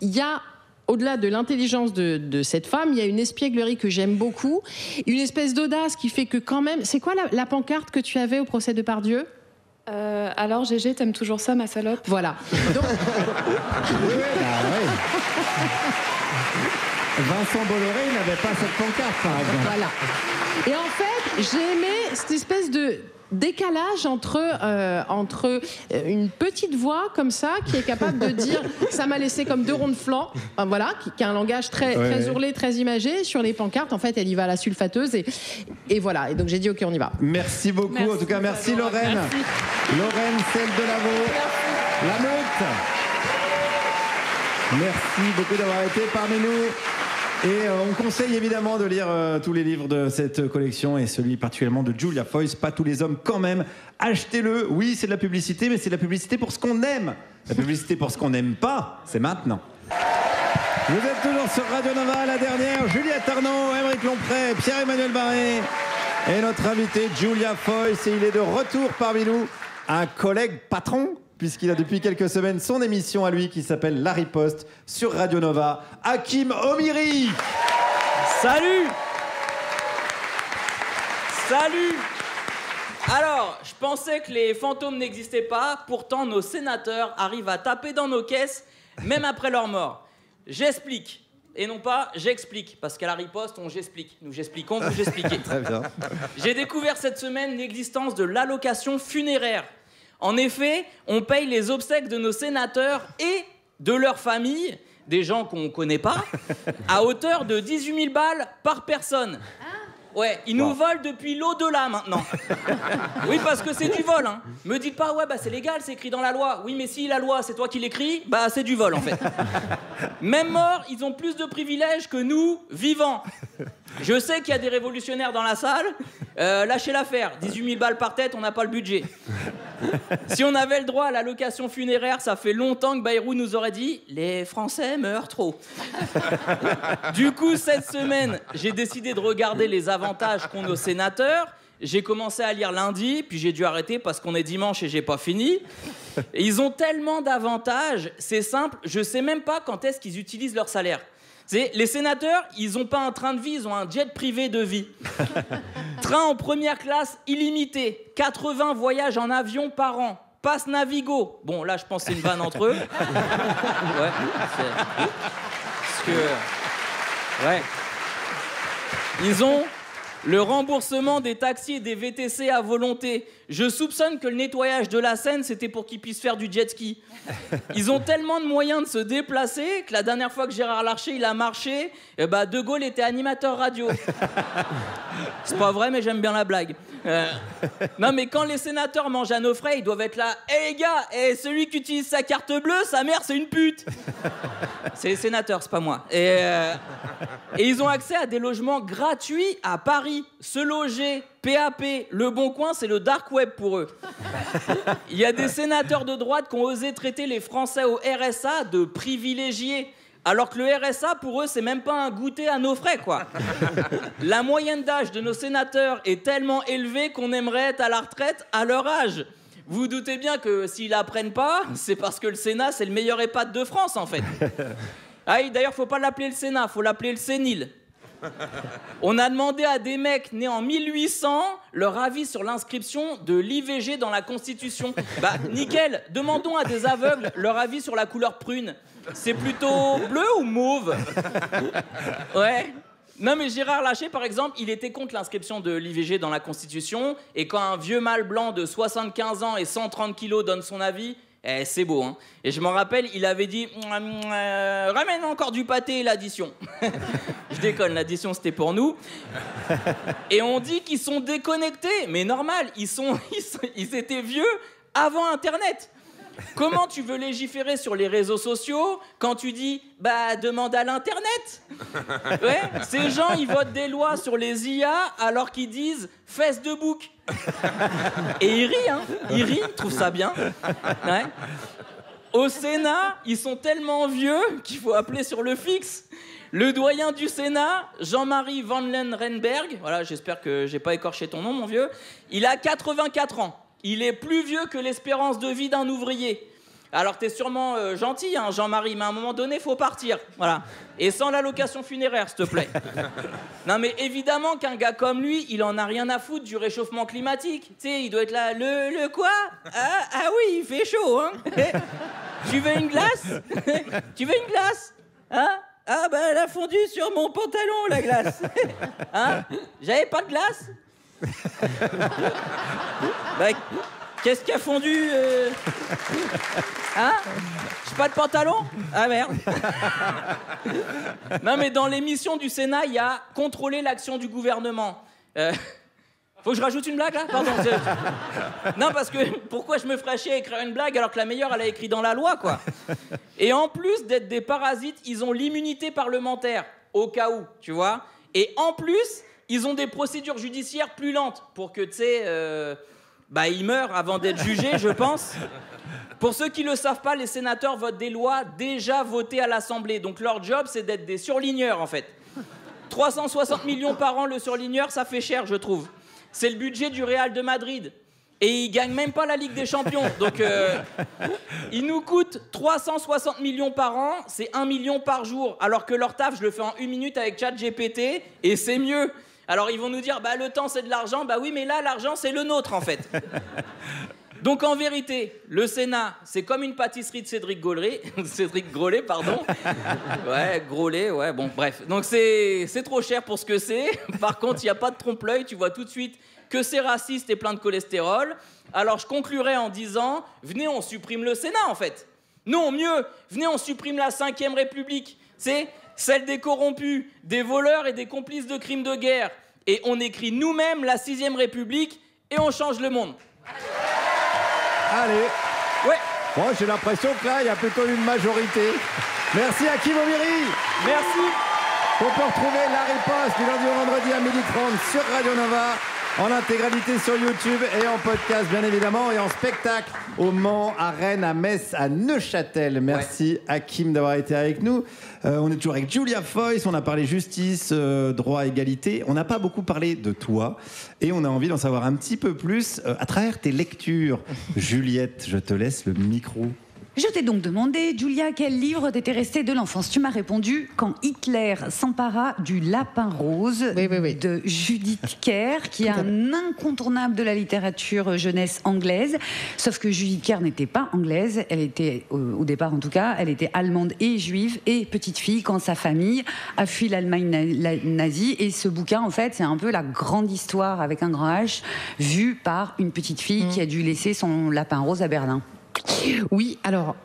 [SPEAKER 6] Il y a. Au-delà de l'intelligence de cette femme, il y a une espièglerie que j'aime beaucoup, une espèce d'audace qui fait que quand même... C'est quoi la pancarte que tu avais au procès de Pardieu ?
[SPEAKER 17] Alors Gégé, t'aimes toujours ça, ma salope ?
[SPEAKER 6] Voilà. Donc...
[SPEAKER 2] Vincent Bolloré, il n'avait pas cette pancarte, par exemple.
[SPEAKER 6] Voilà. Et en fait, j'ai aimé cette espèce de décalage entre une petite voix comme ça qui est capable de dire ça m'a laissé comme 2 ronds de flanc, enfin, voilà, qui a un langage très ourlé, très imagé. Sur les pancartes, en fait, elle y va à la sulfateuse et voilà. Et donc j'ai dit ok, on y va.
[SPEAKER 2] Merci beaucoup.
[SPEAKER 6] Merci.
[SPEAKER 2] En tout cas, merci Lorraine.
[SPEAKER 6] Merci.
[SPEAKER 2] Lorraine, celle de La Meute. Merci beaucoup d'avoir été parmi nous. Et on conseille évidemment de lire tous les livres de cette collection et celui particulièrement de Julia Foyce, Pas tous les hommes quand même. Achetez-le. Oui, c'est de la publicité, mais c'est de la publicité pour ce qu'on aime. La publicité pour ce qu'on n'aime pas, c'est maintenant. Vous êtes toujours sur Radio Nova, la dernière. Juliette Arnaud, Aymeric Lompré, Pierre-Emmanuel Barré et notre invité Julia Foyce. Et il est de retour parmi nous, un collègue patron, puisqu'il a depuis quelques semaines son émission à lui qui s'appelle La Riposte sur Radio Nova. Hakim Omiri.
[SPEAKER 18] Salut. Salut. Alors, je pensais que les fantômes n'existaient pas, pourtant nos sénateurs arrivent à taper dans nos caisses, même après leur mort. J'explique, et non pas j'explique, parce qu'à La Riposte, on j'explique. Nous j'expliquons, vous j'expliquez.
[SPEAKER 2] Très bien.
[SPEAKER 18] J'ai découvert cette semaine l'existence de l'allocation funéraire. En effet, on paye les obsèques de nos sénateurs et de leurs familles, des gens qu'on ne connaît pas, à hauteur de 18 000 balles par personne. Ouais, ils nous volent depuis l'au-delà maintenant. Oui, parce que c'est du vol, hein. Me dites pas, ouais, bah c'est légal, c'est écrit dans la loi. Oui, mais si la loi, c'est toi qui l'écris, bah c'est du vol en fait. Même morts, ils ont plus de privilèges que nous, vivants. Je sais qu'il y a des révolutionnaires dans la salle. Lâchez l'affaire, 18 000 balles par tête, on n'a pas le budget. Si on avait le droit à l'allocation funéraire, ça fait longtemps que Bayrou nous aurait dit « Les Français meurent trop ». Du coup, cette semaine, j'ai décidé de regarder les avantages qu'ont nos sénateurs. J'ai commencé à lire lundi, puis j'ai dû arrêter parce qu'on est dimanche et j'ai pas fini. Et ils ont tellement d'avantages, c'est simple, je sais même pas quand est-ce qu'ils utilisent leur salaire. Les sénateurs, ils n'ont pas un train de vie, ils ont un jet privé de vie. Train en première classe illimité, 80 voyages en avion par an, passe Navigo. Bon, là, je pense que c'est une vanne entre eux. Ouais, parce que... Ouais. Ils ont le remboursement des taxis et des VTC à volonté. Je soupçonne que le nettoyage de la Seine, c'était pour qu'ils puissent faire du jet ski. Ils ont tellement de moyens de se déplacer que la dernière fois que Gérard Larcher il a marché, De Gaulle était animateur radio. C'est pas vrai, mais j'aime bien la blague. Non, mais quand les sénateurs mangent à nos frais, ils doivent être là. Les gars, celui qui utilise sa carte bleue, sa mère, c'est une pute. C'est les sénateurs, c'est pas moi. Et ils ont accès à des logements gratuits à Paris. Paris, se loger, PAP, Le Bon Coin, c'est le dark web pour eux. Il y a des sénateurs de droite qui ont osé traiter les Français au RSA de privilégiés. Alors que le RSA, pour eux, c'est même pas un goûter à nos frais, quoi. La moyenne d'âge de nos sénateurs est tellement élevée qu'on aimerait être à la retraite à leur âge. Vous vous doutez bien que s'ils l'apprennent pas, c'est parce que le Sénat, c'est le meilleur EHPAD de France, en fait. Ah, d'ailleurs, faut pas l'appeler le Sénat, faut l'appeler le Sénile. On a demandé à des mecs nés en 1800 leur avis sur l'inscription de l'IVG dans la Constitution. Bah, nickel, demandons à des aveugles leur avis sur la couleur prune. C'est plutôt bleu ou mauve? Ouais. Non mais Gérard Larcher, par exemple, il était contre l'inscription de l'IVG dans la Constitution, et quand un vieux mâle blanc de 75 ans et 130 kilos donne son avis, c'est beau, hein. Et je m'en rappelle, il avait dit ramène encore du pâté et l'addition. Je déconne, l'addition c'était pour nous. Et on dit qu'ils sont déconnectés, mais normal, ils étaient vieux avant Internet. Comment tu veux légiférer sur les réseaux sociaux quand tu dis « bah demande à l'internet ». Ouais, ces gens ils votent des lois sur les IA alors qu'ils disent « fesses de bouc ». Et ils rient, hein. Ils rient, ils trouvent ça bien. Ouais. Au Sénat, ils sont tellement vieux qu'il faut appeler sur le fixe. Le doyen du Sénat, Jean-Marie Van Lenrenberg, voilà, j'espère que j'ai pas écorché ton nom mon vieux, il a 84 ans. Il est plus vieux que l'espérance de vie d'un ouvrier. Alors t'es sûrement gentil, hein, Jean-Marie, mais à un moment donné, faut partir. Voilà. Et sans l'allocation funéraire, s'il te plaît. Non mais évidemment qu'un gars comme lui, il en a rien à foutre du réchauffement climatique. Tu sais, il doit être là, le quoi? Ah oui, il fait chaud, hein. Tu veux une glace? Tu veux une glace? Hein? Ah bah elle a fondu sur mon pantalon, la glace. Hein? J'avais pas de glace? Bah, qu'est-ce qui a fondu Hein? J'ai pas de pantalon? Ah merde. Non mais dans l'émission du Sénat, il y a contrôler l'action du gouvernement. Faut que je rajoute une blague là? Pardon. Non parce que pourquoi je me ferais chier à écrire une blague alors que la meilleure elle a écrit dans la loi quoi. Et en plus d'être des parasites, ils ont l'immunité parlementaire au cas où, tu vois. Et en plus ils ont des procédures judiciaires plus lentes pour que, tu sais, ils meurent avant d'être jugés, je pense. Pour ceux qui ne le savent pas, les sénateurs votent des lois déjà votées à l'Assemblée. Donc leur job, c'est d'être des surligneurs, en fait. 360 millions par an, le surligneur, ça fait cher, je trouve. C'est le budget du Real de Madrid. Et ils ne gagnent même pas la Ligue des Champions. Donc, ils nous coûtent 360 millions par an, c'est 1 million par jour. Alors que leur taf, je le fais en 1 minute avec ChatGPT, et c'est mieux. Alors ils vont nous dire, le temps c'est de l'argent, oui mais là l'argent c'est le nôtre en fait. Donc en vérité, le Sénat c'est comme une pâtisserie de Cédric Grolet, pardon. Ouais, Grolet, ouais, bon bref. Donc c'est trop cher pour ce que c'est. Par contre il n'y a pas de trompe-l'œil, tu vois tout de suite que c'est raciste et plein de cholestérol. Alors je conclurai en disant, venez on supprime le Sénat en fait. Non, mieux, venez on supprime la 5e République. C'est celle des corrompus, des voleurs et des complices de crimes de guerre. Et on écrit nous-mêmes la 6e République et on change le monde.
[SPEAKER 2] Allez.
[SPEAKER 18] Ouais.
[SPEAKER 2] Bon, j'ai l'impression que là, il y a plutôt une majorité. Merci Hakim Omiri.
[SPEAKER 18] Merci.
[SPEAKER 2] On peut retrouver la riposte du lundi au vendredi à 12h30 sur Radio Nova, en intégralité sur YouTube et en podcast bien évidemment, et en spectacle au Mans, à Rennes, à Metz, à Neuchâtel. Merci Hakim d'avoir été avec nous. On est toujours avec Julia Foyce, on a parlé justice, droit, égalité. On n'a pas beaucoup parlé de toi et on a envie d'en savoir un petit peu plus à travers tes lectures. Juliette, je te laisse le micro.
[SPEAKER 1] Je t'ai donc demandé, Julia, quel livre t'était resté de l'enfance? Tu m'as répondu « Quand Hitler s'empara du lapin rose » de Judith Kerr, qui est un incontournable de la littérature jeunesse anglaise. Sauf que Judith Kerr n'était pas anglaise, elle était, au départ en tout cas, elle était allemande et juive et petite fille quand sa famille a fui l'Allemagne nazie. Et ce bouquin, en fait, c'est un peu la grande histoire avec un grand H, vue par une petite fille qui a dû laisser son lapin rose à Berlin.
[SPEAKER 6] Oui, alors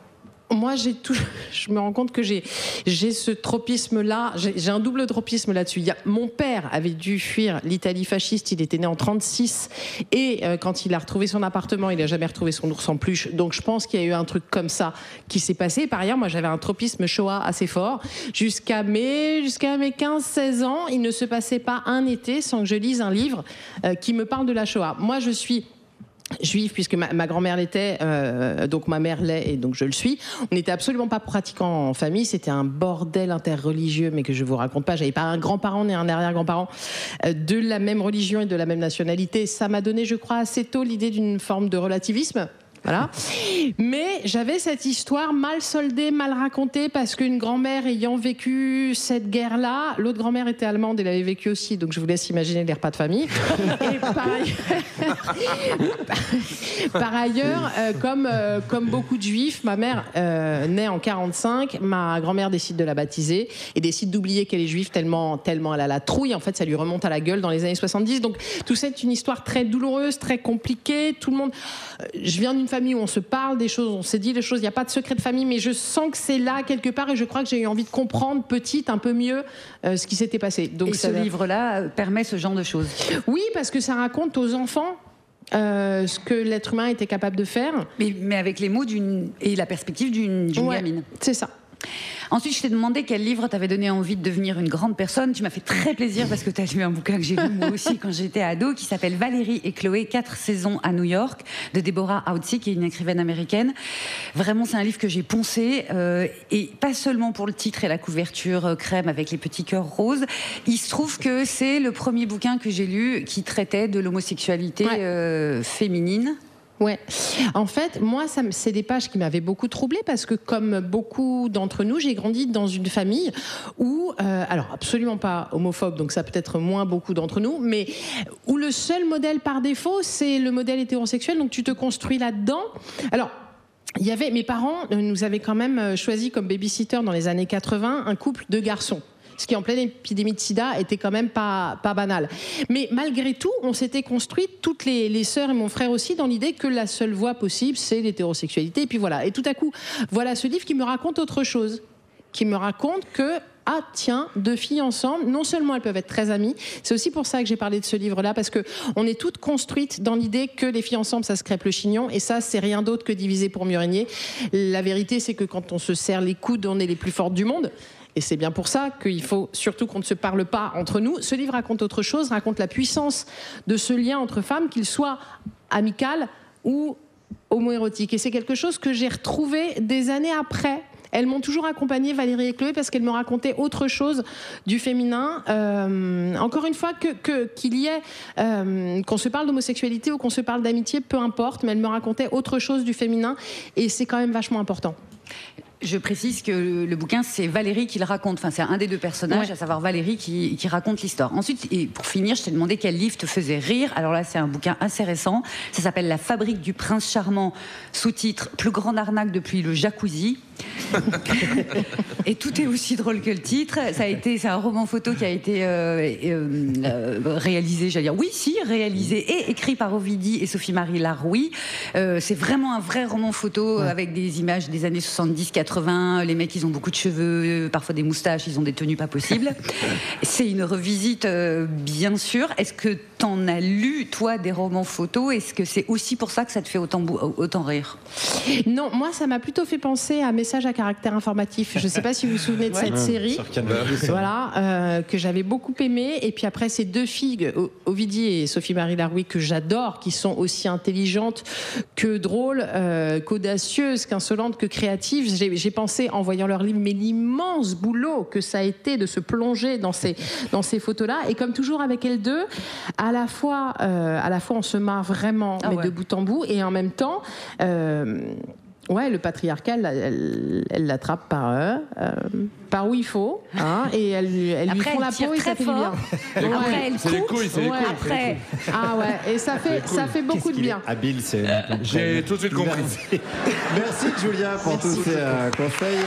[SPEAKER 6] Moi, je me rends compte que j'ai ce tropisme-là, j'ai un double tropisme là-dessus. Mon père avait dû fuir l'Italie fasciste, il était né en 1936, et quand il a retrouvé son appartement, il n'a jamais retrouvé son ours en peluche. Donc je pense qu'il y a eu un truc comme ça qui s'est passé. Par ailleurs, moi, j'avais un tropisme Shoah assez fort. Jusqu'à mes 15-16 ans, il ne se passait pas un été sans que je lise un livre qui me parle de la Shoah. Moi, je suis juive, puisque ma grand-mère l'était, donc ma mère l'est, et donc je le suis. On n'était absolument pas pratiquants en famille, c'était un bordel interreligieux, mais que je vous raconte pas. J'avais pas un grand-parent ni un arrière-grand-parent de la même religion et de la même nationalité. Ça m'a donné, je crois, assez tôt l'idée d'une forme de relativisme. Voilà. Mais j'avais cette histoire mal soldée, mal racontée, parce qu'une grand-mère ayant vécu cette guerre-là, l'autre grand-mère était allemande, elle avait vécu aussi, donc je vous laisse imaginer les repas de famille. Et par ailleurs, comme beaucoup de juifs, ma mère naît en 45, ma grand-mère décide de la baptiser et décide d'oublier qu'elle est juive tellement elle a la trouille. En fait, ça lui remonte à la gueule dans les années 70. Donc tout ça est une histoire très douloureuse, très compliquée. Tout le monde... Je viens d'une famille où on se parle des choses, on s'est dit des choses, il n'y a pas de secret de famille, mais je sens que c'est là quelque part et je crois que j'ai eu envie de comprendre petite un peu mieux ce qui s'était passé. Donc,
[SPEAKER 1] et ce livre-là permet ce genre de choses.
[SPEAKER 6] Oui, parce que ça raconte aux enfants ce que l'être humain était capable de faire.
[SPEAKER 1] Mais avec les mots et la perspective d'une gamine.
[SPEAKER 6] C'est ça.
[SPEAKER 1] Ensuite, je t'ai demandé quel livre t'avait donné envie de devenir une grande personne. Tu m'as fait très plaisir parce que tu as lu un bouquin que j'ai lu moi aussi quand j'étais ado, qui s'appelle Valérie et Chloé, 4 saisons à New York, de Deborah Outzy, qui est une écrivaine américaine. Vraiment, c'est un livre que j'ai poncé, et pas seulement pour le titre et la couverture crème avec les petits cœurs roses. Il se trouve que c'est le premier bouquin que j'ai lu qui traitait de l'homosexualité féminine.
[SPEAKER 6] Ouais. En fait, moi, c'est des pages qui m'avaient beaucoup troublée parce que, comme beaucoup d'entre nous, j'ai grandi dans une famille où, alors absolument pas homophobe, donc ça peut être moins beaucoup d'entre nous, mais où le seul modèle par défaut, c'est le modèle hétérosexuel, donc tu te construis là-dedans. Alors, mes parents nous avaient quand même choisi comme babysitter dans les années 80 un couple de garçons. Ce qui, en pleine épidémie de sida, était quand même pas banal. Mais malgré tout, on s'était construit, toutes les sœurs et mon frère aussi, dans l'idée que la seule voie possible, c'est l'hétérosexualité. Et puis voilà. Et tout à coup, voilà ce livre qui me raconte autre chose. Qui me raconte que, ah tiens, 2 filles ensemble, non seulement elles peuvent être très amies, c'est aussi pour ça que j'ai parlé de ce livre-là, parce qu'on est toutes construites dans l'idée que les filles ensemble, ça se crêpe le chignon, et ça, c'est rien d'autre que diviser pour mieux régner. La vérité, c'est que quand on se serre les coudes, on est les plus fortes du monde. Et c'est bien pour ça qu'il faut surtout qu'on ne se parle pas entre nous. Ce livre raconte autre chose, raconte la puissance de ce lien entre femmes, qu'il soit amical ou homoérotique. Et c'est quelque chose que j'ai retrouvé des années après. Elles m'ont toujours accompagnée, Valérie et Chloé, parce qu'elles me racontaient autre chose du féminin. Encore une fois, qu'il y ait, qu'on se parle d'homosexualité ou qu'on se parle d'amitié, peu importe, mais elles me racontaient autre chose du féminin, et c'est quand même vachement important.
[SPEAKER 1] Je précise que le bouquin, c'est Valérie qui le raconte. Enfin, c'est un des 2 personnages, à savoir Valérie, qui raconte l'histoire. Ensuite, et pour finir, je t'ai demandé quel livre te faisait rire. Alors là, c'est un bouquin assez récent. Ça s'appelle La fabrique du prince charmant, sous-titre Plus grande arnaque depuis le jacuzzi. Et tout est aussi drôle que le titre. C'est un roman photo qui a été réalisé, réalisé et écrit par Ovidie et Sophie-Marie Laroui. C'est vraiment un vrai roman photo avec des images des années 70-80. Les mecs, ils ont beaucoup de cheveux, parfois des moustaches, ils ont des tenues pas possibles. C'est une revisite, bien sûr. Est-ce que t'en as lu, toi, des romans photos? Est-ce que c'est aussi pour ça que ça te fait autant rire?
[SPEAKER 6] Non, moi, ça m'a plutôt fait penser à Message à caractère informatif. Je ne sais pas si vous vous souvenez de cette série, voilà, que j'avais beaucoup aimé. Et puis après, ces 2 filles, Ovidie et Sophie-Marie Laroui, que j'adore, qui sont aussi intelligentes que drôles, qu'audacieuses, qu'insolentes, que créatives. J'ai pensé, en voyant leur livre, mais l'immense boulot que ça a été de se plonger dans ces photos-là. Et comme toujours avec elles 2, à la fois on se marre vraiment, mais de bout en bout, et en même temps... le patriarcat, elle l'attrape par où il faut, hein, et elle lui font la peau et ça fait du bien.
[SPEAKER 1] Après, elle
[SPEAKER 3] c'est les couilles, c'est les couilles.
[SPEAKER 1] Après.
[SPEAKER 6] Ah ouais, et ça fait beaucoup de bien.
[SPEAKER 2] Habile, c'est.
[SPEAKER 3] J'ai tout de suite compris.
[SPEAKER 2] Merci Julia pour tous ces conseils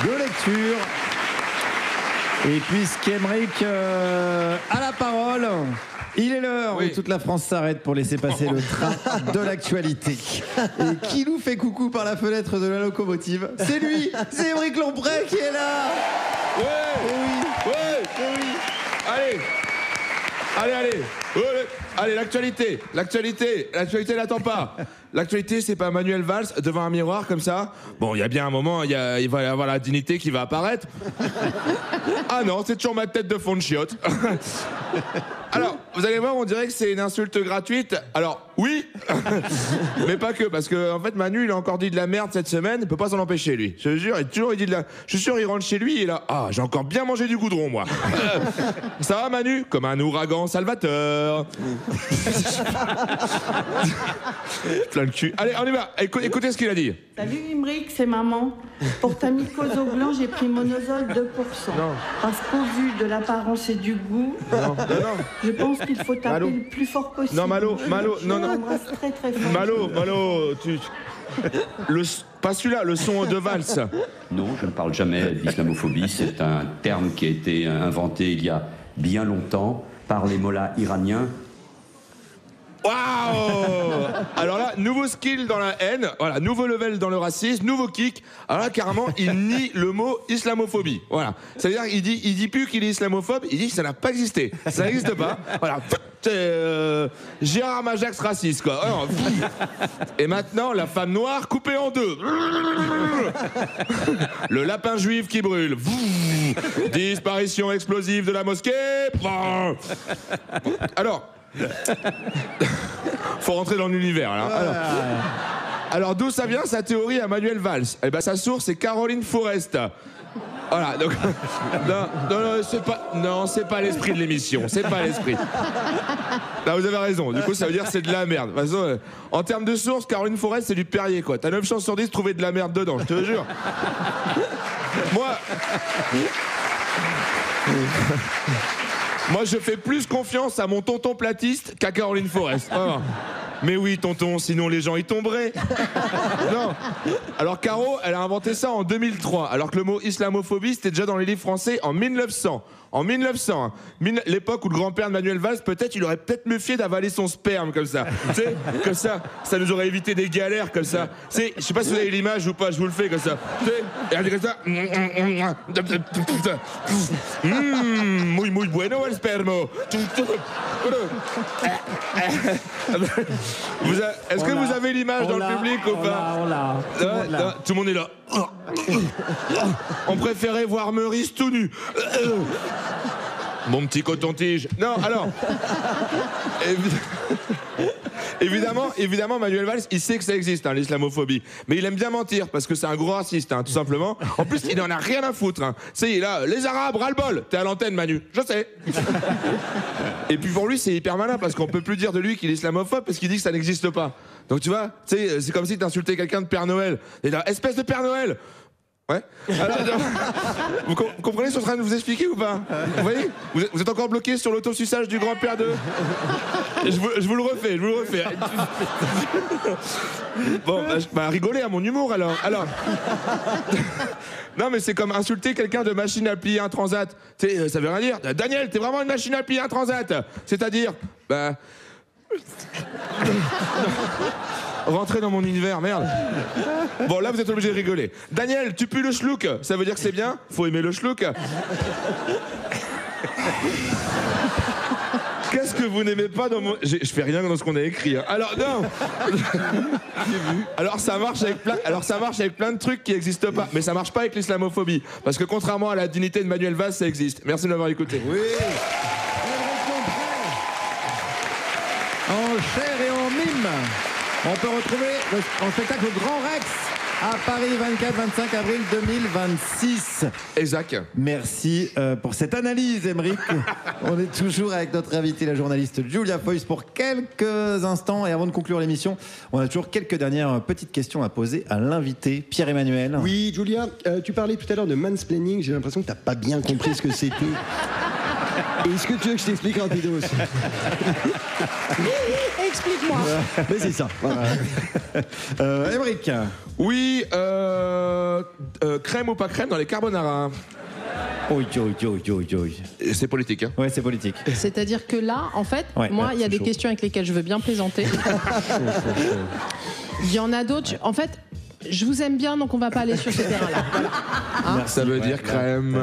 [SPEAKER 2] de lecture. Et puisqu'Aymeric a la parole, il est l'heure où toute la France s'arrête pour laisser passer le train de l'actualité. Et qui nous fait coucou par la fenêtre de la locomotive? C'est lui, c'est Aymeric Lomprey qui est là.
[SPEAKER 3] Oui. Allez. Allez, l'actualité n'attend pas. L'actualité, c'est pas Manuel Valls devant un miroir comme ça. Bon, il y a bien un moment, il va y avoir la dignité qui va apparaître. Ah non, c'est toujours ma tête de fond de chiotte. Alors, vous allez voir, on dirait que c'est une insulte gratuite. Alors, oui, mais pas que, parce que en fait, Manu, il a encore dit de la merde cette semaine, il peut pas s'en empêcher, lui. Je te jure, il dit de la... Je suis sûr, il rentre chez lui, et là, ah, j'ai encore bien mangé du goudron, moi. Ça va, Manu? Comme un ouragan salvateur. Plein de cul. Allez, on y va. Écoutez ce qu'il a dit.
[SPEAKER 19] Salut Aymeric, c'est maman. Pour ta mycose au gland, j'ai pris Monosol 2%.
[SPEAKER 3] Non.
[SPEAKER 19] Parce qu'au vu de l'apparence et du goût, je pense qu'il faut taper le plus fort possible.
[SPEAKER 3] Non, Malo,
[SPEAKER 19] je l'embrasse très très fort.
[SPEAKER 3] Malo, pas celui-là, le son de valse.
[SPEAKER 20] Non, je ne parle jamais d'islamophobie. C'est un terme qui a été inventé il y a bien longtemps par les mollahs iraniens.
[SPEAKER 3] Waouh! Alors là, nouveau skill dans la haine, voilà, nouveau level dans le racisme, nouveau kick. Alors là, carrément, il nie le mot islamophobie. Voilà. C'est-à-dire qu'il dit plus qu'il est islamophobe, il dit que ça n'a pas existé. Ça n'existe pas. Voilà. Gérard Majax raciste, quoi. Alors, et maintenant, la femme noire coupée en deux. Le lapin juif qui brûle. Disparition explosive de la mosquée. Alors, faut rentrer dans l'univers. Alors d'où ça vient sa théorie à Manuel Valls? Eh ben sa source c'est Caroline Forest. Voilà, donc c'est pas l'esprit de l'émission, c'est pas l'esprit. Là vous avez raison. Du coup ça veut dire que c'est de la merde. De toute façon, en termes de source, Caroline Forest c'est du Perrier quoi. T'as 9 chances sur 10 de trouver de la merde dedans, je te jure. Moi, je fais plus confiance à mon tonton platiste qu'à Caroline Forest. Oh. Mais oui, tonton, sinon les gens y tomberaient. Non. Alors, Caro, elle a inventé ça en 2003, alors que le mot islamophobie, c'était déjà dans les livres français en 1900. En 1900, l'époque où le grand-père de Manuel Valls, peut-être, il aurait peut-être mieux fait d'avaler son sperme comme ça. Tu sais, comme ça nous aurait évité des galères comme ça. Je sais pas si vous avez l'image ou pas, je vous le fais comme ça. Tu sais, et elle dit comme ça. Muy, muy bueno el spermo. Est-ce que vous avez l'image dans le public ou pas? Tout le monde est là. On préférait voir Meurice tout nu. Mon petit coton-tige. Non, alors. Évidemment, Manuel Valls, il sait que ça existe, hein, l'islamophobie. Mais il aime bien mentir, parce que c'est un gros raciste, hein, tout simplement. En plus, il en a rien à foutre. Hein. Tu sais, il est là, les Arabes, ras-le-bol. T'es à l'antenne, Manu. Je sais. Et puis pour lui, c'est hyper malin, parce qu'on peut plus dire de lui qu'il est islamophobe, parce qu'il dit que ça n'existe pas. Donc tu vois, tu sais, c'est comme si t'insultais quelqu'un de Père Noël. Et là, espèce de Père Noël. Ouais. Alors, vous comprenez ce que je suis en train de vous expliquer ou pas? Vous voyez, vous êtes encore bloqué sur l'autosuçage du grand-père de... Je vous le refais. Bon, rigolez à mon humour alors. Non mais c'est comme insulter quelqu'un de machine à plier un transat. Tu sais, ça veut rien dire. Daniel, t'es vraiment une machine à plier un transat. C'est-à-dire, rentrez dans mon univers, merde. Bon, là, vous êtes obligé de rigoler. Daniel, tu pues le schlouk. Ça veut dire que c'est bien? Faut aimer le schlouk. Qu'est-ce que vous n'aimez pas dans mon... Je fais rien dans ce qu'on a écrit. Hein. Alors, non. Alors, ça marche avec plein de trucs qui n'existent pas. Mais ça marche pas avec l'islamophobie. Parce que contrairement à la dignité de Manuel Valls, ça existe. Merci de m'avoir écouté.
[SPEAKER 2] Oui. En chair et en mime. On peut retrouver en spectacle au Grand Rex à Paris 24-25 avril 2026.
[SPEAKER 3] Exact.
[SPEAKER 2] Merci pour cette analyse, Aymeric. On est toujours avec notre invitée, la journaliste Julia Foyce, pour quelques instants. Et avant de conclure l'émission, on a toujours quelques dernières petites questions à poser à l'invité, Pierre-Emmanuel.
[SPEAKER 4] Oui, Julia, tu parlais tout à l'heure de mansplaining. J'ai l'impression que tu n'as pas bien compris ce que c'était. Est-ce que tu veux que je t'explique rapido aussi?
[SPEAKER 6] Explique-moi.
[SPEAKER 4] Mais c'est ça.
[SPEAKER 2] Aymeric.
[SPEAKER 3] Oui, crème ou pas crème dans les carbonara? C'est politique, hein?
[SPEAKER 2] Ouais, c'est politique.
[SPEAKER 6] C'est-à-dire que là, en fait,
[SPEAKER 2] Ouais,
[SPEAKER 6] moi,
[SPEAKER 2] ouais,
[SPEAKER 6] il y a
[SPEAKER 2] c'est
[SPEAKER 6] des
[SPEAKER 2] chaud.
[SPEAKER 6] questions avec lesquelles je veux bien plaisanter. Il y en a d'autres. En fait, je vous aime bien, donc on va pas aller sur ce terrain-là. Voilà. Hein?
[SPEAKER 3] Ça veut dire crème.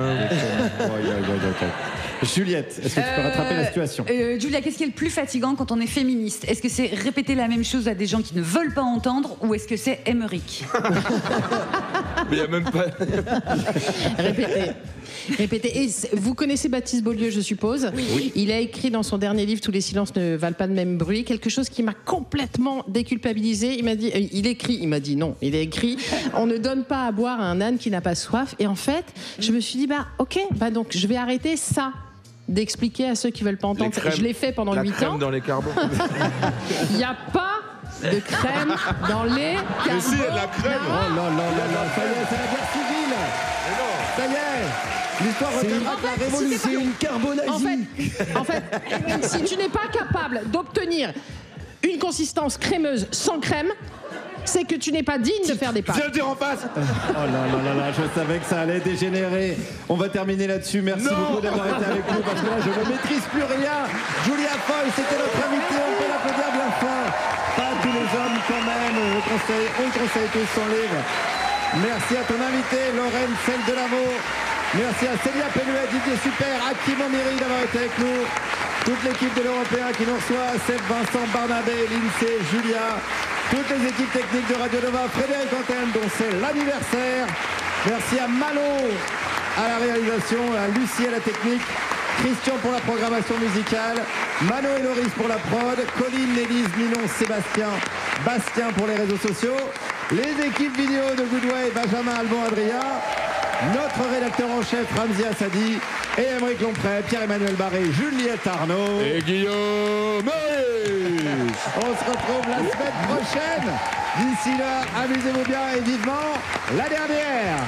[SPEAKER 2] Juliette, est-ce que tu peux rattraper la situation?
[SPEAKER 1] Julia, qu'est-ce qui est le plus fatigant quand on est féministe? Est-ce que c'est répéter la même chose à des gens qui ne veulent pas entendre ou est-ce que c'est Émeric?
[SPEAKER 3] Mais il n'y a même pas.
[SPEAKER 6] Répétez. Et vous connaissez Baptiste Beaulieu, je suppose.
[SPEAKER 3] Oui.
[SPEAKER 6] Il a écrit dans son dernier livre, Tous les silences ne valent pas le même bruit, quelque chose qui m'a complètement déculpabilisé. Il m'a dit, il a écrit, on ne donne pas à boire à un âne qui n'a pas soif. Et en fait, je me suis dit, donc je vais arrêter ça. D'expliquer à ceux qui veulent pas entendre. Je l'ai fait pendant 8 ans.
[SPEAKER 3] La crème dans les carbos.
[SPEAKER 6] Il n'y a pas de crème dans les carbos.
[SPEAKER 3] Mais si, il y a de la crème.
[SPEAKER 2] Oh là là là là, ça y est, c'est la guerre civile. Ça y est, l'histoire retiendra que la révolution, c'est une carbonagie.
[SPEAKER 6] En fait, si tu n'es pas capable d'obtenir une consistance crémeuse sans crème, c'est que tu n'es pas digne de faire des pâtes.
[SPEAKER 3] Viens le dire en face.
[SPEAKER 2] Oh là là là là, je savais que ça allait dégénérer. On va terminer là-dessus. Merci beaucoup d'avoir été avec nous parce que là, je ne maîtrise plus rien. Julia Foy, c'était notre invitée. On peut l'applaudir bien fort. Pas tous les hommes quand même. On le conseille tous son livre. Merci à ton invité, Lorraine Selle-Delavo. Merci à Célia Pelluet, Didier Super, Hakim Omiri d'avoir été avec nous. Toute l'équipe de l'Européen qui nous reçoit, Seb, Vincent, Barnabé, Lindsay, Julia. Toutes les équipes techniques de Radio Nova, Frédéric Antenne, dont c'est l'anniversaire. Merci à Malo à la réalisation, à Lucie à la technique, Christian pour la programmation musicale, Mano et Loris pour la prod, Colline, Élise, Minon, Sébastien, Bastien pour les réseaux sociaux, les équipes vidéo de Goodway, Benjamin Albon, Adrien, notre rédacteur en chef Ramzi Assadi et Émeric Lompré, Pierre-Emmanuel Barré, Juliette Arnaud
[SPEAKER 3] et Guillaume.
[SPEAKER 2] On se retrouve la semaine prochaine. D'ici là, amusez-vous bien et vivement la dernière.